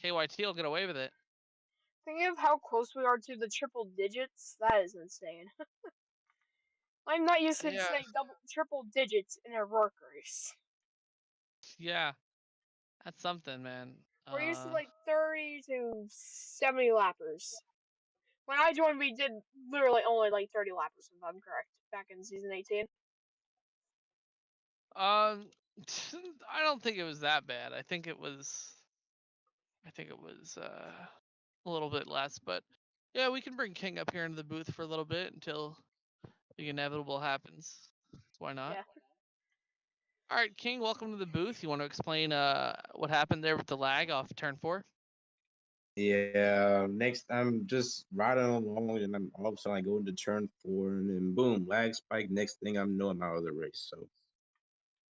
KYT will get away with it. Thinking of how close we are to the triple digits, that is insane. I'm not used to saying triple digits in a RARC race. Yeah. That's something, man. We're used to like 30 to 70 lappers. When I joined, we did literally only like 30 lappers, if I'm correct, back in season 18. I don't think it was that bad. I think it was a little bit less, but yeah, we can bring King up here into the booth for a little bit until the inevitable happens. Why not? Yeah. All right, King, welcome to the booth. You want to explain what happened there with the lag off turn 4? Yeah, next I'm just riding along and then all of a sudden I go into turn 4 and then boom, lag spike. Next thing I know, I'm out of the race. So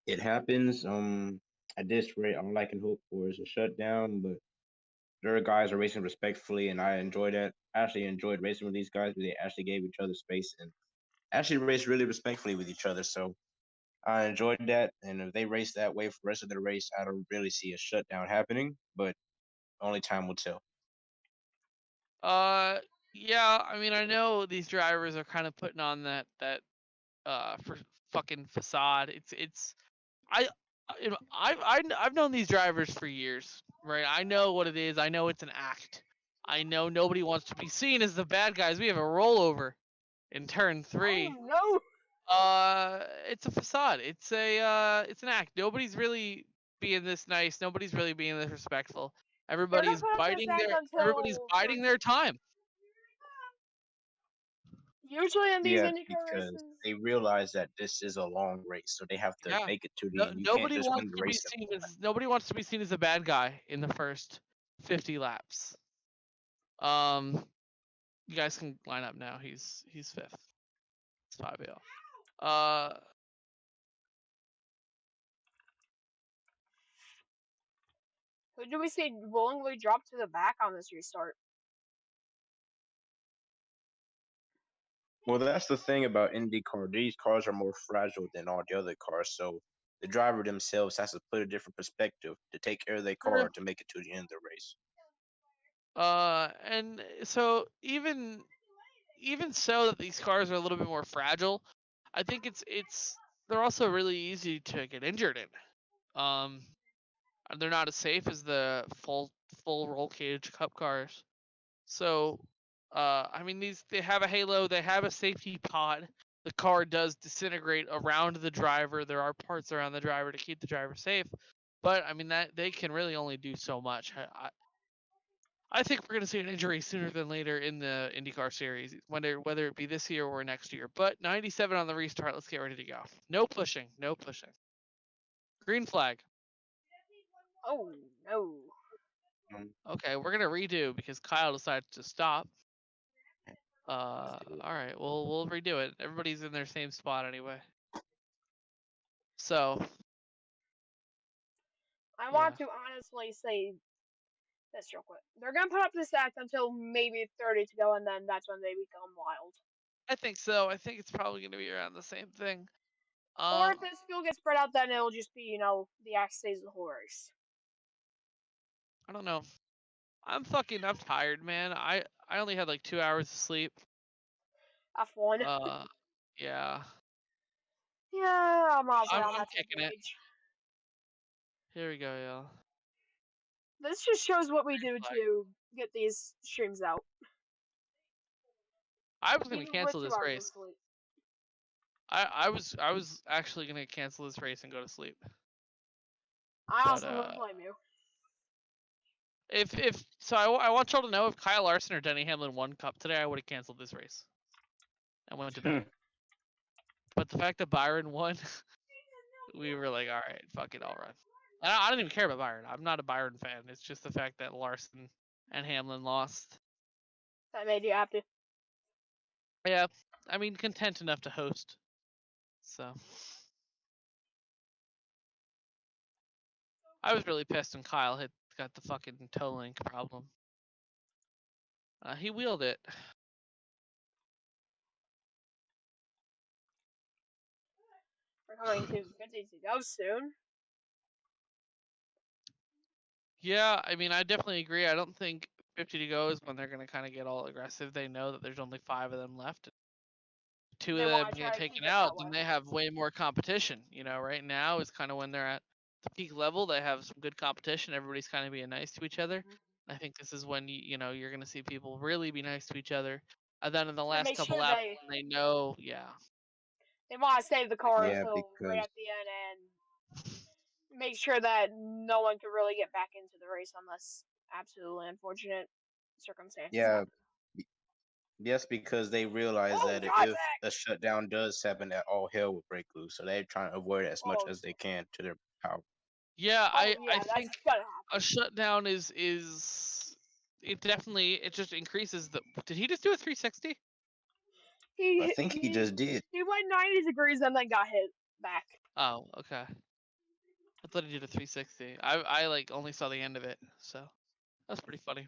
it happens. At this rate, all I can hope for is a shutdown, but their guys are racing respectfully and I enjoy that. I actually enjoyed racing with these guys, but they actually gave each other space and actually raced really respectfully with each other. So I enjoyed that. And if they race that way for the rest of the race, I don't really see a shutdown happening, but only time will tell. Yeah, I mean, I know these drivers are kind of putting on that for fucking facade. I've known these drivers for years, right? I know what it is. I know it's an act. I know nobody wants to be seen as the bad guys. We have a rollover in turn 3. Oh no! It's a facade. It's an act. Nobody's really being this nice. Nobody's really being this respectful. Everybody's biding their time. Usually in these IndyCar because races, they realize that this is a long race, so they have to make it to the end. You Nobody can't just wants win the to be race. nobody wants to be seen as a bad guy in the first 50 laps. You guys can line up now. He's 5th. It's 5-0. who do we see willingly drop to the back on this restart? Well, that's the thing about IndyCar. These cars are more fragile than all the other cars, so the driver themselves has to put a different perspective to take care of their car to make it to the end of the race. And so even so that these cars are a little bit more fragile, I think it's they're also really easy to get injured in. They're not as safe as the full roll cage cup cars. So, I mean, they have a halo, they have a safety pod. The car does disintegrate around the driver. There are parts around the driver to keep the driver safe, but I mean that they can really only do so much. I think we're gonna see an injury sooner than later in the IndyCar series, whether it be this year or next year. But 97 on the restart. Let's get ready to go. No pushing. No pushing. Green flag. Oh no. Okay, we're gonna redo because Kyle decided to stop. All right, we'll redo it. Everybody's in their same spot anyway. So I want to honestly say this real quick. They're gonna put up the stats until maybe 30 to go, and then that's when they become wild. I think so. I think it's probably gonna be around the same thing. Or if this field gets spread out, then it'll just be, the X stays the whole race. I don't know. I'm tired, man. I only had like 2 hours of sleep. F1. Yeah. Yeah, I'm also on I'm that kicking it. page. Here we go, y'all. This just shows what we do to get these streams out. I was gonna Even cancel with this 2 hours of race. sleep. I was actually gonna cancel this race and go to sleep. I also wouldn't blame you. If so, I want y'all to know if Kyle Larson or Denny Hamlin won Cup today, I would have canceled this race and went to bed. But the fact that Byron won, we were like, all right, fuck it, I'll run. And I didn't even care about Byron. I'm not a Byron fan. It's just the fact that Larson and Hamlin lost. That made you happy. Yeah, I mean, content enough to host. So I was really pissed when Kyle got the fucking toe link problem. He wheeled it. We're coming to 50 to go soon. Yeah, I mean, I definitely agree. I don't think 50 to go is when they're gonna kind of get all aggressive. They know that there's only 5 of them left. 2 of them get taken out, then they have way more competition. Right now is kind of when they're at the peak level. They have some good competition. Everybody's kind of being nice to each other. I think this is when you're gonna see people really be nice to each other. And then in the last couple laps, they know, they want to save the car Yeah, until right at the end and make sure that no one can really get back into the race unless absolutely unfortunate circumstances. Yeah. Yes, because they realize that if a shutdown does happen, that all hell will break loose. So they're trying to avoid it as much as they can to their power. Yeah, I think a shutdown is it definitely it just increases the. Did he just do a 360? I think he just did. He went 90 degrees and then got hit back. Oh, okay. I thought he did a 360. I like only saw the end of it, so that's pretty funny.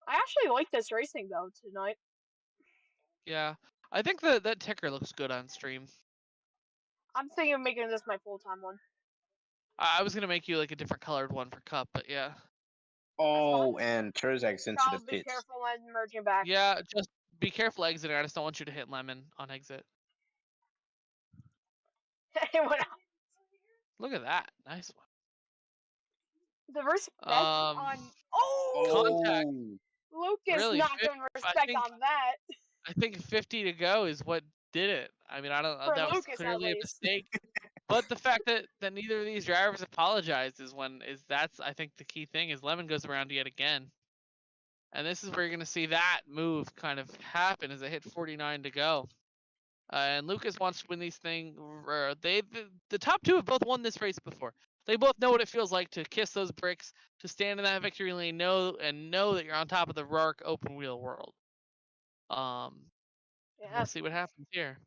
I actually like this racing though tonight. Yeah, I think that ticker looks good on stream. I'm thinking of making this my full-time one. I was gonna make you like a different colored one for Cup, but yeah. Oh, and Terzak's into the pits. Be careful when merging back. Yeah, just be careful exiting. I just don't want you to hit Lemon on exit. It went out. Look at that, nice one. The respect on contact. Lucas really, not doing respect on that. I think 50 to go is what did it. I mean, I don't. For that Lucas, was clearly a mistake. But the fact that neither of these drivers apologized that's I think the key thing is Lemon goes around yet again, and this is where you're gonna see that move kind of happen as they hit 49 to go. And Lucas wants to win these things. The top 2 have both won this race before. They both know what it feels like to kiss those bricks, to stand in that victory lane, know that you're on top of the RARC open wheel world. We'll see what happens here.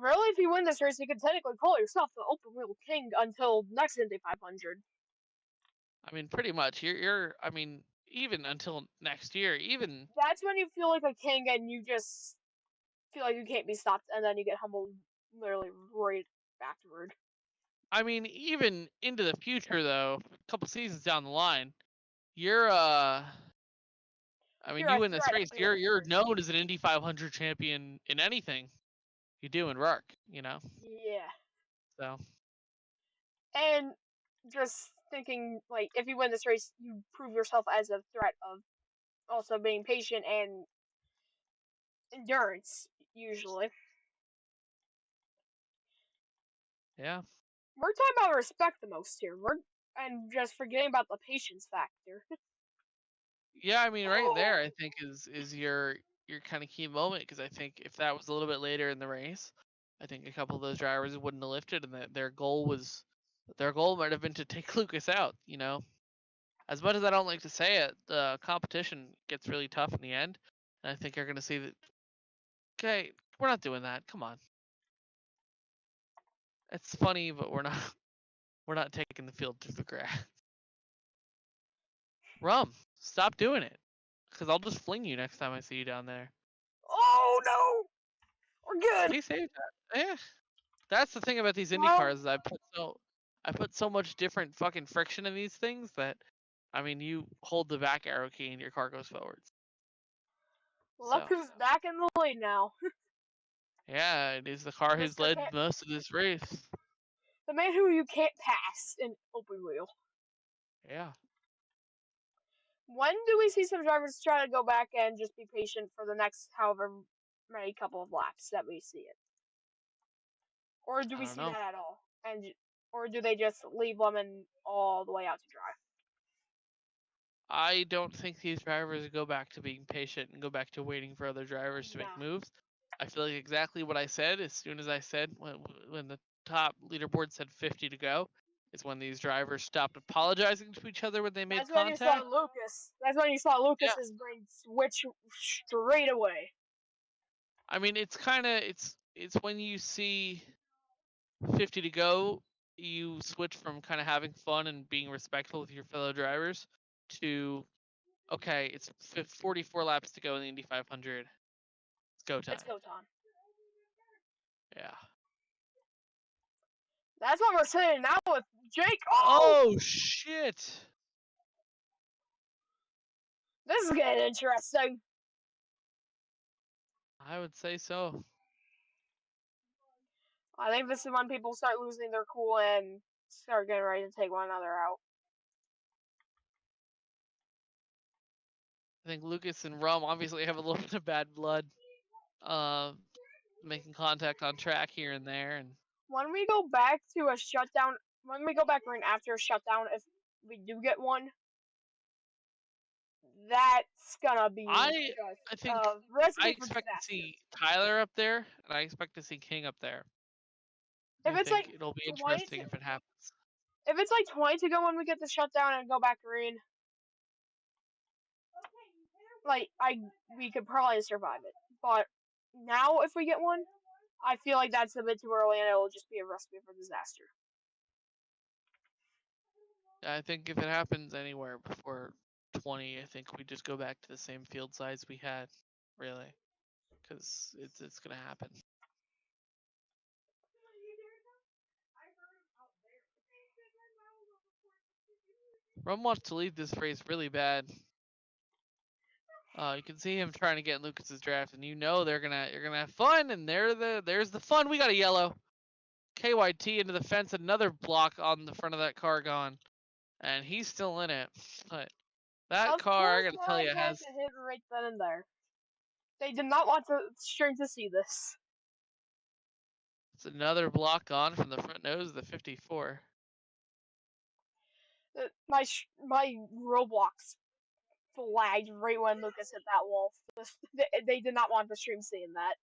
Really, if you win this race, you can technically call yourself the open wheel king until next Indy 500. I mean, pretty much. You're. I mean, even until next year, even. That's when you feel like a king, and you just feel like you can't be stopped, and then you get humbled literally right afterward. I mean, even into the future, though, a couple seasons down the line, you're I mean, You're you a win this threat race, on the you're outside. known as an Indy 500 champion in anything you do in RARC, you know? Yeah. So, And just thinking, like, if you win this race, you prove yourself as a threat of also being patient and endurance, usually. yeah. We're talking about respect the most here. And just forgetting about the patience factor. Yeah, I mean, right there, I think is your kind of key moment, because I think if that was a little bit later in the race, I think a couple of those drivers wouldn't have lifted, and that their goal might have been to take Lucas out. You know, as much as I don't like to say it, the competition gets really tough in the end, and I think you're gonna see that. Okay, we're not doing that. Come on, it's funny, but we're not we're not taking the field through the grass. Rum, stop doing it, because I'll just fling you next time I see you down there. Oh no! We're good! He saved that. Yeah. That's the thing about these Indy Well, cars is I put so much different fucking friction in these things that, I mean, you hold the back arrow key and your car goes forwards. look So who's back in the lead now. yeah, it is the car who's Mr. led Can't, most of this race. the man who you can't pass in open wheel. Yeah. When do we see some drivers try to go back and just be patient for the next however many couple of laps that we see it? Or do I we don't see know. that at all? Or do they just leave Lemon all the way out to dry? I don't think these drivers go back to being patient and go back to waiting for other drivers to make Nah. moves. I feel like exactly what I said as soon as I said when the top leaderboard said 50 to go is when these drivers stopped apologizing to each other when they made That's when you saw contact. Lucas. That's when you saw Yeah. Lucas's brain switch straight away. I mean, it's kind of it's when you see 50 to go, you switch from kind of having fun and being respectful with your fellow drivers to okay, it's 44 laps to go in the Indy 500. It's go time. It's go time. Yeah. That's what we're saying now with Jake. Oh shit! This is getting interesting. I would say so. I think this is when people start losing their cool and start getting ready to take one another out. I think Lucas and Rum obviously have a little bit of bad blood, making contact on track here and there, and When we go back to a shutdown, when we go back right after a shutdown, if we do get one, that's gonna be I just think a recipe I for expect to disaster. see Tyler up there, and I expect to see King up there. If I it's think like it'll be 20 interesting to, if it happens. if it's like 20 to go when we get the shutdown and go back green, like we could probably survive it. But now if we get one, I feel like that's a bit too early and it'll just be a recipe for disaster. I think if it happens anywhere before 20, I think we just go back to the same field size we had, really, because it's gonna happen. Rum wants to lead this race really bad. You can see him trying to get in Lucas's draft, and you know you're gonna have fun, and there's the fun. We got a yellow. KYT into the fence, another block on the front of that car gone, and he's still in it. But that Of car, I course, gotta tell Mark you, had has to hit right then and there. They did not want the string to see this. it's another block gone from the front nose of the 54. My Roblox flagged right when Lucas hit that wall. They did not want the stream seeing that.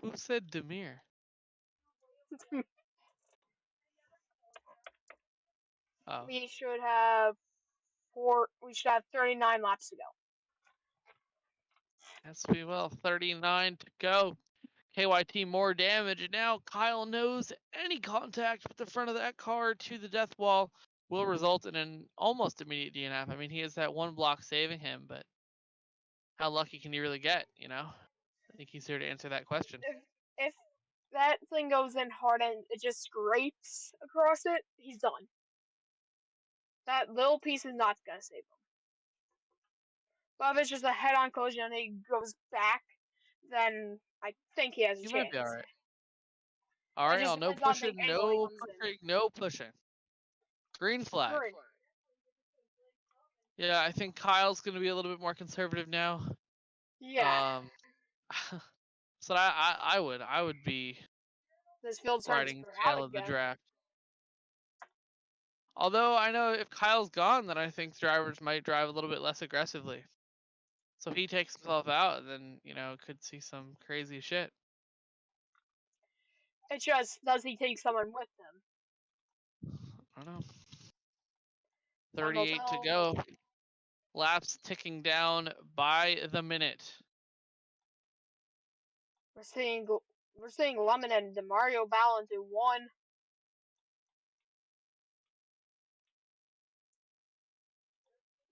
Who said Demir? Oh, We should have We should have 39 laps to go. has to be 39 to go. KYT more damage, and now Kyle knows any contact with the front of that car to the death wall will result in an almost immediate DNF. I mean, he has that one block saving him, but how lucky can you really get, you know? I think he's here to answer that question. If that thing goes in hard and it just scrapes across it, he's done. That little piece is not gonna save him. But if it's just a head-on collision and he goes back, then I think he has a You chance. might be alright. All It right, just I'll no depends on pushing, the angle he no comes in. pushing, no pushing. Green flag. Green. Yeah, I think Kyle's gonna be a little bit more conservative now. Yeah. So I would be This field turns riding out tail of the again. draft. Although I know if Kyle's gone, then I think drivers might drive a little bit less aggressively. So if he takes himself out, then could see some crazy shit. It's just, does he take someone with him? I don't know. Time will 38 to tell. go. Laps ticking down by the minute. We're seeing Lemon and Demario battle into one.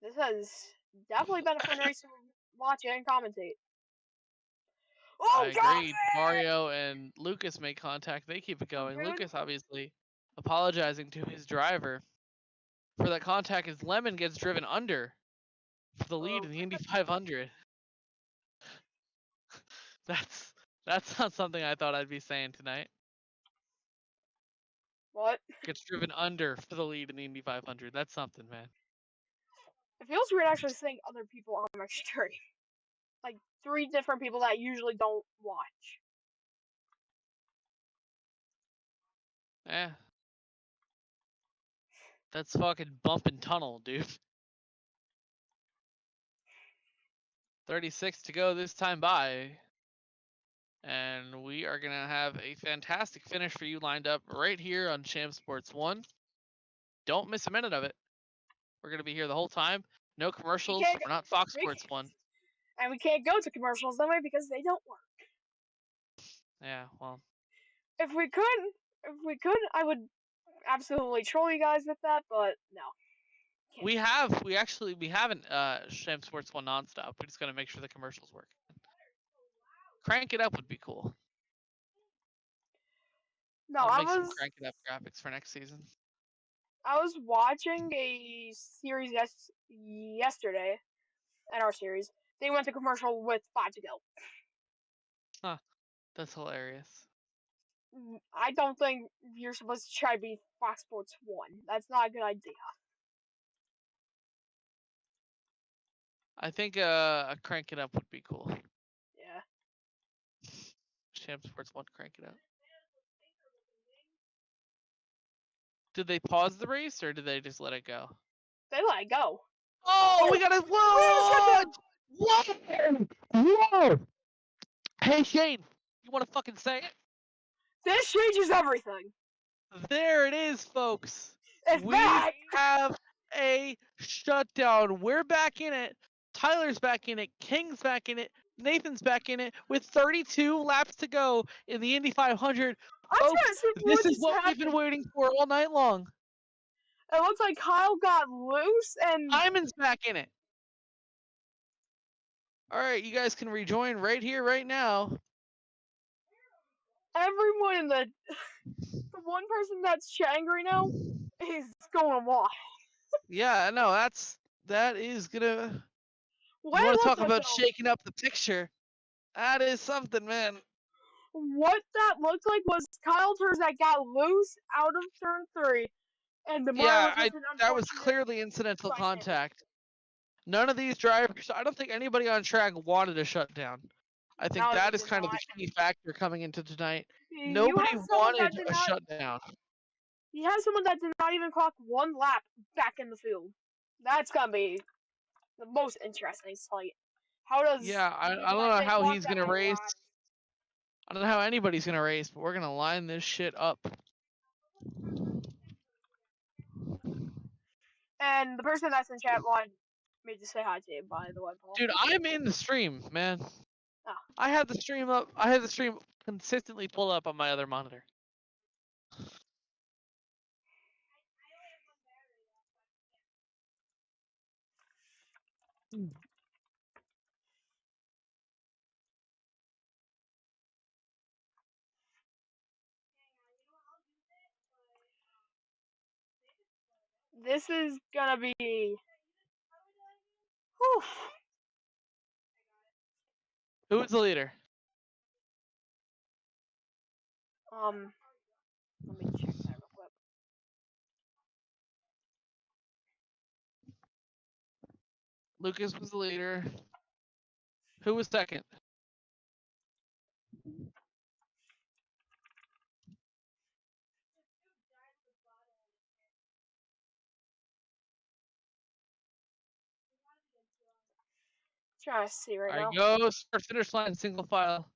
This has definitely been a fun race to watch and commentate. Oh, I God! agree. Mario and Lucas make contact. They keep it going. Good. Lucas obviously apologizing to his driver for that contact as Lemon gets driven under for the lead in the Indy 500. That's not something I thought I'd be saying tonight. What? Gets driven under for the lead in the Indy 500. That's something, man. It feels weird actually seeing other people on my stream. Like 3 different people that I usually don't watch. Eh. That's fucking bump and tunnel, dude. 36 to go this time by. And we are going to have a fantastic finish for you lined up right here on Champ Sports 1. Don't miss a minute of it. We're going to be here the whole time. No commercials. We're not Fox Sports 1. And we can't go to commercials that way because they don't work. Yeah, well. If we could, I would absolutely troll you guys with that, but no. Can't. We haven't Champ Sports 1 nonstop. We just got to make sure the commercials work. Crank it up would be cool. No, I'll make some crank it up graphics for next season. I was watching a series yesterday, in our series. They went to commercial with 5 to go. Huh. That's hilarious. I don't think you're supposed to try to be Fox Sports 1. That's not a good idea. I think a crank it up would be cool. Yeah. Champ Sports 1 crank it up. Did they pause the race or did they just let it go? They let it go. Oh, we got a whoa! Whoa! Hey Shane, you want to fucking say it? This changes everything. There it is, folks. It's We back. have a shutdown. We're back in it. Tyler's back in it. King's back in it. Nathan's back in it with 32 laps to go in the Indy 500. Folks, this is what we've been waiting for all night long. It looks like Kyle got loose and Simon's back in it. All right, you guys can rejoin right here, right now. everyone in the one person that's chatting right now is going wild. Yeah, no, that is gonna. What You want it to looks talk like, about though, shaking up the picture? That is something, man. what that looked like was Kyle turns that got loose out of turn 3, and Yeah, that was unfortunate clearly incidental bystander. contact. None of these drivers. I don't think anybody on track wanted a shutdown. I think No, that they is did kind of the not. key factor coming into tonight. You Nobody have someone that wanted did a not. shutdown. You have someone that did not even clock 1 lap back in the field. That's gonna be the most interesting sight. How does Yeah, I don't know how he's gonna race. I don't know how anybody's gonna race, but we're gonna line this shit up. And the person that's in chat wanted me to say hi to you, by the way, Paul. Dude, I'm in the stream, man. Oh. I have the stream up. I have the stream consistently pulled up on my other monitor. This is gonna be. Whew. Who is the leader? Let me check that real quick. Lucas was the leader. Who was second? Trying to see right All now. right, go start finish line single file.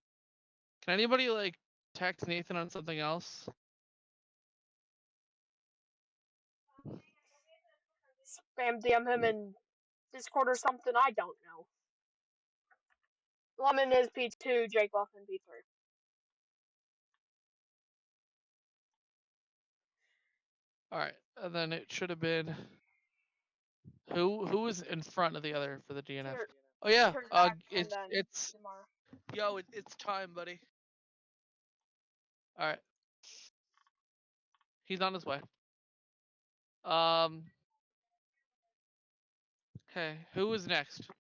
Can anybody like text Nathan on something else? Spam DM him in Discord or something. I don't know. Lemon is P2, Jake Buffin P3. All right, and then it should have been who was in front of the other for the DNF. Oh yeah, it's it's time, buddy. All right, he's on his way. Okay, who is next?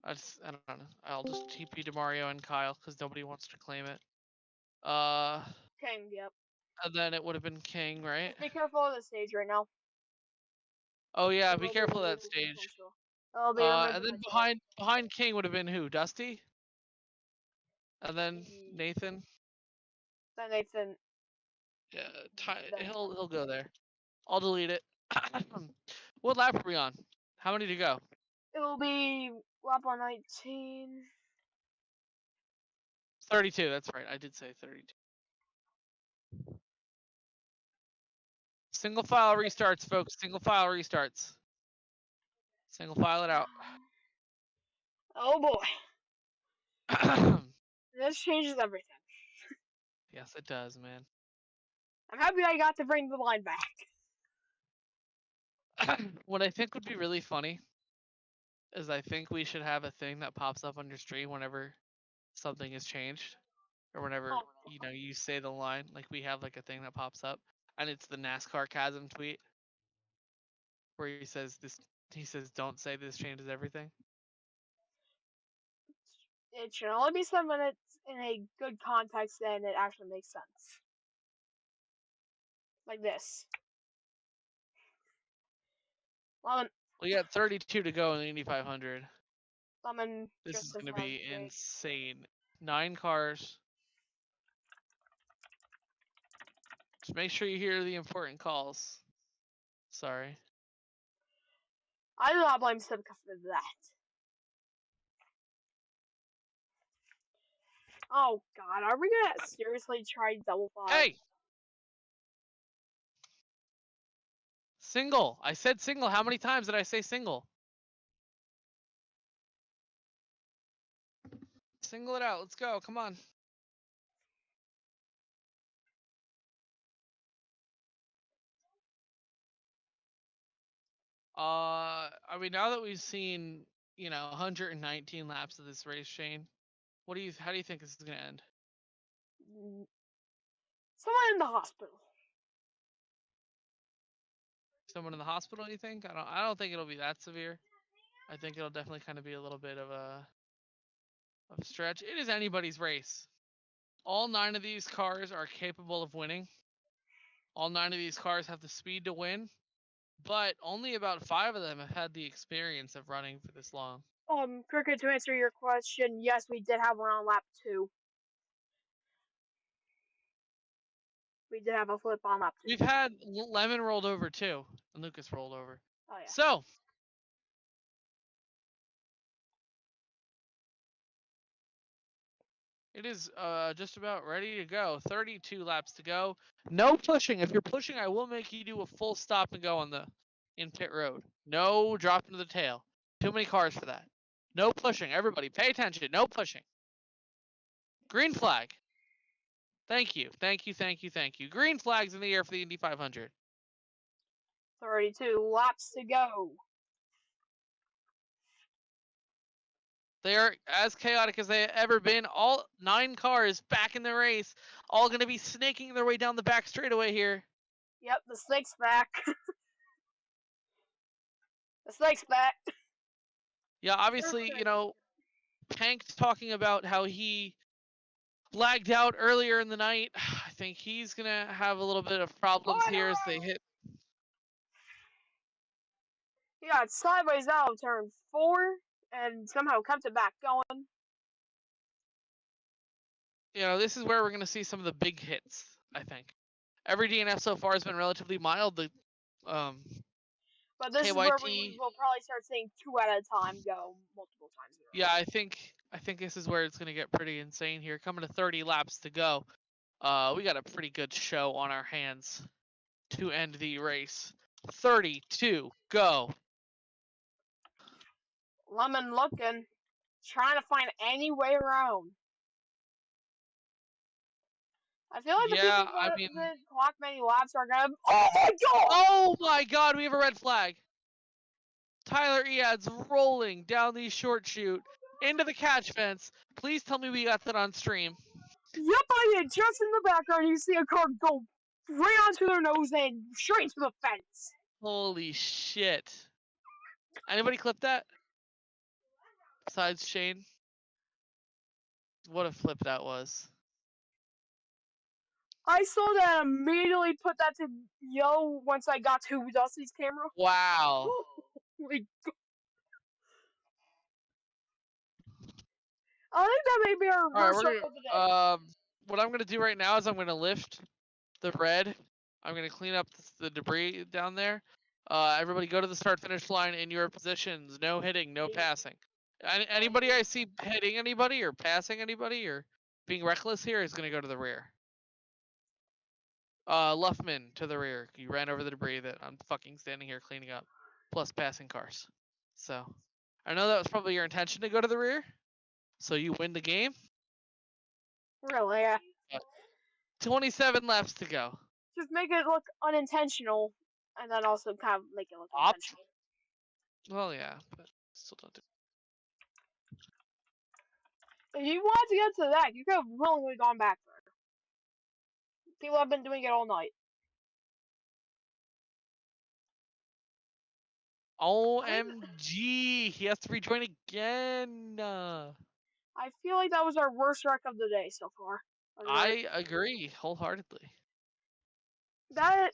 I don't know. I'll just TP to Mario and Kyle because nobody wants to claim it. King, yep. And then it would have been King, right? Just be careful of the stage right now. Oh yeah, It be will careful of that removing stage. potential. It'll be And removing then potential. behind King would have been who? Dusty. And then Nathan. Then Nathan. Yeah, he'll go there. I'll delete it. What lap are we on? How many to go? It will be lap on 19. 32. That's right. I did say 32. Single file restarts, folks. Single file restarts. Single file it out. Oh boy. This changes everything. Yes, it does, man. I'm happy I got to bring the line back. What I think would be really funny is I think we should have a thing that pops up on your stream whenever something is changed. Or whenever, you say the line. Like we have like a thing that pops up. And it's the NASCAR Chasm tweet. Where he says don't say this changes everything. It should only be said when it's in a good context and it actually makes sense. Like this. Lemon. We got 32 to go in the Indy 500. Lemon. This is going to just be Jake. insane. 9 cars. Just make sure you hear the important calls. Sorry. I do not blame Simca for that. Oh god, are we gonna seriously try double five? Hey! Single. I said single. How many times did I say single? Single it out. Let's go. Come on. I mean, now that we've seen, 119 laps of this race, Shane, how do you think this is gonna end? Someone in the hospital. Someone in the hospital, you think? I don't think it'll be that severe. I think it'll definitely kind of be a little bit of a stretch. It is anybody's race. All 9 of these cars are capable of winning. All 9 of these cars have the speed to win, but only about 5 of them have had the experience of running for this long. Cricket, to answer your question, yes, we did have one on lap 2. We did have a flip on lap 2. We've had Lemon rolled over too, and Lucas rolled over. Oh yeah. So, it is just about ready to go. 32 laps to go. No pushing. If you're pushing, I will make you do a full stop and go in pit road. No drop into the tail. Too many cars for that. No pushing. Everybody, pay attention. No pushing. Green flag. Thank you. Thank you. Thank you. Thank you. Green flags in the air for the Indy 500. 32 laps to go. They are as chaotic as they have ever been. All 9 cars back in the race. All going to be snaking their way down the back straightaway here. Yep, the snake's back. The snake's back. Yeah, obviously, you know, Hank's talking about how he lagged out earlier in the night. I think he's gonna have a little bit of problems here as they hit. He got sideways out of turn 4 and somehow kept it back going. You know, this is where we're gonna see some of the big hits. I think every DNF so far has been relatively mild. The But this is where we KYT. will probably start seeing 2 at a time go multiple times in a row. Yeah, I think this is where it's gonna get pretty insane here. Coming to 30 laps to go. We got a pretty good show on our hands to end the race. 32, go. Lemon looking, trying to find any way around. I feel like the Yeah, people I that mean, clock many laps are gonna. Oh my god! oh my God, we have a red flag. Tyler Ead's rolling down the short chute into the catch fence. Please tell me we got that on stream. Yep, I did. Just in the background, you see a car go right onto their nose and straight to the fence. Holy shit. Anybody clip that? Besides Shane? What a flip that was. I saw that and immediately put that to yo once I got to Dusty's camera. Wow. Like, I think that may be our All right, worst we're wreck of the day. what I'm gonna do right now is I'm gonna lift the red. I'm gonna clean up the debris down there. Everybody go to the start finish line in your positions. No hitting, no passing. Anybody I see hitting anybody or passing anybody or being reckless here is gonna go to the rear. Luffman to the rear. You ran over the debris that I'm fucking standing here cleaning up, plus passing cars. So I know that was probably your intention to go to the rear, so you win the game. Really, yeah. 27 laps to go. Just make it look unintentional, and then also kind of make it look intentional. Well, yeah, but still don't do. If you wanted to get to that, you could have willingly gone back there. People have been doing it all night. OMG, he has to rejoin again. I feel like that was our worst wreck of the day so far. I agree wholeheartedly. That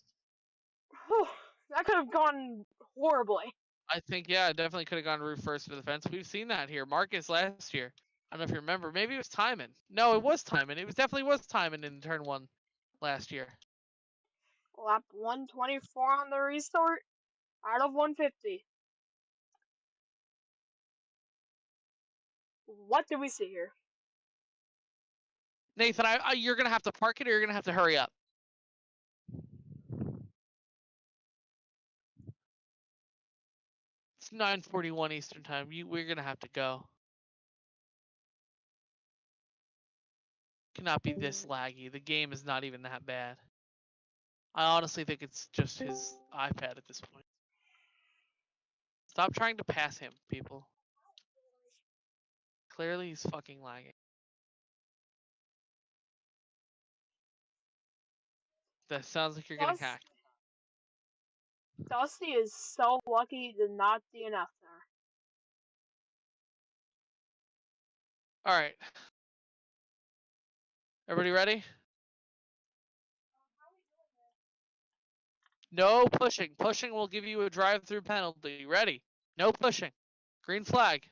could have gone horribly. I think, yeah, it definitely could have gone roof first to the fence. We've seen that here. Marcus last year. I don't know if you remember. Maybe it was Timon. No, it was Timon. It definitely was Timon in turn 1 last year. Lap 124 on the restart out of 150. What did we see here? Nathan, you're going to have to park it or you're going to have to hurry up. It's 9:41 Eastern time. We're going to have to go. Cannot be this laggy. The game is not even that bad. I honestly think it's just his iPad at this point. Stop trying to pass him, people. Clearly he's fucking lagging. That sounds like you're getting hacked. Dusty is so lucky to not DNF there. Alright. Everybody ready? No pushing. Pushing will give you a drive-through penalty. Ready? No pushing. Green flag.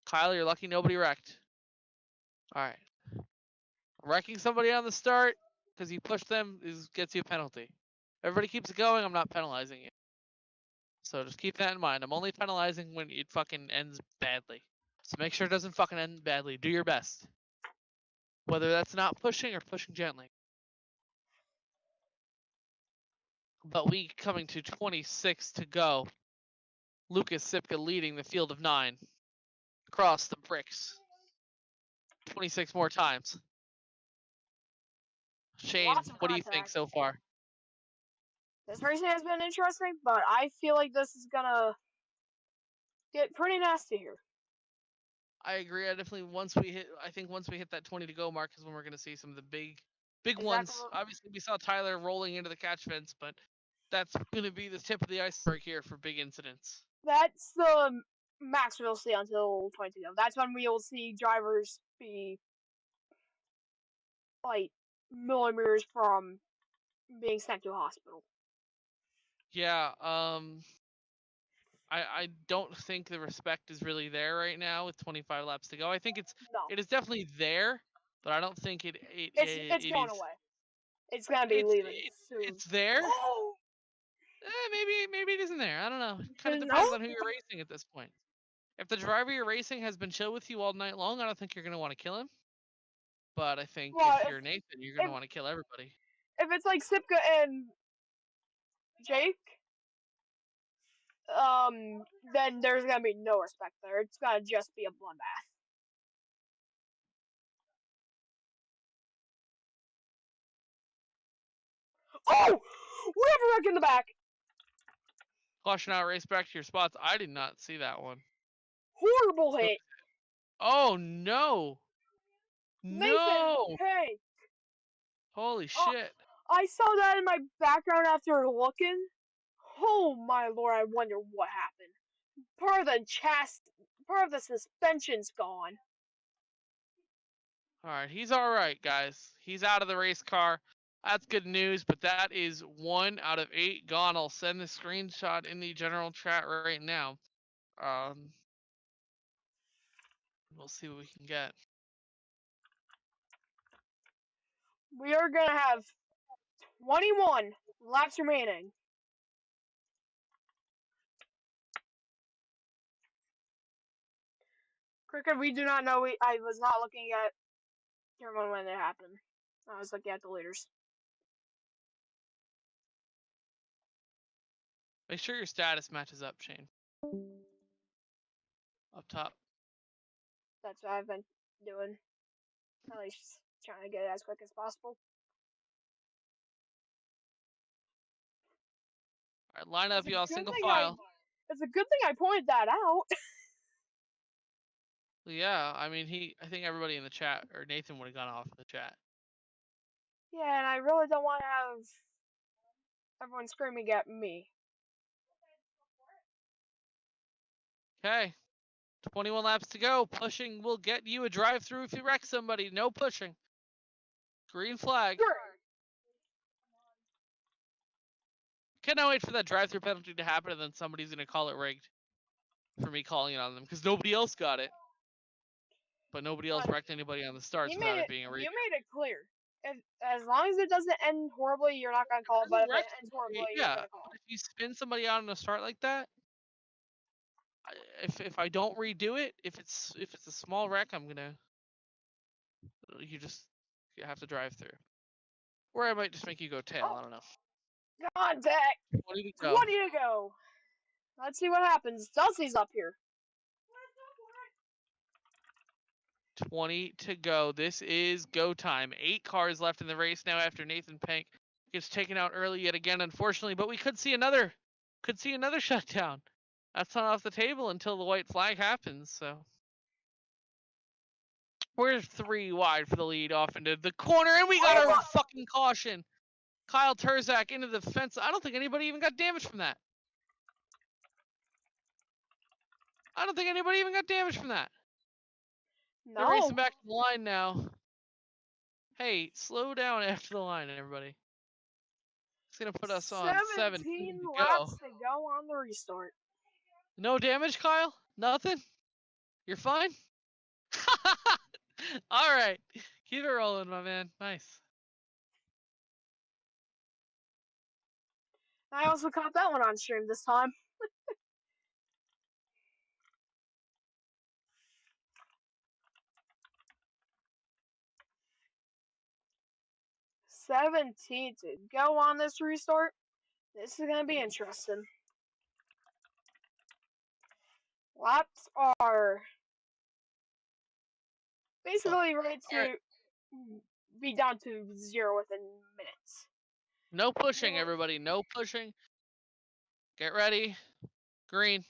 Kyle, you're lucky nobody wrecked. Alright. Wrecking somebody on the start because you pushed them gets you a penalty. Everybody keeps going, I'm not penalizing you. So just keep that in mind. I'm only penalizing when it fucking ends badly. So make sure it doesn't fucking end badly. Do your best. Whether that's not pushing or pushing gently. But we coming to 26 to go. Lucas Sipka leading the field of 9. Across the bricks. 26 more times. Shane, what do you think so far? This racing has been interesting, but I feel like this is gonna get pretty nasty here. I agree. I definitely once we hit that 20 to go mark is when we're gonna see some of the big Big Is that ones. the- Obviously, we saw Tyler rolling into the catch fence, but that's going to be the tip of the iceberg here for big incidents. That's the max we'll see until 22. That's when we'll see drivers be like millimeters from being sent to a hospital. Yeah, I don't think the respect is really there right now with 25 laps to go. I think No, it is definitely there, but I don't think it it's it going is. away. It's gonna be leaving soon. It's there. Oh, Maybe it isn't there. I don't know. It kind of no. depends on who you're racing at this point. If the driver you're racing has been chill with you all night long, I don't think you're gonna want to kill him. But I think Well, if you're Nathan, you're gonna want to kill everybody. if it's like Sipka and Jake, then there's gonna be no respect there. It's gonna just be a bloodbath. Oh! We have a wreck in the back! Caution out, race back to your spots. I did not see that one. Horrible hit! Oh no! No! Nathan, hey! Holy Oh. shit! I saw that in my background after looking. Oh my lord, I wonder what happened. Part of the suspension's gone. Alright, he's alright, guys. He's out of the race car. That's good news, but that is 1 out of 8 gone. I'll send the screenshot in the general chat right now. We'll see what we can get. We are gonna have 21 laps remaining. Cricket, we do not know. I was not looking at German when it happened. I was looking at the leaders. Make sure your status matches up, Shane. Up top. That's what I've been doing. At least trying to get it as quick as possible. Alright, line up, It's a y'all, good single thing file. It's a good thing I pointed that out. Yeah, I mean, I think everybody in the chat, or Nathan would have gone off in the chat. Yeah, and I really don't want to have everyone screaming at me. Okay. 21 laps to go. Pushing will get you a drive-through if you wreck somebody. No pushing. Green flag. Sure. Cannot wait for that drive-through penalty to happen, and then somebody's going to call it rigged for me calling it on them, because nobody else got it. But nobody else wrecked anybody on the starts without it being a rig. You made it clear. As long as it doesn't end horribly, you're not gonna call it. But if it ends horribly, you're gonna call but it. if you spin somebody out on a start like that, if I don't redo it, if it's a small wreck, you have to drive through, or I might just make you go tail. I don't know. Contact. 20 to go. 20 to go. Let's see what happens. Dulcie's up here. 20 to go. This is go time. 8 cars left in the race now after Nathan Pank gets taken out early yet again, unfortunately. But we could see another shutdown. That's not off the table until the white flag happens. So we're 3 wide for the lead off into the corner, and we got our fucking caution. Kyle Turzak into the fence. I don't think anybody even got damaged from that. No. They're racing back to the line now. Hey, slow down after the line, everybody. It's going to put us on 17 to laps go. to go on the restart. No damage, Kyle? Nothing? You're fine? All right. Keep it rolling, my man. Nice. I also caught that one on stream this time. $17 to go on this restart. This is gonna be interesting. Laps are basically ready to be down to 0 within minutes. No pushing, everybody. No pushing. Get ready. Green.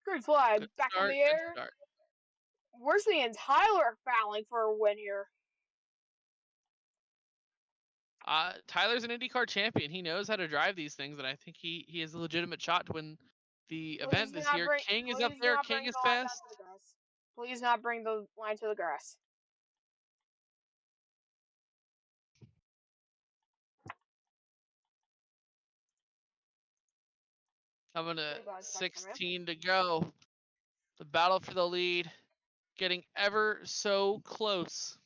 Green flag Good back start, in the good air. start. We're seeing Tyler fouling for a win here. Tyler's an IndyCar champion. He knows how to drive these things, and I think he has a legitimate shot to win the event this year. King is up there. King is fast. Please not bring the line to the grass. Coming to 16 to go. The battle for the lead getting ever so close.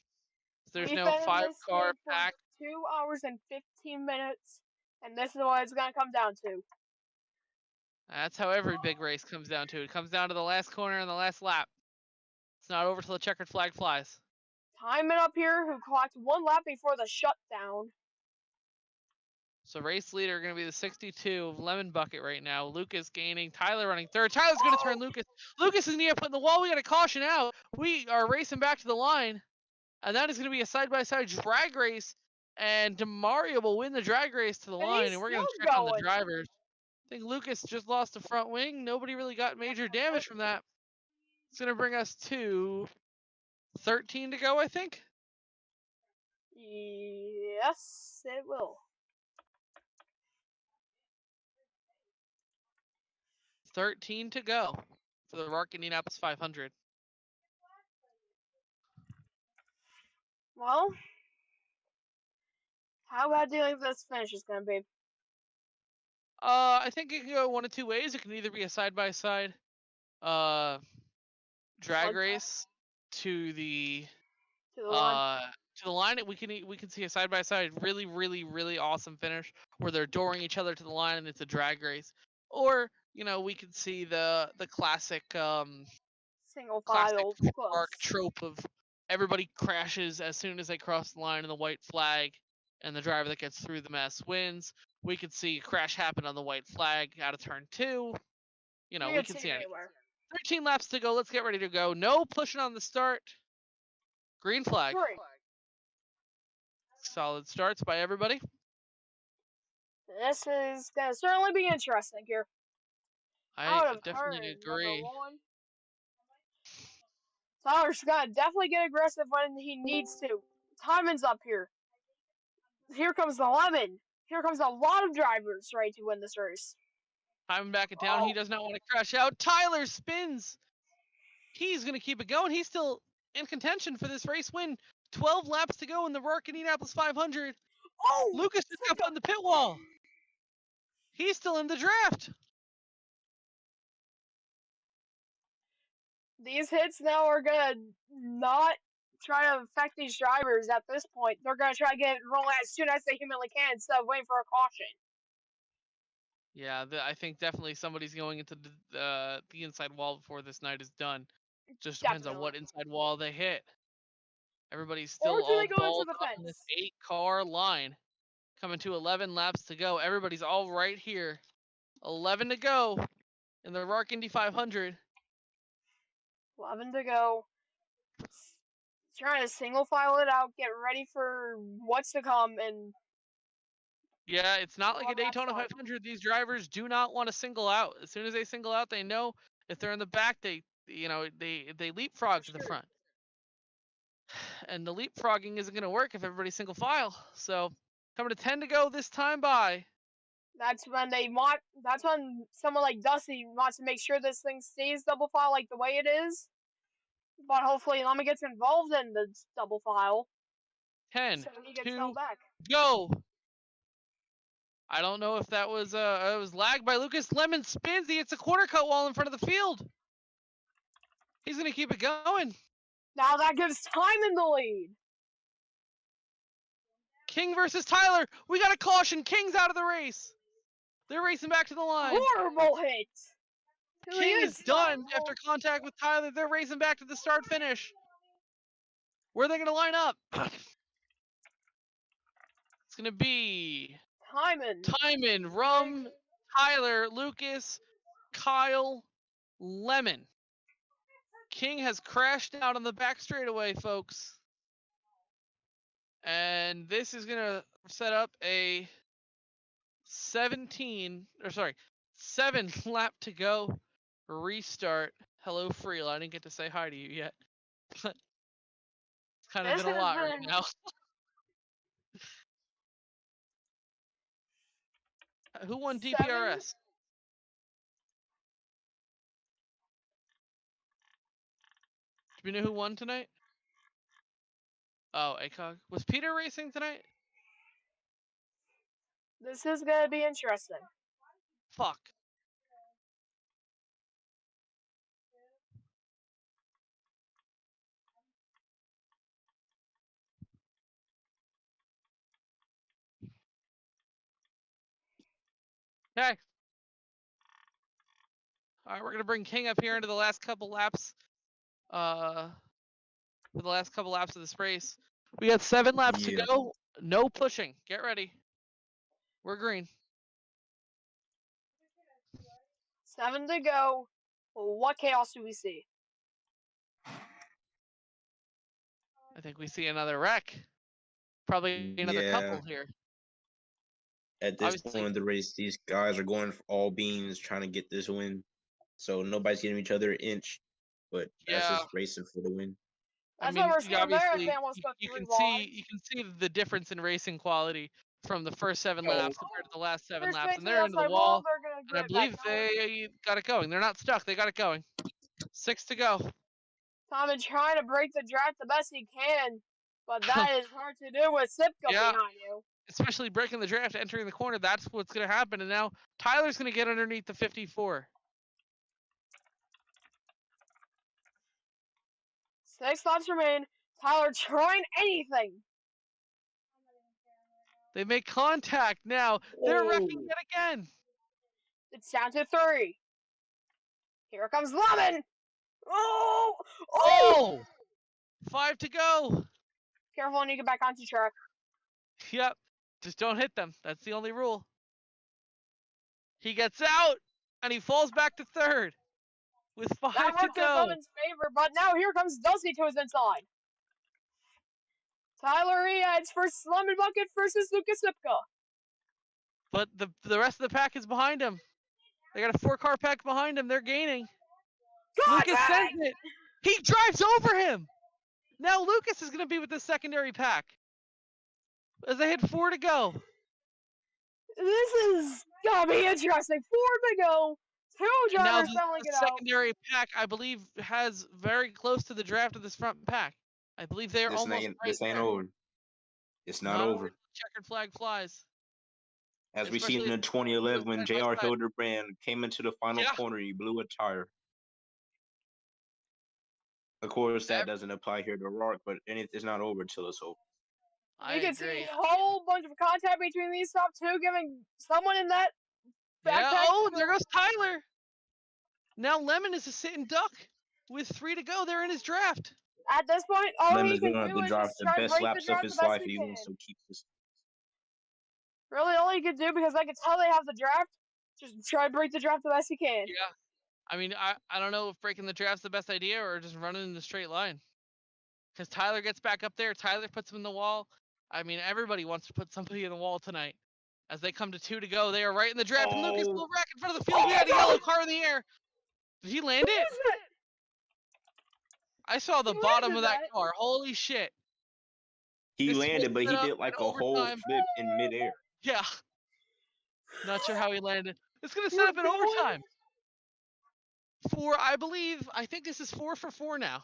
There's no 5-car pack. 2 hours and 15 minutes, and this is what it's gonna come down to. That's how every big race comes down to. It comes down to the last corner and the last lap. It's not over till the checkered flag flies. Timon up here, who clocked 1 lap before the shutdown. So race leader going to be the 62 of Lemon Bucket right now. Lucas gaining. Tyler running third. Tyler's going to turn Lucas. Lucas is going to get put in the wall. We got a caution out. We are racing back to the line. And that is going to be a side-by-side drag race. And DeMario will win the drag race to the line. And we're going to check on the drivers. I think Lucas just lost the front wing. Nobody really got major damage from that. It's going to bring us to 13 to go, I think. Yes, it will. 13 to go for the RARC Indianapolis 500. Well, how bad do you think this finish is going to be? I think it can go one of two ways. It can either be a side-by-side drag race to the line. We can see a side-by-side really, really, really awesome finish where they're dooring each other to the line and it's a drag race. Or, you know, we could see the classic single file RARC trope of everybody crashes as soon as they cross the line in the white flag, and the driver that gets through the mess wins. We could see a crash happen on the white flag out of turn 2. You know, we can see anywhere. 13 laps to go. Let's get ready to go. No pushing on the start. Green flag. Solid starts by everybody. This is going to certainly be interesting here. I definitely agree. Tyler's going to definitely get aggressive when he needs to. Timon's up here. Here comes the Lemon. Here comes a lot of drivers ready to win this race. Timon back it down. He does not want to crash out. Tyler spins. He's going to keep it going. He's still in contention for this race win. 12 laps to go in the RARC Indianapolis 500. Oh! Lucas just got put on the pit wall. He's still in the draft. These hits now are going to not try to affect these drivers at this point. They're going to try to get it rolling as soon as they humanly can instead of waiting for a caution. Yeah, I think definitely somebody's going into the inside wall before this night is done. It just depends on what inside wall they hit. Everybody's still all balled up on this 8-car line. Coming to 11 laps to go. Everybody's all right here. 11 to go in the RARC Indy 500. 11 to go. Trying to single file it out, get ready for what's to come, and yeah, it's not like a Daytona 500. These drivers do not want to single out. As soon as they single out, they know if they're in the back, they leapfrog to the front. And the leapfrogging isn't going to work if everybody's single file. So coming to 10 to go this time by. That's when someone like Dusty wants to make sure this thing stays double file like the way it is. But hopefully Lemon gets involved in the double file. 10, so he gets 2, back. Go! I don't know if that was it was lagged by Lucas. Lemon spins. He hits a corner cut wall in front of the field. He's going to keep it going. Now that gives Timon the lead. King versus Tyler. We got a caution. King's out of the race. They're racing back to the line. Horrible hit. King is done after contact with Tyler. They're racing back to the start finish. Where are they going to line up? It's going to be Timon, Rum, Tyler, Lucas, Kyle, Lemon. King has crashed out on the back straightaway, folks. And this is going to set up a 7 lap to go restart. Hello, Freel. I didn't get to say hi to you yet. It's kind of been a lot right now. Who won 7. DPRS? Do we know who won tonight? Oh, ACOG. Was Peter racing tonight? This is gonna be interesting. Fuck. Okay. Alright, we're gonna bring King up here into the last couple laps. For the last couple laps of this race. We got 7 laps to Yeah. go. No pushing. Get ready. We're green. 7 to go. What chaos do we see? I think we see another wreck. Probably another Yeah. couple here. At this Obviously- point in the race, these guys are going for all beams, trying to get this win. So nobody's giving each other an inch, but that's Yeah. just racing for the win. That's I mean, why we're scoring there. obviously, Fan wants to go you 3 can wide. see the difference in racing quality from the first 7 Oh. laps compared to the last 7 They're laps, straight and to they're the into the outside wall. They're gonna And I get believe back going. they got it going. They're not stuck. They got it going. 6 to go. Tommy trying to break the draft the best he can, but that is hard to do with Sipka Yeah. behind you. Especially breaking the draft, entering the corner. That's what's going to happen. And now Tyler's going to get underneath the 54. 6 laps remain. Tyler trying anything. They make contact now. They're wrecking Oh. yet again. It's down to 3. Here comes Lemon. Oh! Oh! 5 to go. Careful when you get back onto track. Yep. Just don't hit them. That's the only rule. He gets out, and he falls back to 3rd with 5 That to worked in go. Lemon's favor, but now here comes Dusty to his inside. Tyler Eads for Lemon Bucket versus Lucas Sipka. But the rest of the pack is behind him. They got a 4-car pack behind him. They're gaining. Lucas sends it. He drives over him. Now Lucas is going to be with the secondary pack. As they hit 4 to go. This is gonna be interesting. 4 to go. 2 And now drivers finally the get out. secondary pack, I believe, has very close to the draft of this front pack. I believe they are This almost ain't right this ain't there. over. It's not over. Checkered flag flies. As we seen Especially in 2011 when side by J.R. side. Hildebrand came into the final Yeah. corner, he blew a tire. Of course, that Ev- doesn't apply here to RARC, but it's not over until it's over. I You can agree. see a whole bunch of contact between these top 2, giving someone in that Yeah. backpack. Oh, there goes Tyler. Now Lemon is a sitting duck with 3 to go. They're in his draft. At this point, all he Lemon's can going to have do to is drive just the try to best break the laps of draft his the best life if he he can. wants to keep this. Really, all he can do, because I can tell they have the draft, just try to break the draft the best he can. Yeah. I mean, I don't know if breaking the draft's the best idea or just running in the straight line. Because Tyler gets back up there. Tyler puts him in the wall. I mean, everybody wants to put somebody in the wall tonight. As they come to 2 to go, they are right in the draft. And Lucas Oh. will wreck in front of the field. We had a yellow car in the air. Did he land Who it? is it? I saw the He bottom landed of that that. car. Holy shit. He This was landed, but he set up did like in a whole overtime. flip in midair. Yeah. Not sure how he landed. It's going to We're set up in going. overtime. I think this is 4 for 4 now.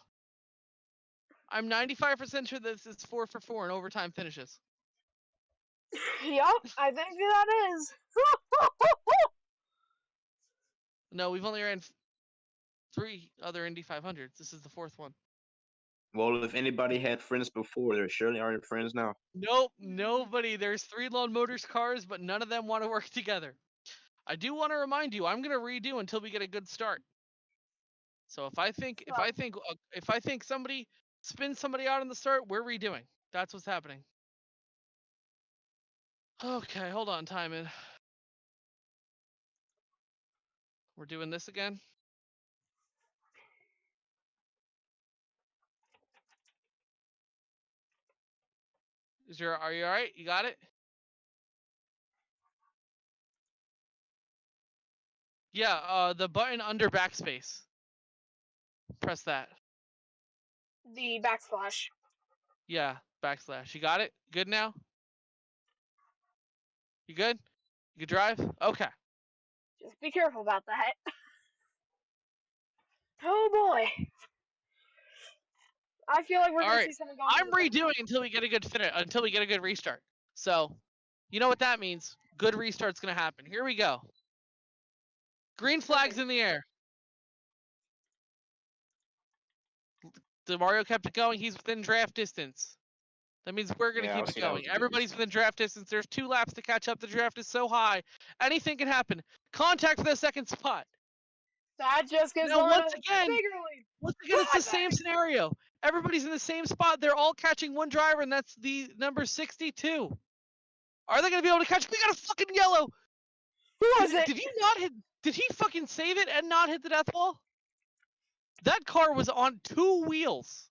I'm 95% sure this is 4 for 4 in overtime finishes. Yup, I think that is. No, we've only ran 3 other Indy 500s. This is the 4th one. Well, if anybody had friends before, there surely aren't friends now. Nope, nobody. There's 3 Lawn Motors cars, but none of them want to work together. I do want to remind you, I'm gonna redo until we get a good start. So if I think somebody spins somebody out in the start, we're redoing. That's what's happening. Okay, hold on, Timon. We're doing this again. Are you all right? You got it? Yeah, the button under backspace. Press that. The backslash. Yeah, backslash. You got it? Good now? You good? You can drive? Okay. Just be careful about that. Oh boy. I feel like we're All gonna right. see something going. I'm redoing until we get a good finish, until we get a good restart. So, you know what that means? Good restart's gonna happen. Here we go. Green flags in the air. Mario kept it going. He's within draft distance. That means we're gonna Yeah, keep I'll it see that going. was good. Everybody's within draft distance. There's 2 laps to catch up. The draft is so high. Anything can happen. Contact for the second spot. That just gives Now, one once a again, bigger lead. it's the same scenario. Everybody's in the same spot. They're all catching one driver, and that's the number 62. Are they gonna be able to catch? We got a fucking yellow. Who was it? Did he not hit? Did he fucking save it and not hit the death wall? That car was on 2 wheels.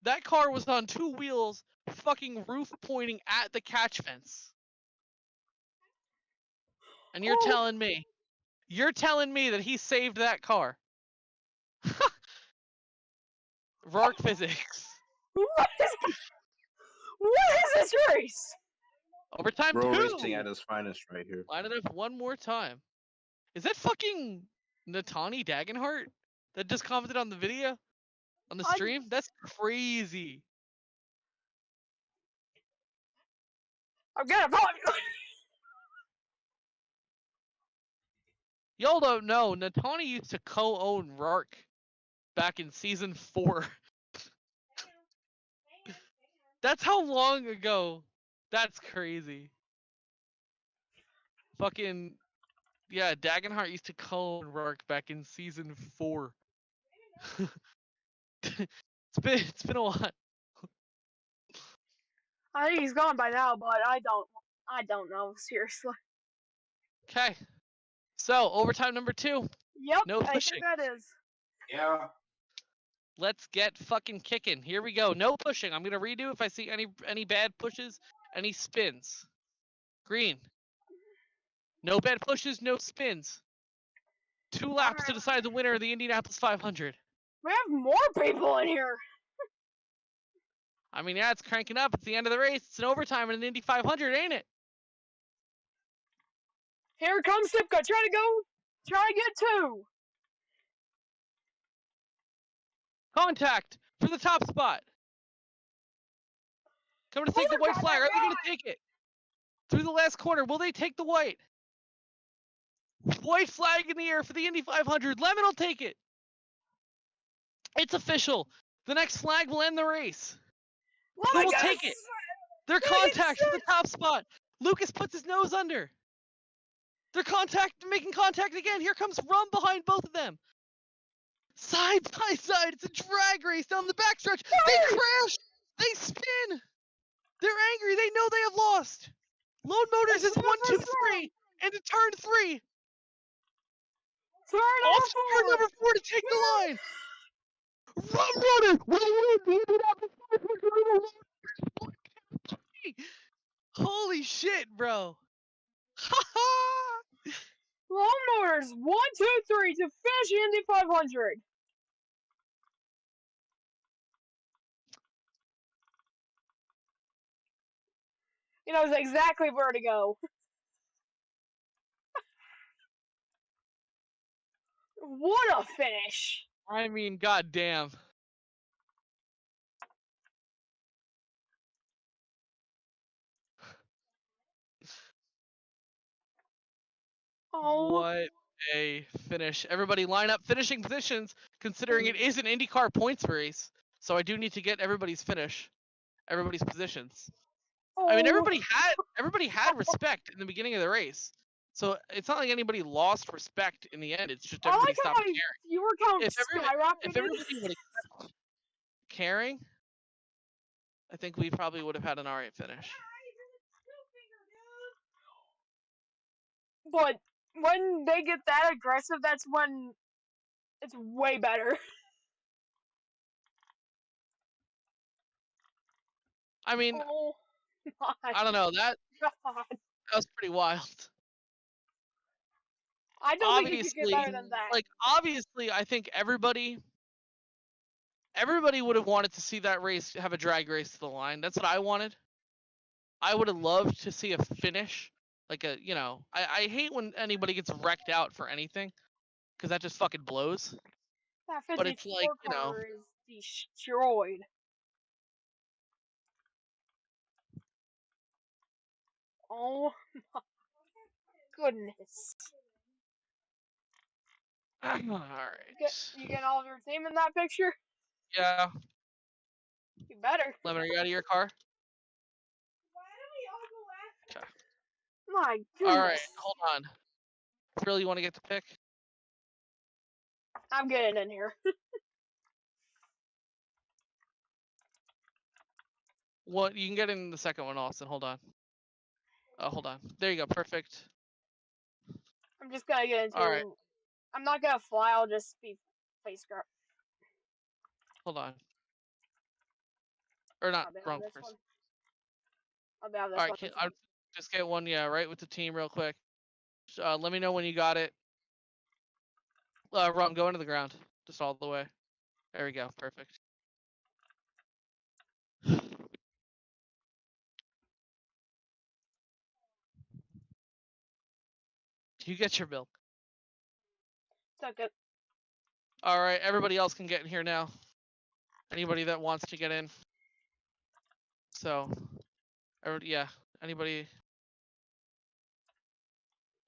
That car was on 2 wheels, fucking roof pointing at the catch fence. And you're telling me that he saved that car? RARC physics. What is this race? Overtime Bro 2. racing at his finest right here. Line it up one more time. Is that fucking Natani Dagenhart that just commented on the video? On the stream? That's crazy. I'm gonna follow you. Y'all don't know, Natani used to co-own RARC back in season 4. That's how long ago. That's crazy. Fucking, yeah, Dagenhart used to co-own RARC back in season 4. It's been a while. I think he's gone by now, but I don't know, seriously. Okay. So, overtime number 2. Yep, No I pushing. think that is. Yeah. Let's get fucking kicking. Here we go. No pushing. I'm gonna redo if I see any bad pushes, any spins. Green. No bad pushes, no spins. 2 laps to decide the winner of the Indianapolis 500. We have more people in here. I mean, yeah, it's cranking up. It's the end of the race. It's an overtime in an Indy 500, ain't it? Here comes Sipka, try to get 2. Contact for the top spot. Coming to take the white flag. Are they going to take it? Through the last corner. Will they take the white? White flag in the air for the Indy 500. Lemon will take it. It's official. The next flag will end the race. Who will take it? Their contact for the top spot. Lucas puts his nose under. They're making contact again. Here comes Rum behind both of them. Side by side. It's a drag race down the backstretch. They crash. They spin. They're angry. They know they have lost. Lone Motors is 1, 2, 3 into turn 3. Off turn number 4 to take the line. Rum Runner will win the Indianapolis 500. Holy shit, bro. Lone Motors, 1, 2, 3 to finish the Indy 500. He knows exactly where to go. What a finish. I mean, goddamn. Oh. What a finish. Everybody line up finishing positions, considering it is an IndyCar points race. So I do need to get everybody's positions. I mean, everybody had respect in the beginning of the race. So it's not like anybody lost respect in the end. It's just everybody stopped caring. Viewer count If skyrocketed. everybody would have kept caring, I think we probably would have had an alright finish. But when they get that aggressive, that's when it's way better. I mean, Oh my I don't know. That God. was pretty wild. I don't think you could get better than that. Like, obviously, I think everybody would have wanted to see that race have a drag race to the line. That's what I wanted. I would have loved to see a finish like a, you know, I hate when anybody gets wrecked out for anything, because that just fucking blows. That But it's 54 like, you know, car is destroyed. Oh my goodness. all right. You get all of your team in that picture? Yeah, You better. Lemon, are you out of your car? Why don't we all go after? Okay. My All right, goodness. hold on. Really, you want to get the pick? I'm getting in here. What? You can get in the second one, Austin. Hold on. Oh, hold on. There you go. Perfect. I'm just gonna get into. All right. I'm not gonna fly. I'll just be face grab. Hold on. Or not. I'll be on Wrong this person. one. I'll be on this All right. one. I'll just get one. Yeah, right with the team real quick. Let me know when you got it. Ron, go into the ground. Just all the way. There we go. Perfect. You get your milk. Took it. All right. Everybody else can get in here now. Anybody that wants to get in. So, yeah. Anybody?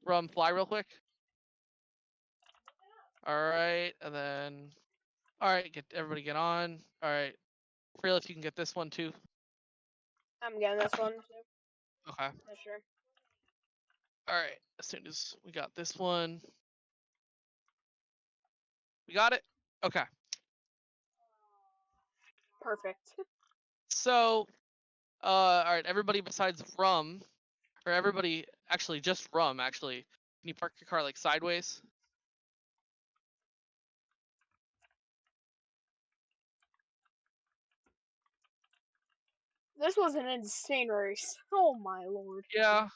Rum, fly real quick. All right, and then, all right, everybody get on. All right, Freel, if you can get this one too. I'm getting this one too. Okay. For sure. All right, as soon as we got this one, we got it. Okay. Perfect. So, all right, everybody besides Rum, or everybody, actually just Rum, actually, can you park your car like sideways? This was an insane race. Oh my lord. Yeah.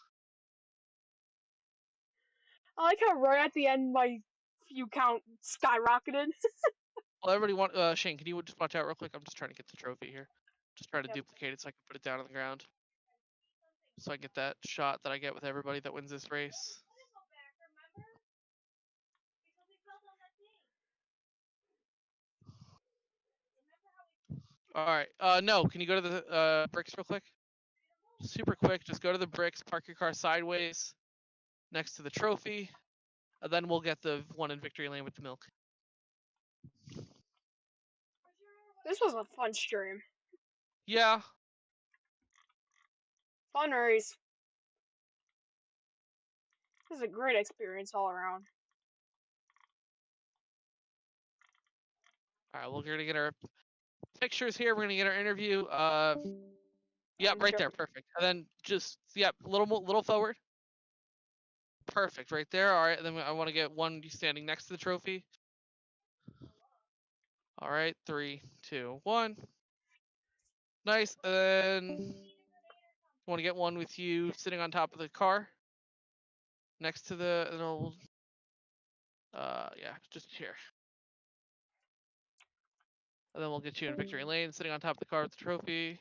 I like how right at the end my view count skyrocketed. Well, everybody Shane, can you just watch out real quick? I'm just trying to get the trophy here. Just try to Yep. duplicate it so I can put it down on the ground. So I get that shot that I get with everybody that wins this race. All right. No, can you go to the bricks real quick? Super quick. Just go to the bricks, park your car sideways next to the trophy, and then we'll get the one in victory lane with the milk. This was a fun stream. Yeah. Fun race. This is a great experience all around. All right, we're gonna get our pictures here. We're gonna get our interview. Yep, right there, perfect. And then just little forward. Perfect, right there. All right, and then I want to get one standing next to the trophy. All right, 3, 2, 1. Nice. And then want to get one with you sitting on top of the car, next to the little. Yeah, just here. And then we'll get you in victory lane, sitting on top of the car with the trophy.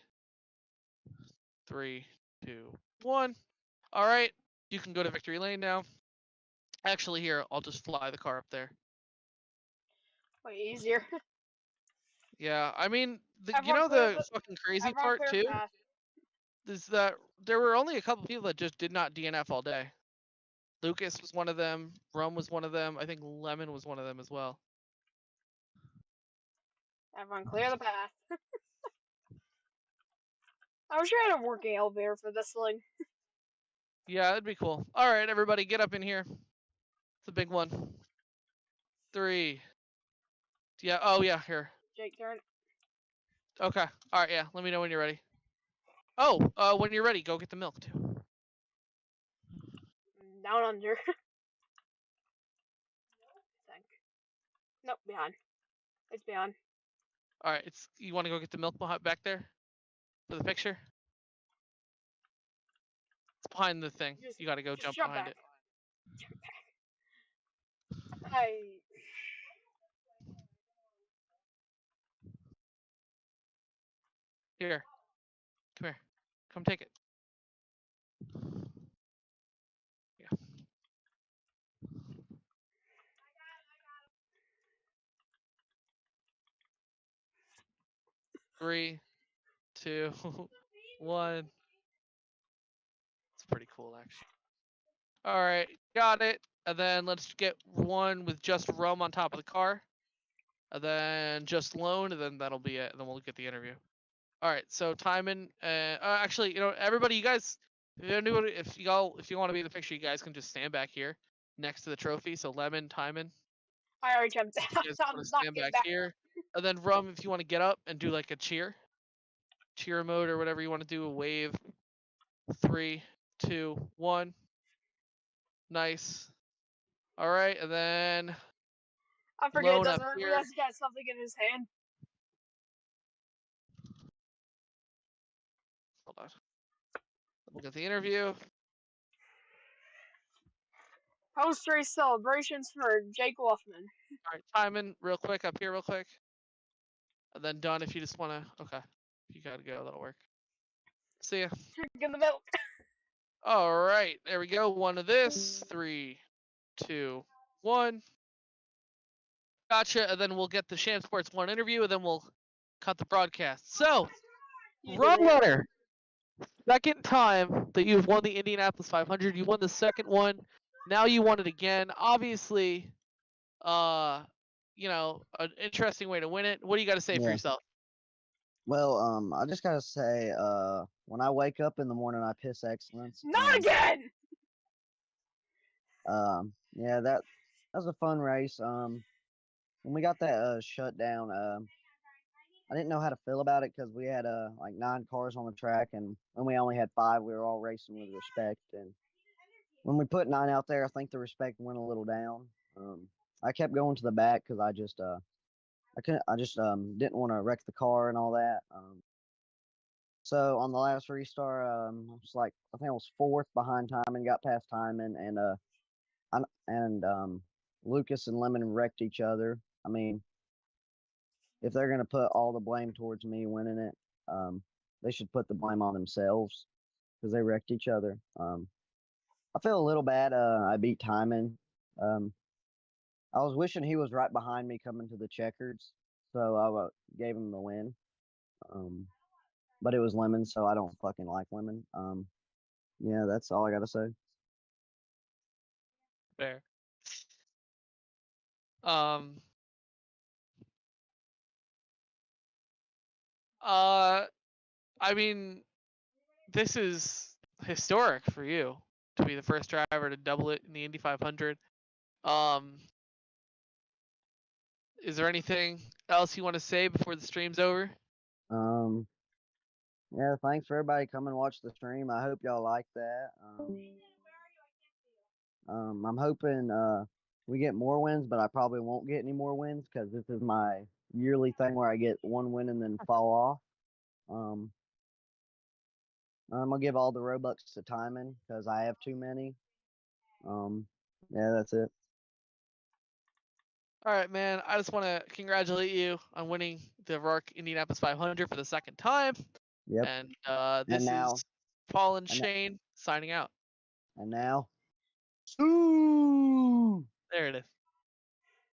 3, 2, 1. All right, you can go to victory lane now. Actually, here, I'll just fly the car up there. Way easier. Yeah, I mean, Everyone clear the fucking crazy everyone part clear too path. is that there were only a couple people that just did not DNF all day. Lucas was one of them. Rum was one of them. I think Lemon was one of them as well. Everyone clear the path. I wish I had a working elevator for this thing. Yeah, that'd be cool. All right, everybody, get up in here. It's a big one. 3. Yeah. Oh yeah. Here. Jake turn. Okay. All right. Yeah. Let me know when you're ready. Oh. When you're ready, go get the milk too. Down under. Think. Nope, behind. It's behind. All right. You want to go get the milk back there for the picture? It's behind the thing. You got to go jump behind back. it. Jump back. Here. Come here. Come take it. 3, 2, 1. It's pretty cool, actually. All right, got it. And then let's get one with just rum on top of the car. And then just loan, and then that'll be it. And then we'll get the interview. All right, so Timon, actually, everybody, you guys, if you want to be in the picture, you guys can just stand back here next to the trophy. So Lemon, Timon, I already jumped you down. guys I'm want to not stand getting back back. here. And then Rum, if you want to get up and do like a cheer mode or whatever you want to do, a wave. 3, 2, 1. Nice. All right, and then I forget loan it up doesn't here. realize he got something in his hand. Hold on. Look at the interview. Post race celebrations for Jake Wolfman. All right, Timon, real quick, up here, real quick. And then done if you just want to. Okay. If you got to go, that'll work. See ya. Drinking the milk. All right, there we go. One of this. 3, 2, 1. Gotcha. And then we'll get the Sham Sports 1 interview, and then we'll cut the broadcast. So, Rum Runner, second time that you've won the Indianapolis 500. You won the second one. Now you won it again. Obviously, an interesting way to win it. What do you got to say for Yeah. yourself? Well, I just gotta say, when I wake up in the morning, I piss excellence. Not again! Yeah, that was a fun race. When we got that shut down, I didn't know how to feel about it because we had like 9 cars on the track, and when we only had 5, we were all racing with respect. And when we put 9 out there, I think the respect went a little down. I kept going to the back because I just didn't want to wreck the car and all that. So on the last restart, I was like, I think I was 4th behind Timon, got past Timon, and Lucas and Lemon wrecked each other. I mean, if they're gonna put all the blame towards me winning it, they should put the blame on themselves because they wrecked each other. I feel a little bad. I beat Timon. I was wishing he was right behind me coming to the checkers, so I gave him the win. But it was Lemon, so I don't fucking like Lemon. Yeah, that's all I gotta say. Fair. I mean, this is historic for you to be the first driver to double it in the Indy 500. Is there anything else you want to say before the stream's over? Yeah, thanks for everybody coming and watch the stream. I hope y'all like that. I'm hoping we get more wins, but I probably won't get any more wins because this is my yearly thing where I get 1 win and then fall off. I'm gonna give all the Robux to Timon because I have too many. Yeah, that's it. All right, man. I just want to congratulate you on winning the RARC Indianapolis 500 for the second time. Yep. And this now- is Paul and Shane signing out. And now, ooh. There it is.